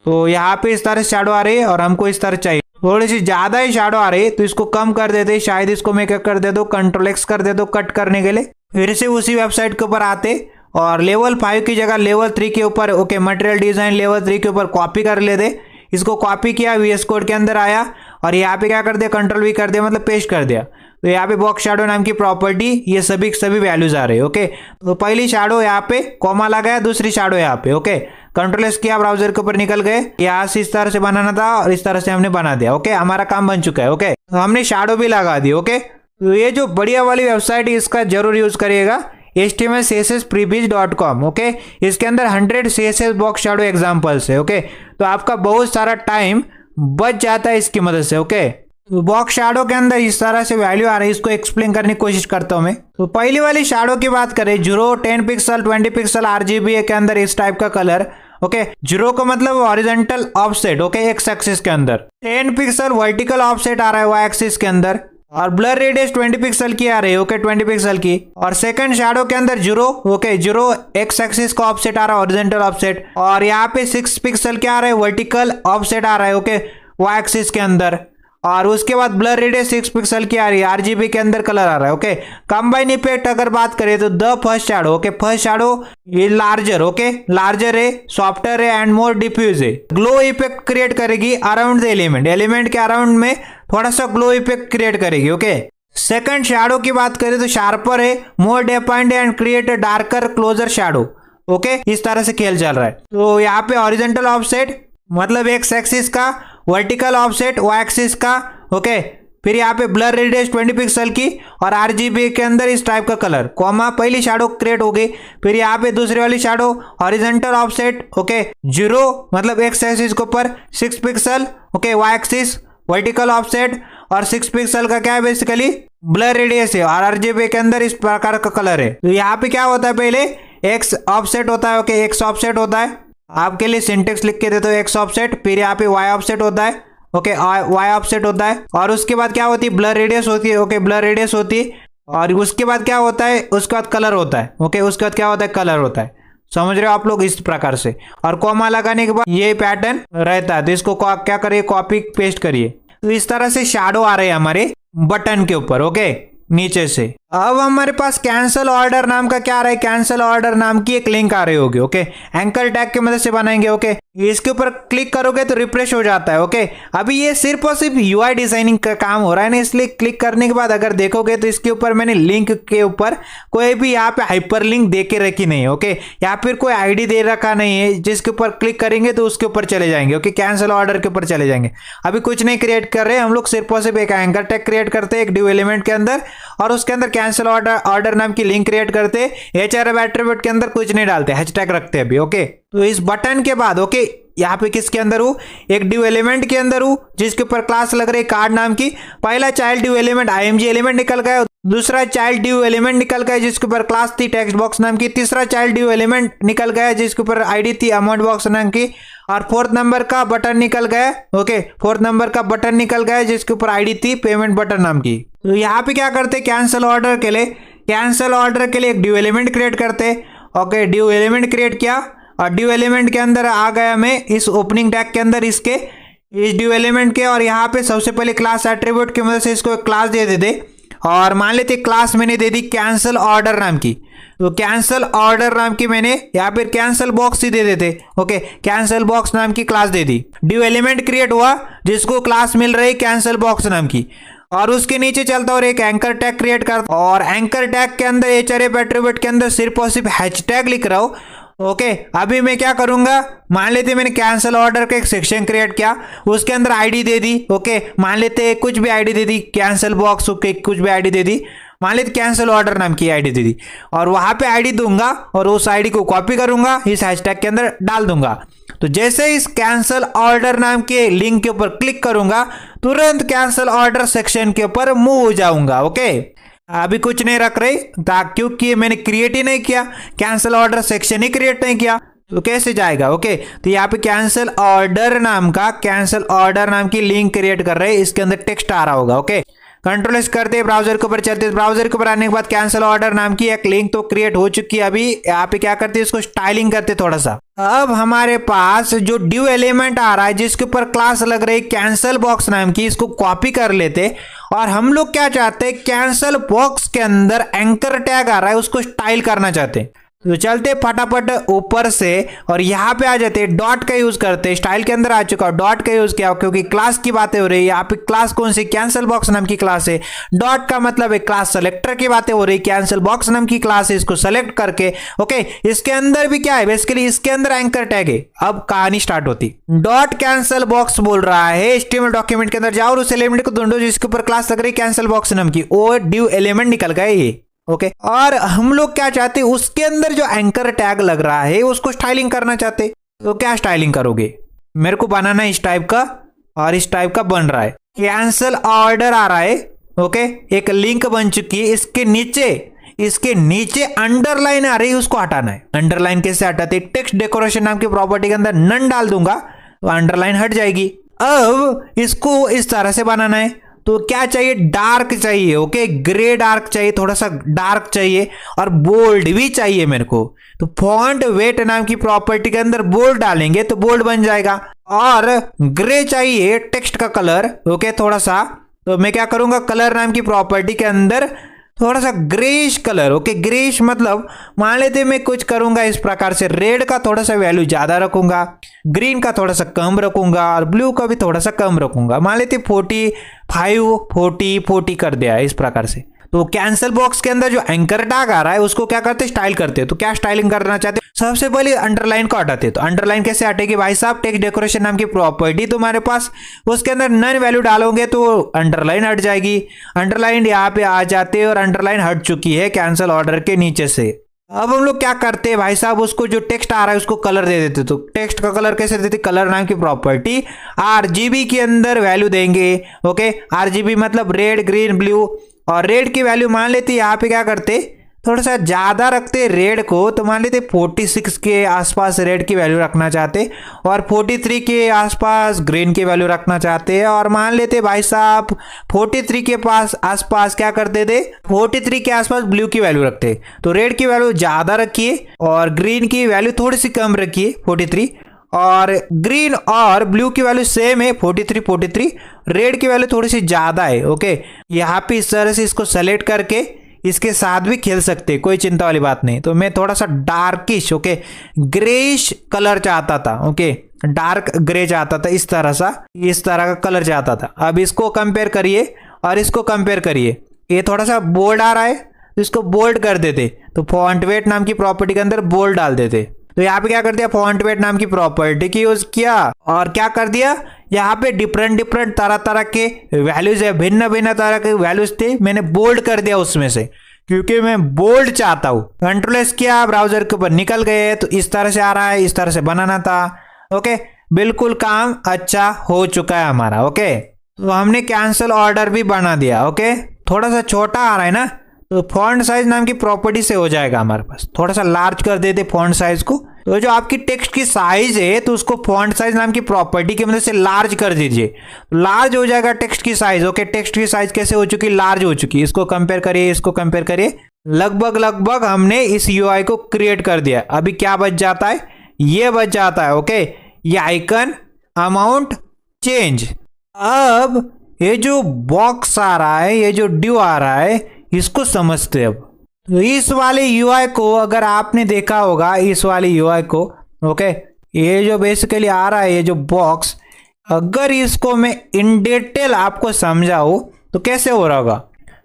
तो यहाँ पे इस तरह से शैडो आ रही है और हमको इस तरह चाहिए, थोड़ी सी ज्यादा ही शैडो आ रही है तो इसको कम कर देते। शायद इसको मैं क्या कर दे दो, कंट्रोल X कर दे दो कट करने के लिए। फिर से उसी वेबसाइट के ऊपर आते और लेवल 5 की जगह लेवल 3 के ऊपर, ओके, मटेरियल डिजाइन लेवल 3 के ऊपर कॉपी कर लेते। इसको कॉपी किया, VS कोड के अंदर आया और यहाँ पे क्या कर दिया, कंट्रोल V कर दिया, मतलब पेस्ट कर दिया। तो यहाँ पे बॉक्स शैडो नाम की प्रॉपर्टी, ये सभी वैल्यूज आ रहे हैं। ओके, तो पहली शैडो यहाँ पे कॉमा लगाया, दूसरी शैडो यहाँ पे। ओके, कंट्रोल एस किया, ब्राउजर के ऊपर निकल गए। यहाँ से इस तरह से बनाना था और इस तरह से हमने बना दिया। ओके, हमारा काम बन चुका है। ओके, तो हमने शैडो भी लगा दी। ओके, तो ये जो बढ़िया वाली वेबसाइट है इसका जरूर यूज करिएगा, HTML CSS freebiz.com। ओके, इसके अंदर 100 CSS बॉक्स शैडो एग्जांपल्स है। ओके, तो आपका बहुत सारा टाइम बच जाता है इसकी मदद से। ओके, तो बॉक्स शैडो के अंदर इस तरह से वैल्यू आ रही है, इसको एक्सप्लेन करने की कोशिश करता हूं मैं। तो पहली वाली शैडो की बात करें, 0 10 पिक्सल 20 पिक्सल RGBA के अंदर इस टाइप का कलर। ओके, 0 का मतलब horizontal offset. Okay, x axis के अंदर 10 पिक्सल वर्टिकल ऑफसेट आ रहा है वाई एक्सिस के अंदर, और ब्लर रेडियस 20 पिक्सल की आ रही है। ओके, 20 पिक्सल की। और सेकंड शैडो के अंदर 0, ओके, 0 एक्स एक्सिस का ऑफसेट आ रहा है, हॉरिजॉन्टल ऑफसेट। और यहाँ पे 6 पिक्सल क्या आ रहा है, वर्टिकल ऑफसेट आ रहा है। ओके, वाई एक्सिस के अंदर। और उसके बाद ब्लर रेडियस 6 पिक्सल की आ रही है, RGB के अंदर कलर आ रहा है। ओके, कंबाइन इफेक्ट अगर बात करें तो the first shadow, okay, first shadow ये लार्जर, ओके, लार्जर है, सॉफ्टर है एंड मोर डिफ्यूज है। ग्लो इफेक्ट क्रिएट करेगी अराउंड द एलिमेंट, एलिमेंट के अराउंड में थोड़ा सा ग्लो इफेक्ट क्रिएट करेगी। ओके, सेकंड शैडो की बात करें तो शार्पर है, more defined and create a darker closer shadow. Okay, इस तरह से खेल चल रहा है। तो यहाँ पे हॉरिजॉन्टल ऑफसेट मतलब एक्स एक्सिस का, वर्टिकल ऑफसेट वाई एक्सिस का। ओके, फिर यहाँ पे ब्लर रेडियस 20 पिक्सल की और RGB के अंदर इस टाइप का कलर, कॉमा, पहली शैडो क्रिएट हो गई। फिर यहाँ पे दूसरी वाली शैडो हॉरिजॉन्टल ऑफसेट, ओके, 0 मतलब एक्स एक्सिस के ऊपर 6 pixel, okay, y axis vertical offset, और 6 पिक्सल का क्या है, बेसिकली ब्लर रेडियस है, और RGB के अंदर इस प्रकार का कलर है। तो यहाँ पे क्या होता है, पहले एक्स ऑफसेट होता है। ओके, एक्स ऑफसेट होता है, आपके लिए सिंटेक्स लिख के देते हो, एक्स ऑफसेट। फिर यहाँ पे वाई ऑफसेट होता है। ओके, वाई ऑफसेट होता है। और उसके बाद क्या होती है, ब्लर रेडियस होती है। ओके, ब्लर रेडियस होती है। और उसके बाद क्या होता है, उसके बाद कलर होता है। ओके, उसके बाद क्या होता है, कलर होता है। समझ रहे हो आप लोग, इस प्रकार से। और कॉमा लगाने के बाद ये पैटर्न रहता है, तो इसको क्या करिए, कॉपी पेस्ट करिए। तो इस तरह से शैडो आ रहे हैं हमारे बटन के ऊपर। ओके, नीचे से। अब हमारे पास कैंसल ऑर्डर नाम का क्या आ रहा है, कैंसल ऑर्डर नाम की एक लिंक आ रही होगी। ओके, एंकर टैग की मदद से बनाएंगे। ओके, इसके ऊपर क्लिक करोगे तो रिफ्रेश हो जाता है। ओके, अभी ये सिर्फ और सिर्फ UI डिजाइनिंग का काम हो रहा है ना, इसलिए क्लिक करने के बाद अगर देखोगे तो इसके ऊपर मैंने लिंक के ऊपर कोई भी यहाँ पे हाइपर लिंक दे के रखी नहीं है। ओके, या फिर कोई ID दे रखा नहीं है जिसके ऊपर क्लिक करेंगे तो उसके ऊपर चले जाएंगे। ओके, कैंसल ऑर्डर के ऊपर चले जाएंगे। अभी कुछ नहीं क्रिएट कर रहे हम लोग, सिर्फ और सिर्फ एक एंकर टैग क्रिएट करते हैं एक डिव एलिमेंट के अंदर, और उसके अंदर कैंसल ऑर्डर नाम की लिंक क्रिएट करते, HRF एट्रीब्यूट के अंदर कुछ नहीं डालते, हैशटैग रखते हैं अभी। ओके, तो इस बटन के बाद, ओके, यहाँ पे किसके अंदर हूँ, एक डिव एलिमेंट के अंदर हूँ जिसके ऊपर क्लास लग रही है कार्ड नाम की। पहला child div element IMG element निकल गया, दूसरा चाइल्ड डिव एलिमेंट निकल गया जिसके ऊपर क्लास थी टेक्स्ट बॉक्स नाम की, तीसरा चाइल्ड डिव एलिमेंट निकल गया जिसके ऊपर ID थी अमाउंट बॉक्स नाम की, और फोर्थ नंबर का बटन निकल गया। ओके, फोर्थ नंबर का बटन निकल गया जिसके ऊपर ID थी पेमेंट बटन नाम की। तो यहाँ पे क्या करते, कैंसल ऑर्डर के लिए, कैंसल ऑर्डर के लिए एक डिव एलिमेंट क्रिएट करते। ओके, डिव एलिमेंट क्रिएट किया और डिव एलिमेंट के अंदर आ गया मैं इस ओपनिंग टैग के अंदर इसके, इस डिव एलिमेंट के, और यहाँ पे सबसे पहले क्लास एट्रीब्यूट की मदद से इसको एक क्लास दे देते, और मान लेते क्लास मैंने दे दी कैंसल ऑर्डर नाम की, तो कैंसल ऑर्डर नाम की मैंने या फिर कैंसल बॉक्स ही दे देते। ओके, कैंसल बॉक्स नाम की क्लास दे दी। ड्यू एलिमेंट क्रिएट हुआ जिसको क्लास मिल रही कैंसल बॉक्स नाम की, और उसके नीचे चलता और एक एंकर टैग क्रिएट करता, और एंकर टैग के अंदर href एट्रीब्यूट के अंदर सिर्फ और सिर्फ हैशटैग लिख रहा हूं। ओके, अभी मैं क्या करूंगा, मान लेते मैंने कैंसल ऑर्डर का एक सेक्शन क्रिएट किया, उसके अंदर आईडी दे दी। ओके, मान लेते कुछ भी आईडी दे दी, कैंसल बॉक्स ओके कुछ भी आईडी दे दी, मान लेते कैंसल ऑर्डर नाम की आईडी दे दी, और वहां पे आईडी दूंगा और उस आईडी को कॉपी करूंगा, इस हैशटैग के अंदर डाल दूंगा। तो जैसे इस कैंसल ऑर्डर नाम के लिंक के ऊपर क्लिक करूंगा, तुरंत कैंसल ऑर्डर सेक्शन के ऊपर मूव हो जाऊंगा। ओके, अभी कुछ नहीं रख रही क्योंकि मैंने क्रिएट ही नहीं किया, कैंसल ऑर्डर सेक्शन ही क्रिएट नहीं किया, तो कैसे जाएगा। ओके, तो यहाँ पे कैंसल ऑर्डर नाम की लिंक क्रिएट कर रहे हैं, इसके अंदर टेक्स्ट आ रहा होगा। ओके, कंट्रोल एस करते ब्राउजर के ऊपर चलते, ब्राउजर के ऊपर आने के बाद कैंसल ऑर्डर नाम की एक लिंक तो क्रिएट हो चुकी है। अभी यहाँ पे क्या करते हैं, इसको स्टाइलिंग करते थोड़ा सा। अब हमारे पास जो ड्यू एलिमेंट आ रहा है जिसके ऊपर क्लास लग रही है कैंसल बॉक्स नाम की, इसको कॉपी कर लेते, और हम लोग क्या चाहते हैं, कैंसल बॉक्स के अंदर एंकर टैग आ रहा है उसको स्टाइल करना चाहते हैं। तो चलते फटाफट ऊपर से और यहाँ पे आ जाते, डॉट का यूज करते, स्टाइल के अंदर आ चुका डॉट का यूज किया क्योंकि क्लास की बातें हो रही है। यहाँ पे क्लास कौन सी, कैंसल बॉक्स नाम की क्लास है। डॉट का मतलब है क्लास सेलेक्टर की बातें हो रही, कैंसल बॉक्स नाम की क्लास है, इसको सेलेक्ट करके। ओके, इसके अंदर भी क्या है, बेसिकली इसके अंदर एंकर टैग है। अब कहानी स्टार्ट होती, डॉट कैंसल बॉक्स बोल रहा है एचटीएमएल डॉक्यूमेंट के अंदर जाओ और उस एलिमेंट को ढूंढो जिसके ऊपर क्लास लग रही कैंसल बॉक्स नाम की, वो ड्यू एलिमेंट निकल गए ये। ओके, और हम लोग क्या चाहते हैं, उसके अंदर जो एंकर टैग लग रहा है उसको स्टाइलिंग करना चाहते। तो क्या स्टाइलिंग करोगे, मेरे को बनाना इस टाइप का, और इस टाइप का बन रहा है, कैंसल ऑर्डर आ रहा है। ओके, एक लिंक बन चुकी है, इसके नीचे अंडरलाइन आ रही है, उसको हटाना है। अंडरलाइन कैसे हटाते, टेक्स्ट डेकोरेशन नाम की प्रॉपर्टी के अंदर नन डाल दूंगा तो अंडरलाइन हट जाएगी। अब इसको इस तरह से बनाना है, तो क्या चाहिए, डार्क चाहिए। ओके, ग्रे डार्क चाहिए, थोड़ा सा डार्क चाहिए, और बोल्ड भी चाहिए मेरे को। तो फॉन्ट वेट नाम की प्रॉपर्टी के अंदर बोल्ड डालेंगे तो बोल्ड बन जाएगा, और ग्रे चाहिए टेक्स्ट का कलर। ओके, थोड़ा सा, तो मैं क्या करूंगा, कलर नाम की प्रॉपर्टी के अंदर थोड़ा सा ग्रेइश कलर। ओके, ग्रेइश मतलब मान लेते मैं कुछ करूंगा इस प्रकार से, रेड का थोड़ा सा वैल्यू ज्यादा रखूंगा, ग्रीन का थोड़ा सा कम रखूंगा, और ब्लू का भी थोड़ा सा कम रखूंगा। मान लेते 45 40 कर दिया इस प्रकार से। तो कैंसल बॉक्स के अंदर जो एंकर टैग आ रहा है उसको क्या करते, स्टाइल करते। तो क्या स्टाइलिंग करना चाहते, सबसे पहले अंडरलाइन को हटाते। तो अंडरलाइन कैसे हटेगी भाई साहब, टेक्स्ट डेकोरेशन नाम की प्रॉपर्टी तुम्हारे पास, उसके अंदर नन वैल्यू डालोगे तो अंडरलाइन हट जाएगी। अंडरलाइन यहाँ पे आ जाते और अंडरलाइन हट चुकी है कैंसल ऑर्डर के नीचे से। अब हम लोग क्या करते हैं भाई साहब, उसको जो टेक्स्ट आ रहा है उसको कलर दे देते। तो टेक्स्ट का कलर कैसे देते, कलर नाम की प्रॉपर्टी RGB के अंदर वैल्यू देंगे। ओके, RGB मतलब रेड ग्रीन ब्लू, और रेड की वैल्यू मान लेते यहाँ पे क्या करते, थोड़ा सा ज्यादा रखते रेड को, तो मान लेते 46 के आसपास रेड की वैल्यू रखना चाहते, और 43 के आसपास ग्रीन की वैल्यू रखना चाहते हैं, और मान लेते भाई साहब 43 के पास आसपास क्या करते थे, 43 के आसपास ब्लू की वैल्यू रखते। तो रेड की वैल्यू ज्यादा रखिए और ग्रीन की वैल्यू थोड़ी सी कम रखिए 43, और ग्रीन और ब्लू की वैल्यू सेम है 43, रेड की वैल्यू थोड़ी सी ज्यादा है। ओके, यहाँ पे इस तरह से इसको सेलेक्ट करके इसके साथ भी खेल सकते, कोई चिंता वाली बात नहीं। तो मैं थोड़ा सा डार्किश, ओके, ग्रेइश कलर चाहता था। ओके, डार्क ग्रे चाहता था, इस तरह का कलर चाहता था। अब इसको कंपेयर करिए और इसको कंपेयर करिए, ये थोड़ा सा बोल्ड आ रहा है तो इसको बोल्ड कर देते। तो फॉन्ट वेट नाम की प्रॉपर्टी के अंदर बोल्ड डाल देते। तो यहाँ पे क्या कर दिया, फॉन्ट वेट नाम की प्रॉपर्टी की यूज किया, और क्या कर दिया, यहाँ पे डिफरेंट तरह के वैल्यूज है, भिन्न तरह के वैल्यूज थे, मैंने बोल्ड कर दिया उसमें से, क्योंकि मैं बोल्ड चाहता हूँ। कंट्रोल एस किया, ब्राउजर के ऊपर निकल गए, तो इस तरह से आ रहा है, इस तरह से बनाना था। ओके, बिल्कुल काम अच्छा हो चुका है हमारा। ओके, तो हमने कैंसल ऑर्डर भी बना दिया। ओके, थोड़ा सा छोटा आ रहा है ना, तो फॉन्ट साइज नाम की प्रॉपर्टी से हो जाएगा हमारे पास। थोड़ा सा लार्ज कर देते फॉन्ट साइज को, तो जो आपकी टेक्स्ट की साइज है तो उसको फॉन्ट साइज नाम की प्रॉपर्टी की मदद से लार्ज कर दीजिए, लार्ज हो जाएगा टेक्स्ट की साइज। ओके, टेक्स्ट की साइज कैसे हो चुकी, लार्ज हो चुकी। इसको कंपेयर करिए, लगभग हमने इस UI को क्रिएट कर दिया। अभी क्या बच जाता है, ये बच जाता है। ओके, ये आइकन अमाउंट चेंज। अब ये जो बॉक्स आ रहा है, ये जो div आ रहा है, इसको समझते हैं अब। तो इस वाले UI को अगर आपने देखा होगा, इस वाले UI को, ओके, ये जो बेसिकली आ रहा है, ये जो बॉक्स, अगर इसको मैं इन डिटेल आपको समझाऊं तो कैसे हो रहा होगा।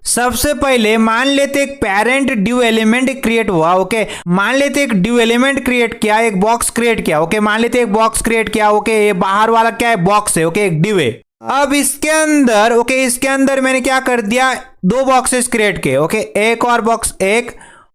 सबसे पहले मान लेते एक पेरेंट div एलिमेंट क्रिएट हुआ, ओके, मान लेते एक div एलिमेंट क्रिएट किया, एक बॉक्स क्रिएट किया, ओके, मान लेते एक बॉक्स क्रिएट किया, ओके, ये बाहर वाला क्या है, बॉक्स है, ओके, एक div है। अब इसके अंदर, ओके, इसके अंदर मैंने क्या कर दिया, दो बॉक्सेस क्रिएट किए, ओके, एक और बॉक्स, एक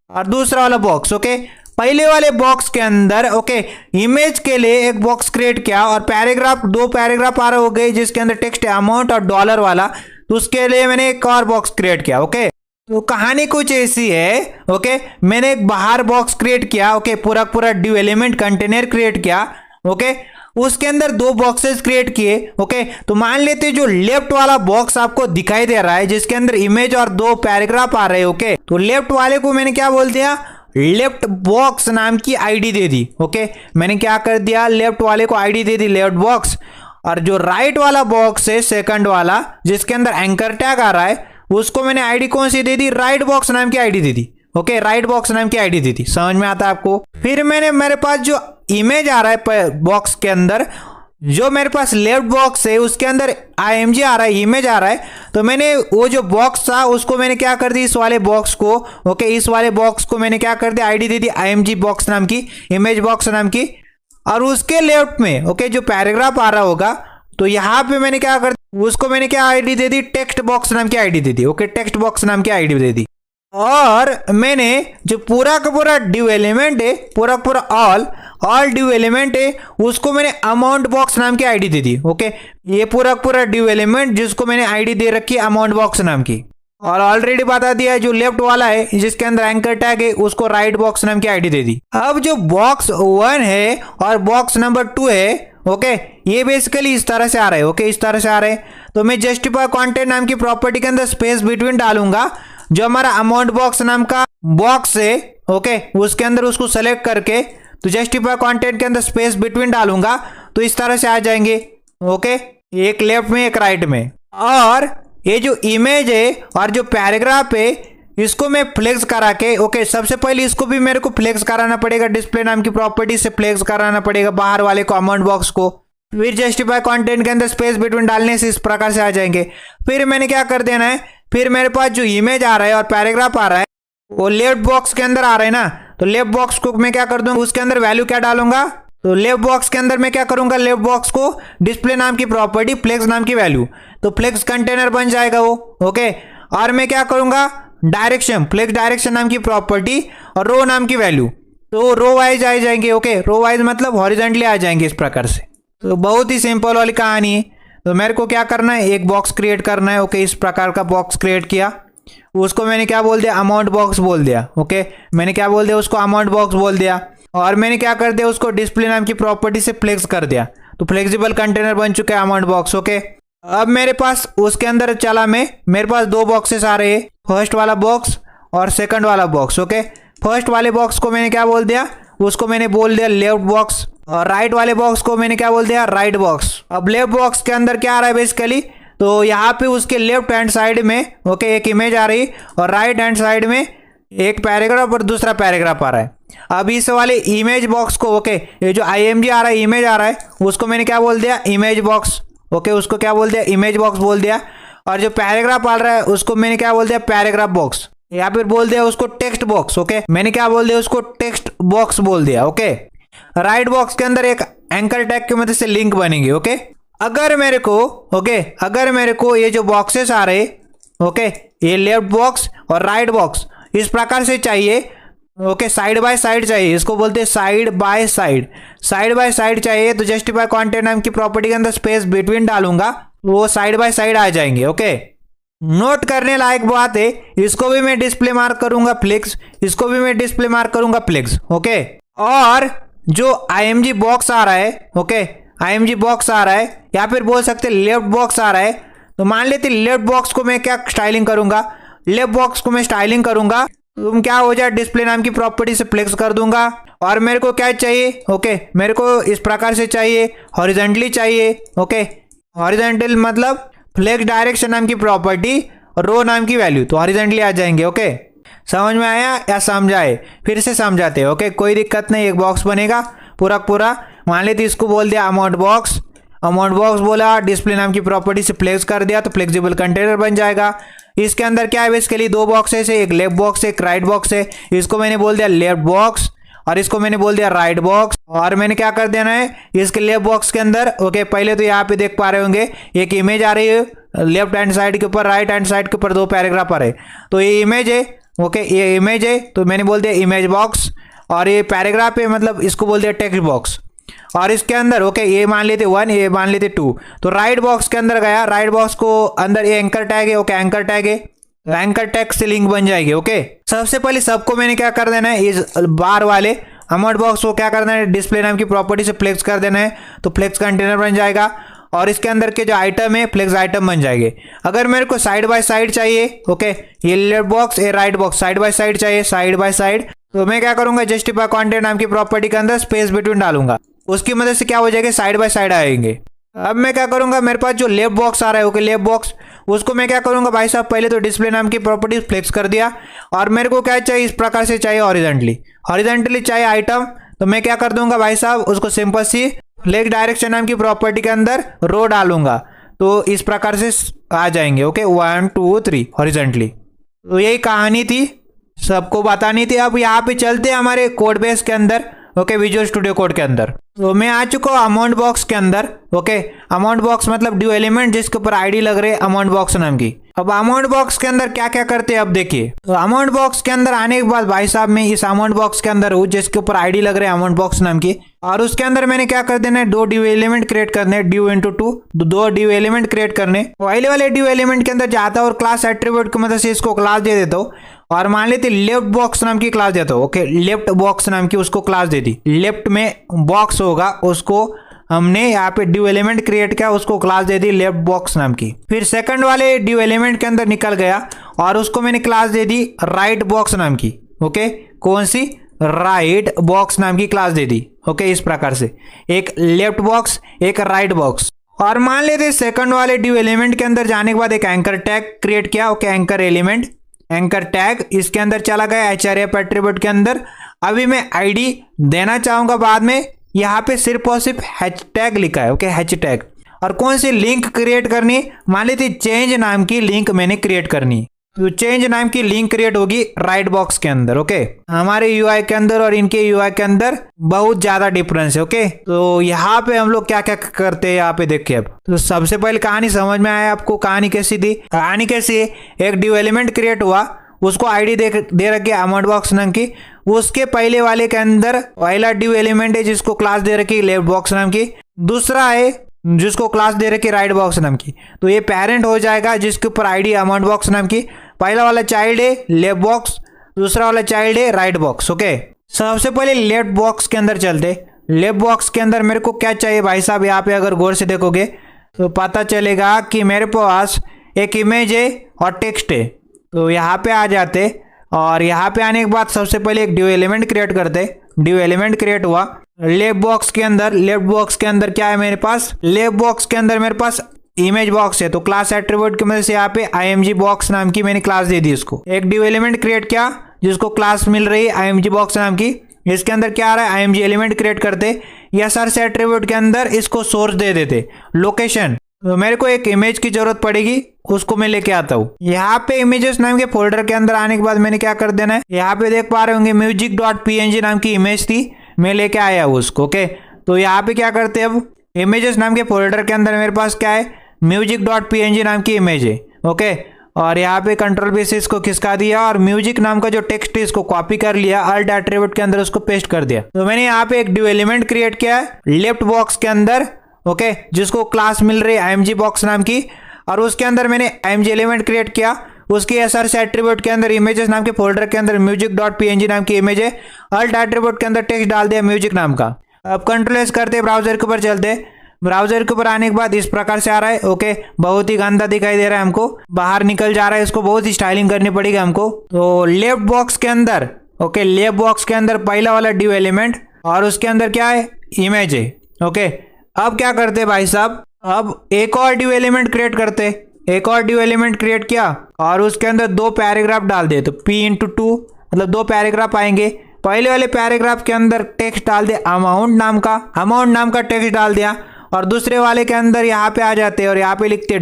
और दूसरा वाला बॉक्स, ओके। पहले वाले बॉक्स के अंदर, ओके, इमेज के लिए एक बॉक्स क्रिएट किया और पैराग्राफ, दो पैराग्राफ आ रहे हो गए जिसके अंदर टेक्स्ट अमाउंट और डॉलर वाला, तो उसके लिए मैंने एक और बॉक्स क्रिएट किया, ओके। तो कहानी कुछ ऐसी है, ओके, मैंने एक बाहर बॉक्स क्रिएट किया, ओके, पूरा पूरा div एलिमेंट कंटेनर क्रिएट किया, ओके, उसके अंदर दो बॉक्सेस क्रिएट किए, ओके। तो मान लेते जो लेफ्ट वाला बॉक्स आपको दिखाई दे रहा है जिसके अंदर इमेज और दो पैराग्राफ आ रहे हैं, ओके, तो लेफ्ट वाले को मैंने क्या बोल दिया, लेफ्ट बॉक्स नाम की आईडी दे दी, ओके। मैंने क्या कर दिया, लेफ्ट वाले को आईडी दे दी लेफ्ट बॉक्स, और जो राइट वाला बॉक्स है सेकंड वाला जिसके अंदर एंकर टैग आ रहा है, उसको मैंने आईडी कौन सी दे दी, राइट बॉक्स नाम की आईडी दे दी, ओके, राइट बॉक्स नाम की आईडी दे दी। समझ में आता है आपको। फिर मैंने, मेरे पास जो इमेज आ रहा है बॉक्स के अंदर, जो मेरे पास लेफ्ट बॉक्स है उसके अंदर img आ रहा है, इमेज आ रहा है, तो मैंने वो जो बॉक्स था उसको मैंने क्या कर दी, इस वाले बॉक्स को, ओके, इस वाले बॉक्स को मैंने क्या कर दिया, आईडी दे दी img बॉक्स नाम की, इमेज बॉक्स नाम की। और उसके लेफ्ट में, ओके, जो पैराग्राफ आ रहा होगा, तो यहाँ पे मैंने क्या कर, उसको मैंने क्या आईडी दे दी, टेक्स्ट बॉक्स नाम की आईडी दे दी, ओके, टेक्स्ट बॉक्स नाम की आईडी दे दी। और मैंने जो पूरा का पूरा div एलिमेंट है, पूरा पूरा ऑल div एलिमेंट है, उसको मैंने अमाउंट बॉक्स नाम की आईडी दे दी, ओके। ये पूरा पूरा div एलिमेंट जिसको मैंने आईडी दे रखी है अमाउंट बॉक्स नाम की, और ऑलरेडी बता दिया जो लेफ्ट वाला है जिसके अंदर एंकर टैग है उसको राइट बॉक्स नाम की आईडी दे दी। अब जो बॉक्स 1 है और बॉक्स नंबर 2 है, ओके, ये बेसिकली इस तरह से आ रहे हैं, ओके, इस तरह से आ रहे हैं। तो मैं जस्टिफाई कंटेंट नाम की प्रॉपर्टी के अंदर स्पेस बिटवीन डालूंगा, जो हमारा अमाउंट बॉक्स नाम का बॉक्स है, ओके, उसके अंदर उसको सेलेक्ट करके, तो जस्टिफाई कंटेंट के अंदर स्पेस बिटवीन डालूंगा, तो इस तरह से आ जाएंगे, ओके, एक लेफ्ट में एक राइट में। और ये जो इमेज है और जो पैराग्राफ है इसको मैं फ्लेक्स करा के, ओके, सबसे पहले इसको भी मेरे को फ्लेक्स कराना पड़ेगा, डिस्प्ले नाम की प्रॉपर्टी से फ्लेक्स कराना पड़ेगा बाहर वाले को, अमाउंट बॉक्स को। फिर जस्टिफाई कंटेंट के अंदर स्पेस बिटवीन डालने से इस प्रकार से आ जाएंगे। फिर मैंने क्या कर देना है, फिर मेरे पास जो इमेज आ रहा है और पैराग्राफ आ रहा है वो लेफ्ट बॉक्स के अंदर आ रहे हैं ना, तो लेफ्ट बॉक्स को मैं क्या कर दूंगा, उसके अंदर वैल्यू क्या डालूंगा, तो लेफ्ट बॉक्स के अंदर मैं क्या करूंगा, लेफ्ट बॉक्स को डिस्प्ले नाम की प्रॉपर्टी फ्लेक्स नाम की वैल्यू, तो फ्लेक्स कंटेनर बन जाएगा वो, ओके। और मैं क्या करूंगा, डायरेक्शन, फ्लेक्स डायरेक्शन नाम की प्रॉपर्टी और रो नाम की वैल्यू, तो रो वाइज आ जाएंगे, ओके, रो वाइज मतलब हॉरिजॉन्टली आ जाएंगे इस प्रकार से। तो बहुत ही सिंपल वाली कहानी है। तो मेरे को क्या करना है, एक बॉक्स क्रिएट करना है, ओके, इस प्रकार का बॉक्स क्रिएट किया, उसको मैंने क्या बोल दिया, अमाउंट बॉक्स बोल दिया, ओके, मैंने क्या बोल दिया, उसको अमाउंट बॉक्स बोल दिया। और मैंने क्या कर दिया, उसको डिस्प्ले नाम की प्रॉपर्टी से फ्लेक्स कर दिया, तो फ्लेक्सिबल कंटेनर बन चुका है अमाउंट बॉक्स, ओके। अब मेरे पास उसके अंदर चला मैं, मेरे पास दो बॉक्सेस आ रहे हैं, फर्स्ट वाला बॉक्स और सेकंड वाला बॉक्स, ओके। फर्स्ट वाले बॉक्स को मैंने क्या बोल दिया, उसको मैंने बोल दिया लेफ्ट बॉक्स, और राइट वाले बॉक्स को मैंने क्या बोल दिया, राइट बॉक्स। अब लेफ्ट बॉक्स के अंदर क्या आ रहा है बेसिकली, तो यहाँ पे उसके लेफ्ट हैंड साइड में, ओके, एक इमेज आ रही, और राइट हैंड साइड में एक पैराग्राफ और दूसरा पैराग्राफ आ रहा है। अब इस वाले इमेज बॉक्स को, ओके, ये जो img आ रहा है, इमेज आ रहा है, उसको मैंने क्या बोल दिया, इमेज बॉक्स, ओके, उसको क्या बोल दिया, इमेज बॉक्स बोल दिया। और जो पैराग्राफ आ रहा है उसको मैंने क्या बोल दिया, पैराग्राफ बॉक्स, या फिर बोल दिया उसको टेक्स्ट बॉक्स, ओके, मैंने क्या बोल दिया, उसको टेक्स्ट बॉक्स बोल दिया, ओके। राइट बॉक्स के अंदर एक एंकर टैग की मदद से लिंक बनेगी, ओके। अगर मेरे को, ओके, अगर मेरे को ये जो बॉक्सेस आ रहे, ओके, ये लेफ्ट बॉक्स और राइट बॉक्स इस प्रकार से चाहिए, ओके, साइड बाय साइड चाहिए, इसको बोलते हैं side by side, side by side चाहिए, तो जस्टिफाई कंटेंट नाम की प्रॉपर्टी के अंदर स्पेस बिटवीन डालूंगा, वो साइड बाय साइड आ जाएंगे, ओके। नोट करने लायक बात है, इसको भी मैं डिस्प्ले मार्क करूंगा फ्लेक्स, इसको भी मैं डिस्प्ले मार्क करूंगा फ्लेक्स, ओके। और जो img बॉक्स आ रहा है, ओके, img बॉक्स आ रहा है, या फिर बोल सकते लेफ्ट बॉक्स आ रहा है, तो मान लेते लेफ्ट बॉक्स को मैं क्या स्टाइलिंग करूंगा, लेफ्ट बॉक्स को मैं स्टाइलिंग करूंगा, तुम क्या हो जाए, डिस्प्ले नाम की प्रॉपर्टी से फ्लेक्स कर दूंगा। और मेरे को क्या चाहिए, ओके, मेरे को इस प्रकार से चाहिए, हॉरिजॉन्टली चाहिए, ओके, हॉरिजॉन्टल मतलब फ्लेक्स डायरेक्शन नाम की प्रॉपर्टी, रो नाम की वैल्यू, तो हॉरिजॉन्टली आ जाएंगे। ओके, समझ में आया या समझाए? फिर से समझाते हैं। ओके, कोई दिक्कत नहीं, एक बॉक्स बनेगा पूरा पूरा। मान लेते इसको बोल दिया अमाउंट बॉक्स, अमाउंट बॉक्स बोला, डिस्प्ले नाम की प्रॉपर्टी से फ्लेक्स कर दिया तो फ्लेक्सिबल कंटेनर बन जाएगा। इसके अंदर क्या है बेसिकली, दो बॉक्सेस है, एक लेफ्ट बॉक्स है, एक राइट बॉक्स है। इसको मैंने बोल दिया लेफ्ट बॉक्स और इसको मैंने बोल दिया राइट बॉक्स। और मैंने क्या कर देना है इसके लेफ्ट बॉक्स के अंदर। ओके, पहले तो यहाँ पे देख पा रहे होंगे एक इमेज आ रही है लेफ्ट हैंड साइड के ऊपर, राइट हैंड साइड के ऊपर दो पैराग्राफ आ रहे, तो ये इमेज है। ओके, ये इमेज है तो मैंने बोल दिया इमेज बॉक्स, और ये पैराग्राफ है मतलब इसको बोल दिया टेक्स्ट बॉक्स। और इसके अंदर ओके ये मान लेते 1, ये मान लेते 2, तो राइट बॉक्स के अंदर गया, राइट बॉक्स को अंदर ये एंकर टैग है। ओके, एंकर टैग है, एंकर टैग से लिंक बन जाएगी। ओके, सबसे पहले सबको मैंने क्या कर देना है, इस बार वाले अमाउंट बॉक्स को क्या करना है, डिस्प्ले नाम की प्रॉपर्टी से फ्लेक्स कर देना है, तो फ्लेक्स कंटेनर बन जाएगा। और इसके अंदर के जो आइटम है फ्लेक्स आइटम बन जाएंगे। अगर मेरे को साइड बाय साइड चाहिए, ओके, ये लेफ्ट बॉक्स ये right box side by side चाहिए, साइड बाय साइड, तो मैं क्या करूंगा, जस्टिफाई कंटेंट नाम की प्रॉपर्टी के अंदर स्पेस बिटवीन डालूंगा, उसकी मदद से क्या हो जाएगा, साइड बाय साइड आएंगे। अब मैं क्या करूंगा, मेरे पास जो लेफ्ट बॉक्स आ रहा है, ओके, लेफ्ट बॉक्स, उसको मैं क्या करूंगा भाई साहब, पहले तो डिस्प्ले नाम की प्रॉपर्टी फ्लेक्स कर दिया, और मेरे को क्या चाहिए, इस प्रकार से चाहिए हॉरिजॉन्टली, हॉरिजॉन्टली चाहिए आइटम, तो मैं क्या कर दूंगा भाई साहब, उसको सिंपल सी फ्लेक्स डायरेक्शन नाम की प्रॉपर्टी के अंदर रो डालूंगा, तो इस प्रकार से आ जाएंगे। Okay, 1 2 3 horizontally. तो यही कहानी थी, सबको बतानी थी। अब यहाँ पे चलते हैं हमारे कोड बेस के अंदर, ओके, विजुअल स्टूडियो कोड के अंदर। तो मैं आ चुका हूँ अमाउंट बॉक्स के अंदर। ओके, अमाउंट बॉक्स मतलब ड्यू एलिमेंट जिसके ऊपर आईडी लग रही है अमाउंट बॉक्स नाम की। अब अमाउंट बॉक्स के अंदर क्या क्या करते हैं अब देखिए। तो अमाउंट बॉक्स के अंदर आने के बाद भाई साहब मैं इस अमाउंट बॉक्स के अंदर हूँ जिसके ऊपर आईडी लग रही है अमाउंट बॉक्स नाम की, और उसके अंदर मैंने क्या कर देना है, दो ड्यू एलिमेंट क्रिएट करने, ड्यू इंटू 2, दो ड्यू एलिमेंट क्रिएट करने। पहले वाले ड्यू एलिमेंट के अंदर जाता हूँ और क्लास एट्रीब्यूट की मदद से इसको क्लास दे देता हूँ, और मान लेते लेफ्ट बॉक्स नाम की क्लास देता हूँ। ओके, लेफ्ट बॉक्स नाम की उसको क्लास दे दी, लेफ्ट में बॉक्स होगा उसको हमने यहाँ पे ड्यू एलिमेंट क्रिएट किया, उसको क्लास दे दी लेफ्ट बॉक्स नाम की। फिर सेकंड वाले ड्यू एलिमेंट के अंदर निकल गया और उसको मैंने क्लास दे दी राइट बॉक्स नाम की। ओके, कौन सी, राइट बॉक्स नाम की क्लास दे दी। ओके, इस प्रकार से एक लेफ्ट बॉक्स एक राइट बॉक्स। और मान लेते सेकंड वाले ड्यू एलिमेंट के अंदर जाने के बाद एक एंकर टैग क्रिएट किया। Okay, anchor element, anchor tag इसके अंदर चला गया href एट्रीब्यूट के अंदर। अभी मैं आईडी देना चाहूंगा बाद में, यहाँ पे सिर्फ और सिर्फ हैशटैग लिखा है। Okay, hashtag. और कौन सी लिंक क्रिएट करनी, मान लेते चेंज नाम की लिंक मैंने क्रिएट करनी, तो चेंज नाम की लिंक क्रिएट होगी राइट बॉक्स के अंदर। ओके, हमारे यूआई के अंदर और इनके यूआई के अंदर बहुत ज्यादा डिफरेंस है। ओके, तो यहाँ पे हम लोग क्या क्या करते हैं यहाँ पे देखिए। अब तो सबसे पहले कहानी समझ में आया आपको, कहानी कैसी थी, कहानी कैसी है, एक ड्यू एलिमेंट क्रिएट हुआ, उसको आईडी दे रखी है अमाउंट बॉक्स नाम की, उसके पहले वाले के अंदर पहला ड्यू एलिमेंट है जिसको क्लास दे रखी है लेफ्ट बॉक्स नाम की, दूसरा है जिसको क्लास दे रखी है राइट बॉक्स नाम की, तो ये पेरेंट हो जाएगा जिसके ऊपर आईडी अमाउंट बॉक्स नाम की। पहला वाला चाइल्ड है लेफ्ट बॉक्स, दूसरा वाला चाइल्ड है राइट बॉक्स। ओके, सबसे पहले लेफ्ट बॉक्स के अंदर चलते। लेफ्ट बॉक्स के अंदर मेरे को क्या चाहिए भाई साहब, यहाँ पे अगर गौर से देखोगे तो पता चलेगा कि मेरे पास एक इमेज है और टेक्स्ट है। तो यहाँ पे आ जाते, और यहाँ पे आने के बाद सबसे पहले एक ड्यू एलिमेंट क्रिएट करते। ड्यू एलिमेंट क्रिएट हुआ लेफ्ट बॉक्स के अंदर, लेफ्ट बॉक्स के अंदर क्या है मेरे पास, लेफ्ट बॉक्स के अंदर मेरे पास इमेज बॉक्स है, तो क्लास एट्रीब्यूट की मदद से यहाँ पे img बॉक्स नाम की मैंने क्लास दे दी इसको। एक ड्यू एलिमेंट क्रिएट किया जिसको क्लास मिल रही है img बॉक्स नाम की, इसके अंदर क्या आ रहा है, img एलिमेंट क्रिएट करते, या सर से एट्रीब्यूट के अंदर इसको सोर्स दे देते, लोकेशन। तो मेरे को एक इमेज की जरूरत पड़ेगी, उसको मैं लेके आता हूँ। यहाँ पे इमेजेस नाम के फोल्डर के अंदर आने के बाद मैंने क्या कर देना है, यहाँ पे देख पा रहे होंगे music.png नाम की इमेज थी, मैं लेके आया हूँ उसको। ओके, तो यहाँ पे क्या करते हैं, अब इमेजेस नाम के फोल्डर के अंदर मेरे पास क्या है, music.png नाम की इमेज है। ओके, और यहाँ पे कंट्रोल बी से इसको खिसका दिया और म्यूजिक नाम का जो टेक्स्ट है इसको कॉपी कर लिया, अल्ट एट्रीब्यूट के अंदर उसको पेस्ट कर दिया। तो मैंने यहाँ पे एक ड्यू एलिमेंट क्रिएट किया है लेफ्ट बॉक्स के अंदर। ओके, जिसको क्लास मिल रही है img बॉक्स नाम की, और उसके अंदर मैंने img एलिमेंट क्रिएट किया, उसके एसआर से एट्रीब्यूट के अंदर इमेजेस नाम के फोल्डर के अंदर music.png नाम की इमेज है, अल्ट एट्रीब्यूट के अंदर टेक्स्ट डाल दिया म्यूजिक नाम का। अब कंट्रोल एस करते ब्राउजर के ऊपर चलते, ब्राउजर के ऊपर आने के बाद इस प्रकार से आ रहा है। ओके, बहुत ही गंदा दिखाई दे रहा है हमको, बाहर निकल जा रहा है, इसको बहुत ही स्टाइलिंग करनी पड़ेगी हमको। तो लेफ्ट बॉक्स के अंदर, ओके, लेफ्ट बॉक्स के अंदर पहला वाला ड्यू एलिमेंट और उसके अंदर क्या है, इमेज है। ओके, अब क्या करते भाई साहब, अब एक और ड्यू एलिमेंट क्रिएट करते, एक और ड्यू एलिमेंट क्रिएट किया और उसके अंदर 2 पैराग्राफ डाल दिए, तो p/2 मतलब 2 पैराग्राफ आएंगे। पहले वाले पैराग्राफ के अंदर टेक्स्ट डाल दिया अमाउंट नाम का टेक्स्ट डाल दिया, और दूसरे वाले के अंदर यहाँ पे आ जाते हैं और यहाँ पे लिखते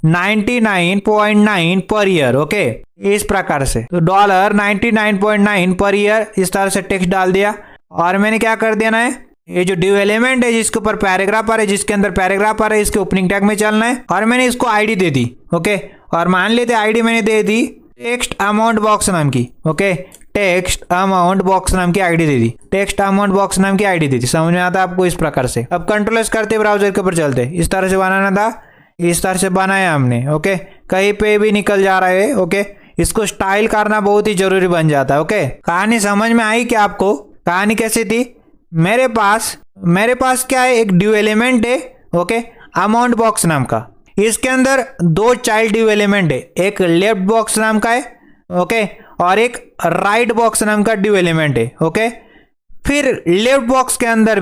$99.9 पर ईयर। ओके, इस प्रकार से तो $99.9 पर ईयर इस तरह से टेक्स्ट डाल दिया। और मैंने क्या कर देना है, ये जो ड्यू एलिमेंट है जिसके ऊपर पैराग्राफ आ रहा है, जिसके अंदर पैराग्राफ आ रहा है, इसके ओपनिंग टैग में चलना है और मैंने इसको आईडी दे दी। ओके, और मान लेते आईडी मैंने दे दी टेक्स्ट अमाउंट बॉक्स नाम की। ओके, टेक्स्ट अमाउंट बॉक्स नाम की आईडी दे दी, टेक्स्ट अमाउंट बॉक्स नाम की आईडी दे दी। समझ में आता है आपको? इस प्रकार से अब कंट्रोल एस करते ब्राउजर के ऊपर चलते, इस तरह से बनाना था, इस तरह से बनाया हमने। ओके, कहीं पे भी निकल जा रहा है। ओके, इसको स्टाइल करना बहुत ही जरूरी बन जाता है। ओके, कहानी समझ में आई क्या आपको? कहानी कैसी थी? मेरे पास क्या है, एक ड्यू एलिमेंट है। ओके, अमाउंट बॉक्स नाम का, इसके अंदर 2 चाइल्ड ड्यू एलिमेंट है, एक लेफ्ट बॉक्स नाम का है। ओके, और एक राइट बॉक्स नाम का ड्यू एलिमेंट है। ओके, फिर लेफ्ट बॉक्स के अंदर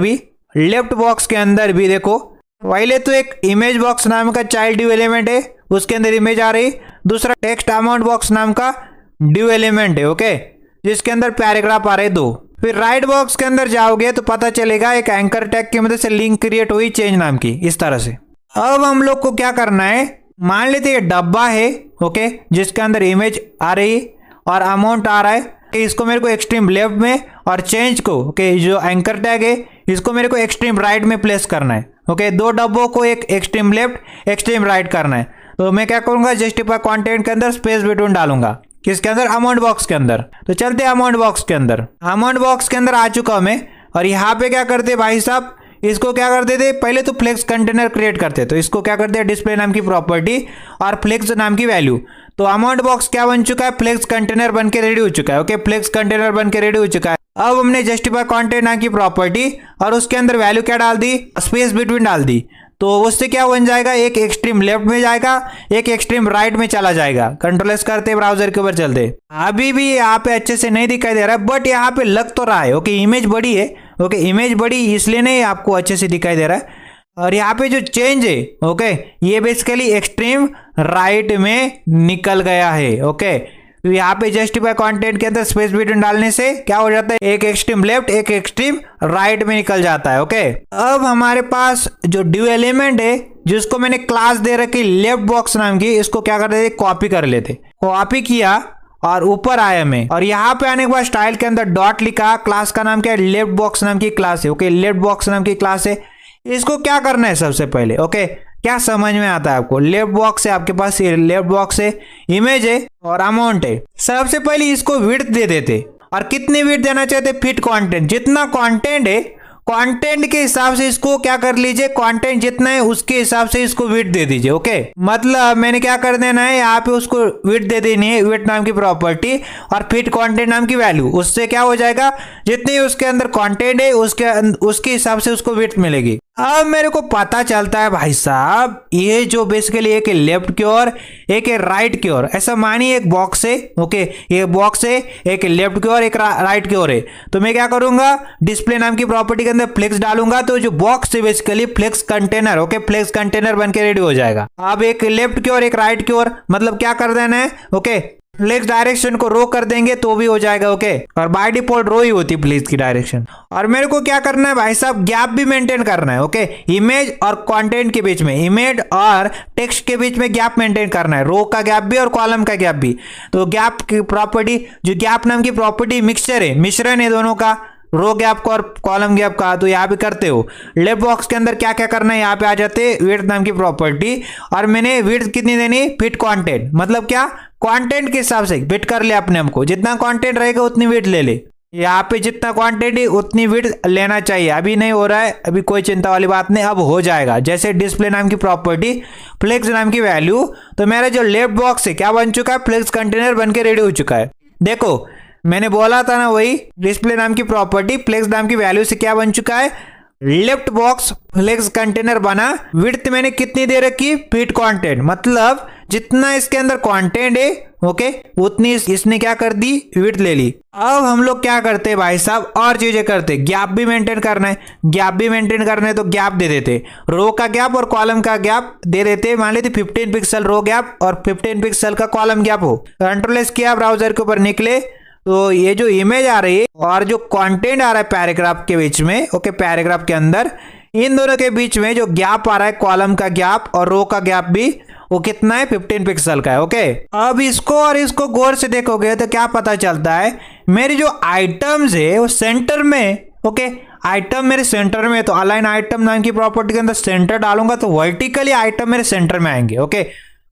भी देखो, पहले तो एक इमेज बॉक्स नाम का चाइल्ड ड्यू एलिमेंट है, उसके अंदर इमेज आ रही। दूसरा टेक्स्ट अमाउंट बॉक्स नाम का ड्यू एलिमेंट है। ओके, जिसके अंदर पैराग्राफ आ रहे 2। फिर राइट बॉक्स के अंदर जाओगे तो पता चलेगा एक एंकर टैग की मदद से लिंक क्रिएट हुई चेंज नाम की, इस तरह से। अब हम लोग को क्या करना है, मान लेते ये डब्बा है। ओके, जिसके अंदर इमेज आ रही और अमाउंट आ रहा है, इसको मेरे को एक्सट्रीम लेफ्ट में और चेंज को ओके जो एंकर टैग है इसको मेरे को एक्सट्रीम राइट में प्लेस करना है। ओके, 2 डब्बों को एक एक्सट्रीम लेफ्ट एक्सट्रीम राइट करना है। तो मैं क्या करूंगा, जस्टिफाई कंटेंट के अंदर स्पेस बिटवीन डालूंगा। किसके अंदर? अमाउंट बॉक्स के अंदर। तो चलते अमाउंट बॉक्स के अंदर। अमाउंट बॉक्स के अंदर आ चुका हूं मैं, और यहाँ पे क्या करते भाई साहब, इसको क्या करते थे, पहले तो फ्लेक्स कंटेनर क्रिएट करते, तो इसको क्या करते हैं, डिस्प्ले नाम की प्रॉपर्टी और फ्लेक्स नाम की वैल्यू। तो अमाउंट बॉक्स क्या बन चुका है, फ्लेक्स कंटेनर बन के रेडी हो चुका है। ओके, फ्लेक्स कंटेनर बन के रेडी हो चुका है। अब हमने जस्टिफाई कंटेंट नाम की प्रॉपर्टी और उसके अंदर वैल्यू क्या डाल दी, स्पेस बिटवीन डाल दी। तो उससे क्या बन जाएगा, एक एक्सट्रीम लेफ्ट में जाएगा, एक एक्सट्रीम राइट में चला जाएगा। कंट्रोल एस करते ब्राउजर के ऊपर चलते। अभी भी यहाँ पे अच्छे से नहीं दिखाई दे रहा है, बट यहाँ पे लग तो रहा है। ओके, इमेज बड़ी है। ओके, इमेज बड़ी इसलिए नहीं आपको अच्छे से दिखाई दे रहा है। और यहाँ पे जो चेंज है, ओके, ये बेसिकली एक्सट्रीम राइट में निकल गया है। ओके, तो यहाँ पे जस्टिफाई कंटेंट के अंदर स्पेस बिटवीन डालने से क्या हो जाता है, एक एक्सट्रीम लेफ्ट एक एक्सट्रीम राइट में निकल जाता है। ओके, अब हमारे पास जो ड्यू एलिमेंट है जिसको मैंने क्लास दे रखी लेफ्ट बॉक्स नाम की, इसको क्या करते थे, कॉपी कर लेते। कॉपी किया और ऊपर आया मैं, और यहाँ पे आने के बाद स्टाइल के अंदर डॉट लिखा। क्लास का नाम क्या है, लेफ्ट बॉक्स नाम की क्लास है। ओके, लेफ्ट बॉक्स नाम की क्लास है। इसको क्या करना है सबसे पहले, ओके, क्या समझ में आता है आपको? लेफ्ट बॉक्स है आपके पास, ये लेफ्ट बॉक्स है, इमेज है और अमाउंट है। सबसे पहले इसको विड्थ दे देते, और कितनी विड्थ देना चाहते, फिट कंटेंट। जितना कंटेंट है कंटेंट के हिसाब से इसको क्या कर लीजिए, कंटेंट जितना है उसके हिसाब से इसको विड्थ दे दीजिए। ओके, मतलब मैंने क्या कर देना है, यहाँ पे उसको विड्थ दे देनी है, विड्थ नाम की प्रॉपर्टी और फिट कंटेंट नाम की वैल्यू। उससे क्या हो जाएगा, जितनी उसके अंदर कंटेंट है उसके हिसाब से उसको विड्थ मिलेगी। अब मेरे को पता चलता है भाई साहब, ये जो बेसिकली एक है लेफ्ट की ओर, एक है राइट की ओर। ऐसा मानिए एक बॉक्स है। ओके, ये बॉक्स है, एक लेफ्ट की ओर एक राइट की ओर है। तो मैं क्या करूंगा, डिस्प्ले नाम की प्रॉपर्टी के अंदर फ्लेक्स डालूंगा, तो जो बॉक्स है basically flex container. Okay, flex container बन के रेडी हो जाएगा। अब एक लेफ्ट की ओर एक राइट की ओर, मतलब क्या कर देना है, ओके, फ्लेक्स डायरेक्शन को रो कर देंगे तो भी हो जाएगा। ओके, और बाय डिफॉल्ट रो ही होती है फ्लेक्स की डायरेक्शन। और मेरे को क्या करना है भाई साहब, गैप भी मेंटेन करना है। ओके, इमेज और कंटेंट के बीच में, इमेज और टेक्स्ट के बीच में गैप मेंटेन करना है, रो का गैप भी और कॉलम का गैप भी। तो गैप की प्रॉपर्टी, जो गैप नाम की प्रॉपर्टी मिक्सचर है, मिश्रण है दोनों का, रो गैप का और कॉलम गैप का। तो यहाँ पे करते हो लेफ्ट बॉक्स के अंदर क्या क्या करना है, यहाँ पे आ जाते विड्थ नाम की प्रॉपर्टी, और मैंने विड्थ कितनी देनी, फिट कंटेंट, मतलब क्या, कंटेंट के हिसाब से फिट कर ले अपने हमको, जितना कंटेंट रहेगा उतनी विड्थ ले ले। यहाँ पे जितना क्वांटिटी है उतनी विड्थ लेना चाहिए। अभी नहीं हो रहा है, अभी कोई चिंता वाली बात नहीं, अब हो जाएगा। जैसे डिस्प्ले नाम की प्रॉपर्टी, फ्लेक्स नाम की वैल्यू, तो मेरा जो लेफ्ट बॉक्स है क्या बन चुका है, फ्लेक्स कंटेनर बन के रेडी हो चुका है। देखो मैंने बोला था ना, वही डिस्प्ले नाम की प्रॉपर्टी फ्लेक्स नाम की वैल्यू से क्या बन चुका है, लेफ्ट बॉक्स फ्लेक्स कंटेनर बना। विड्थ मैंने कितनी दे रखी, फिट कंटेंट, मतलब जितना इसके अंदर कंटेंट है ओके उतनी इसने क्या कर दी, विड्थ ले ली। अब हम लोग क्या करते हैं भाई साहब, और चीजें करते, गैप भी मेंटेन करना है, गैप भी मेंटेन करना है तो गैप दे देते, रो का गैप और कॉलम का गैप दे देते। मान लेते 15 पिक्सल रो गैप और 15 पिक्सल का कॉलम गैप हो। कंट्रोल एस किया, ब्राउजर के ऊपर निकले तो ये जो इमेज आ रही है और जो कंटेंट आ रहा है पैराग्राफ के बीच में ओके, पैराग्राफ के अंदर इन दोनों के बीच में जो गैप आ रहा है, कॉलम का गैप और रो का गैप भी वो कितना है, 15 पिक्सल का है ओके। अब इसको और इसको गौर से देखोगे तो क्या पता चलता है, मेरी जो आइटम्स है वो सेंटर में ओके, आइटम मेरे सेंटर में, तो अलाइन आइटम नाम की प्रॉपर्टी के अंदर सेंटर डालूंगा तो वर्टिकली आइटम मेरे सेंटर में आएंगे ओके,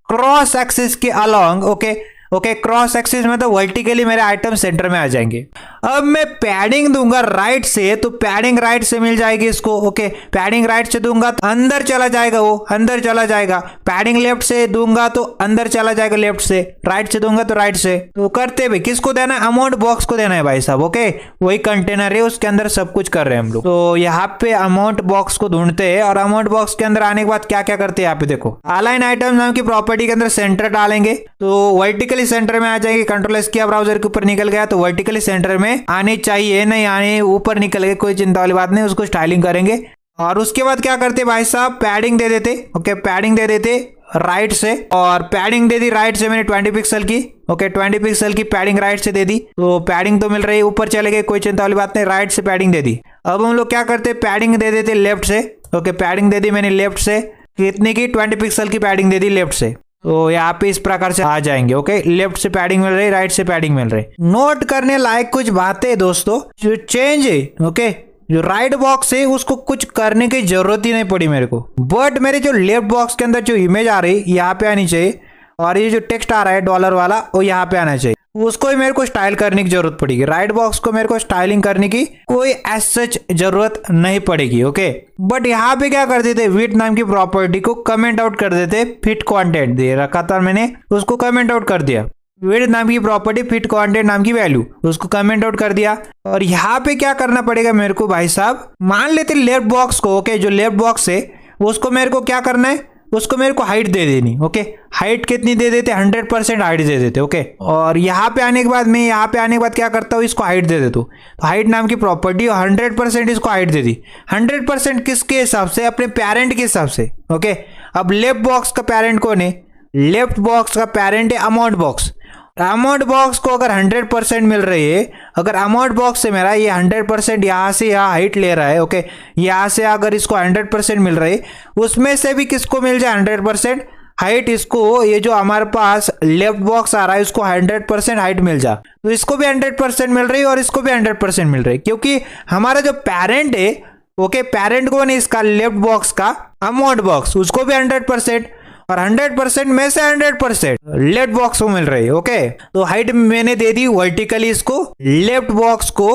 क्रॉस एक्सिस के along okay okay, cross axis में तो वर्टिकली मेरे आइटम सेंटर में आ जाएंगे। अब मैं पैडिंग दूंगा राइट से तो पैडिंग राइट से मिल जाएगी इसको ओके, पैडिंग राइट से दूंगा तो अंदर चला जाएगा, वो अंदर चला जाएगा। पैडिंग लेफ्ट से दूंगा तो अंदर चला जाएगा लेफ्ट से, राइट से दूंगा तो राइट से। तो करते भाई किसको देना है, अमाउंट बॉक्स को देना है भाई साहब ओके, वही कंटेनर है उसके अंदर सब कुछ कर रहे हैं हम लोग। तो यहाँ पे अमाउंट बॉक्स को ढूंढते हैं और अमाउंट बॉक्स के अंदर आने के बाद क्या क्या करते हैं यहाँ पे देखो, अलाइन आइटम नाम की प्रॉपर्टी के अंदर सेंटर डालेंगे तो वर्टिकली सेंटर में आ जाएगी। कंट्रोल एस किया, ब्राउजर के ऊपर निकल गया तो वर्टिकली सेंटर में आनी चाहिए, नहीं आने ऊपर निकल गए, कोई चिंता वाली बात नहीं, उसको स्टाइलिंग करेंगे। और उसके बाद क्या करते भाई साहब, पैडिंग दे देते ओके, पैडिंग दे देते राइट से, और पैडिंग दे दी राइट से मैंने 20 पिक्सल की ओके, 20 पिक्सल की पैडिंग राइट से दे दी, तो पैडिंग तो मिल रही है, ऊपर चले गए, कोई चिंता वाली बात नहीं, राइट से पैडिंग दे दी। अब हम लोग क्या करते, पैडिंग दे देते लेफ्ट से ओके, पैडिंग दे दी मैंने लेफ्ट से, कितनी की 20 पिक्सल की पैडिंग दे दी लेफ्ट से। तो यहाँ पे इस प्रकार से आ जाएंगे ओके, लेफ्ट से पैडिंग मिल रही, राइट से पैडिंग मिल रही। नोट करने लायक कुछ बातें दोस्तों, जो चेंज है ओके, जो राइट बॉक्स है उसको कुछ करने की जरूरत ही नहीं पड़ी मेरे को, बट मेरे जो लेफ्ट बॉक्स के अंदर जो इमेज आ रही यहाँ पे आनी चाहिए, और ये जो टेक्स्ट आ रहा है डॉलर वाला वो यहाँ पे आना चाहिए, उसको ही मेरे को स्टाइल करने की जरूरत पड़ेगी। राइट बॉक्स को मेरे को स्टाइलिंग करने की कोई एज सच जरूरत नहीं पड़ेगी ओके। बट यहाँ पे क्या कर देते, विड्थ नाम की प्रॉपर्टी को कमेंट आउट कर देते, फिट कंटेंट दे रखा था मैंने उसको कमेंट आउट कर दिया, विड्थ नाम की प्रॉपर्टी फिट कंटेंट नाम की वैल्यू उसको कमेंट आउट कर दिया। और यहाँ पे क्या करना पड़ेगा मेरे को भाई साहब, मान लेते लेफ्ट बॉक्स को ओके, जो लेफ्ट बॉक्स है उसको मेरे को क्या करना है, उसको मेरे को हाइट दे देनी ओके, हाइट कितनी दे देते, 100% हाइट दे देते ओके। और यहाँ पे आने के बाद मैं यहाँ पे आने के बाद क्या करता हूँ, इसको हाइट दे देता हूँ, तो हाइट नाम की प्रॉपर्टी 100% इसको हाइट दे दी। 100% किसके हिसाब से, अपने पेरेंट के हिसाब से ओके। अब लेफ्ट बॉक्स का पेरेंट कौन है, लेफ्ट बॉक्स का पेरेंट है अमाउंट बॉक्स। अमाउंट बॉक्स को अगर 100% मिल रही है, अगर अमाउंट बॉक्स से मेरा ये 100% यहाँ से यहाँ हाइट ले रहा है ओके, यहाँ से अगर इसको 100% मिल रही है, उसमें से भी किसको मिल जाए 100% हाइट, इसको ये जो हमारे पास लेफ्ट बॉक्स आ रहा है उसको 100% हाइट मिल जा, तो इसको भी 100% मिल रही है और इसको भी 100% मिल रही है, क्योंकि हमारा जो पेरेंट है ओके, पेरेंट कौन है इसका, लेफ्ट बॉक्स का अमाउंट बॉक्स, उसको भी 100% और 100% में से 100% लेफ्ट बॉक्स को मिल रही है ओके। तो हाइट मैंने दे दी वर्टिकली इसको, लेफ्ट बॉक्स को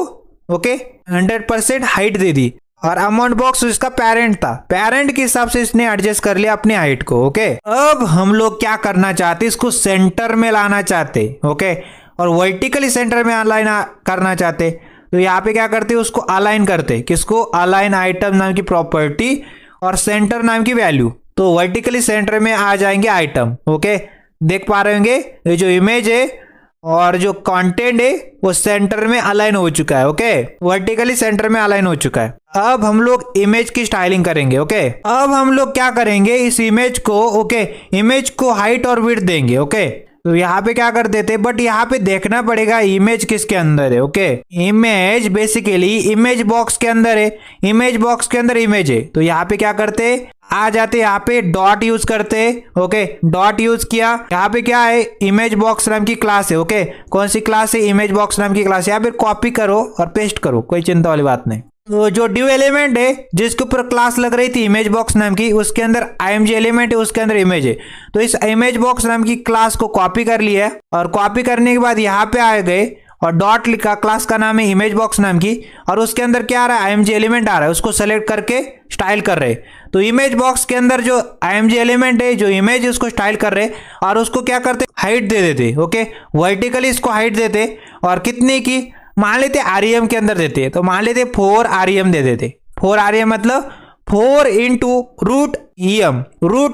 ओके 100% हाइट दे दी, और अमाउंट बॉक्स इसका पेरेंट था, पेरेंट के हिसाब से इसने एडजस्ट कर लिया अपने हाइट को ओके। अब हम लोग क्या करना चाहते, इसको सेंटर में लाना चाहते ओके, और वर्टिकली सेंटर में अलाइन करना चाहते, तो यहाँ पे क्या करते, उसको अलाइन करते, किसको, अलाइन आइटम नाम की प्रॉपर्टी और सेंटर नाम की वैल्यू, तो वर्टिकली सेंटर में आ जाएंगे आइटम ओके। देख पा रहे होंगे ये जो इमेज है और जो कंटेंट है वो सेंटर में अलाइन हो चुका है ओके, वर्टिकली सेंटर में अलाइन हो चुका है। अब हम लोग इमेज की स्टाइलिंग करेंगे ओके। अब हम लोग क्या करेंगे, इस इमेज को ओके, इमेज को हाइट और विड्थ देंगे ओके। तो यहाँ पे क्या कर देते, बट यहाँ पे देखना पड़ेगा इमेज किसके अंदर है okay. Image basically image box के अंदर है, इमेज बॉक्स के अंदर इमेज है, तो यहाँ पे क्या करते, आ जाते यहाँ पे डॉट यूज करते ओके, डॉट यूज किया, यहाँ पे क्या है, इमेज बॉक्स नाम की क्लास है ओके। कौन सी क्लास है, इमेज बॉक्स नाम की क्लास। यहाँ पे कॉपी करो और पेस्ट करो, कोई चिंता वाली बात नहीं। तो जो ड्यू एलिमेंट है जिसके ऊपर क्लास लग रही थी इमेज बॉक्स नाम की, उसके अंदर img एलिमेंट है, उसके अंदर इमेज है, तो इस इमेज बॉक्स नाम की क्लास को कॉपी कर लिया, और कॉपी करने के बाद यहाँ पे आ गए और डॉट लिखा, क्लास का नाम है इमेज बॉक्स नाम की, और उसके अंदर क्या आ रहा है, img एलिमेंट आ रहा है, उसको सेलेक्ट करके स्टाइल कर रहे। तो इमेज बॉक्स के अंदर जो img एलिमेंट है, जो इमेज है, उसको स्टाइल कर रहे, और उसको क्या करते, हाइट दे देते ओके, वर्टिकली इसको हाइट देते, और कितने की, मान लेते rem के अंदर देते, तो मान लेते 4 rem दे देते। 4 rem मतलब 4 इंटू रूट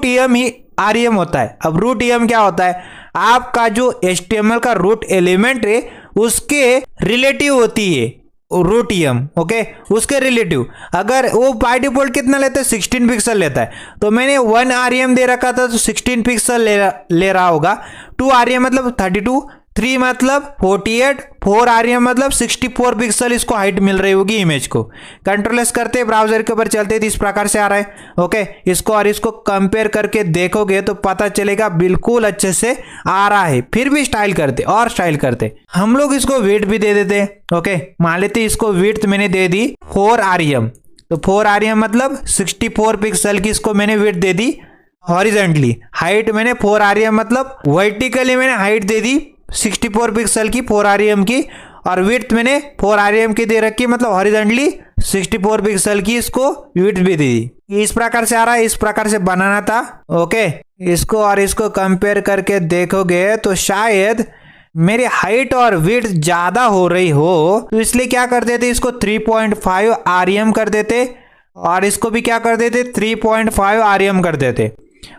em ही REM होता है। अब रूट EM क्या होता है, आपका जो HTML का रूट एलिमेंट है उसके रिलेटिव होती है रूट EM, ओके, उसके रिलेटिव। अगर वो बाय डिफॉल्ट कितना लेता है, 16 पिक्सल लेता है, तो मैंने 1 REM दे रखा था तो 16 पिक्सल ले रहा होगा। 2 REM मतलब 32, 3 मतलब 48, 4 REM मतलब 64 पिक्सल इसको हाइट मिल रही होगी इमेज को। कंट्रोल एस करते ब्राउजर के ऊपर चलते तो इस प्रकार से आ रहा है, ओके। इसको और इसको कंपेयर करके देखोगे तो पता चलेगा बिल्कुल अच्छे से आ रहा है। फिर भी स्टाइल करते और स्टाइल करते, हम लोग इसको वेट भी दे देते, ओके। मान लेते इसको विड्थ मैंने दे दी 4 REM, तो 4 REM मतलब 64 पिक्सल की इसको मैंने विड्थ दे दी हॉरिजेंटली। हाइट मैंने 4 REM मतलब वर्टिकली मैंने हाइट दे दी 64 पिक्सल की 4 REM की, और विड्थ मैंने 4 REM की दे रखी, मतलब हॉरिजेंटली 64 पिक्सल की इसको विड्थ भी दे दी। इस प्रकार से आ रहा है, इस प्रकार से बनाना था, ओके। इसको और इसको कंपेयर करके देखोगे तो शायद मेरी हाइट और विड्थ ज्यादा हो रही हो, तो इसलिए क्या कर देते, इसको 3.5 REM कर देते और इसको भी क्या कर देते 3.5 REM कर देते।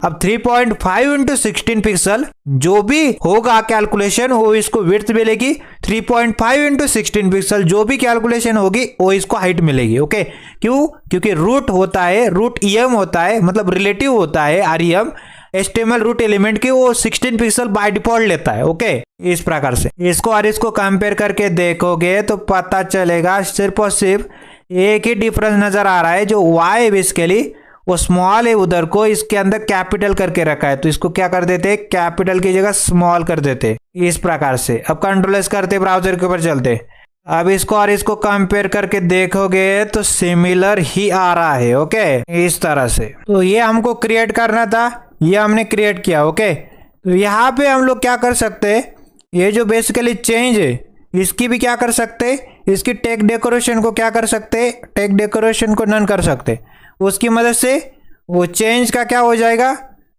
अब 3.5 इंटू 16 पिक्सल जो भी होगा कैलकुलेशन वो इसको विड्थ मिलेगी, 3.5 इंटू 16 पिक्सल जो भी कैलकुलेशन होगी वो इसको हाइट मिलेगी, ओके। क्यों, क्योंकि रूट होता है, रूट EM होता है, मतलब रिलेटिव होता है REM HTML रूट एलिमेंट की, वो 16 पिक्सल बाय डिफॉल्ट लेता है, ओके। इस प्रकार से इसको और इसको कंपेयर करके देखोगे तो पता चलेगा सिर्फ और सिर्फ एक ही डिफरेंस नजर आ रहा है, जो Y बेसिकली वो स्मॉल है, उधर को इसके अंदर कैपिटल करके रखा है, तो इसको क्या कर देते, कैपिटल की जगह स्मॉल कर देते, इस प्रकार से। अब कंट्रोल एस करते ब्राउजर के ऊपर चलते, अब इसको और इसको कंपेयर करके देखोगे तो सिमिलर ही आ रहा है, ओके, इस तरह से। तो ये हमको क्रिएट करना था, ये हमने क्रिएट किया, ओके। तो यहाँ पे हम लोग क्या कर सकते हैं, ये जो बेसिकली चेंज है इसकी भी क्या कर सकते, इसकी टेक डेकोरेशन को क्या कर सकते, टेक डेकोरेशन को नन कर सकते, उसकी मदद से वो चेंज का क्या हो जाएगा,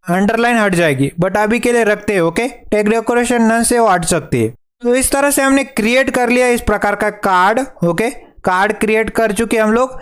अंडरलाइन हट जाएगी, बट अभी के लिए रखते हैं, ओके। टेक डेकोरेशन नन से वो हट सकती है। तो इस तरह से हमने क्रिएट कर लिया इस प्रकार का कार्ड, ओके। कार्ड क्रिएट कर चुके हम लोग।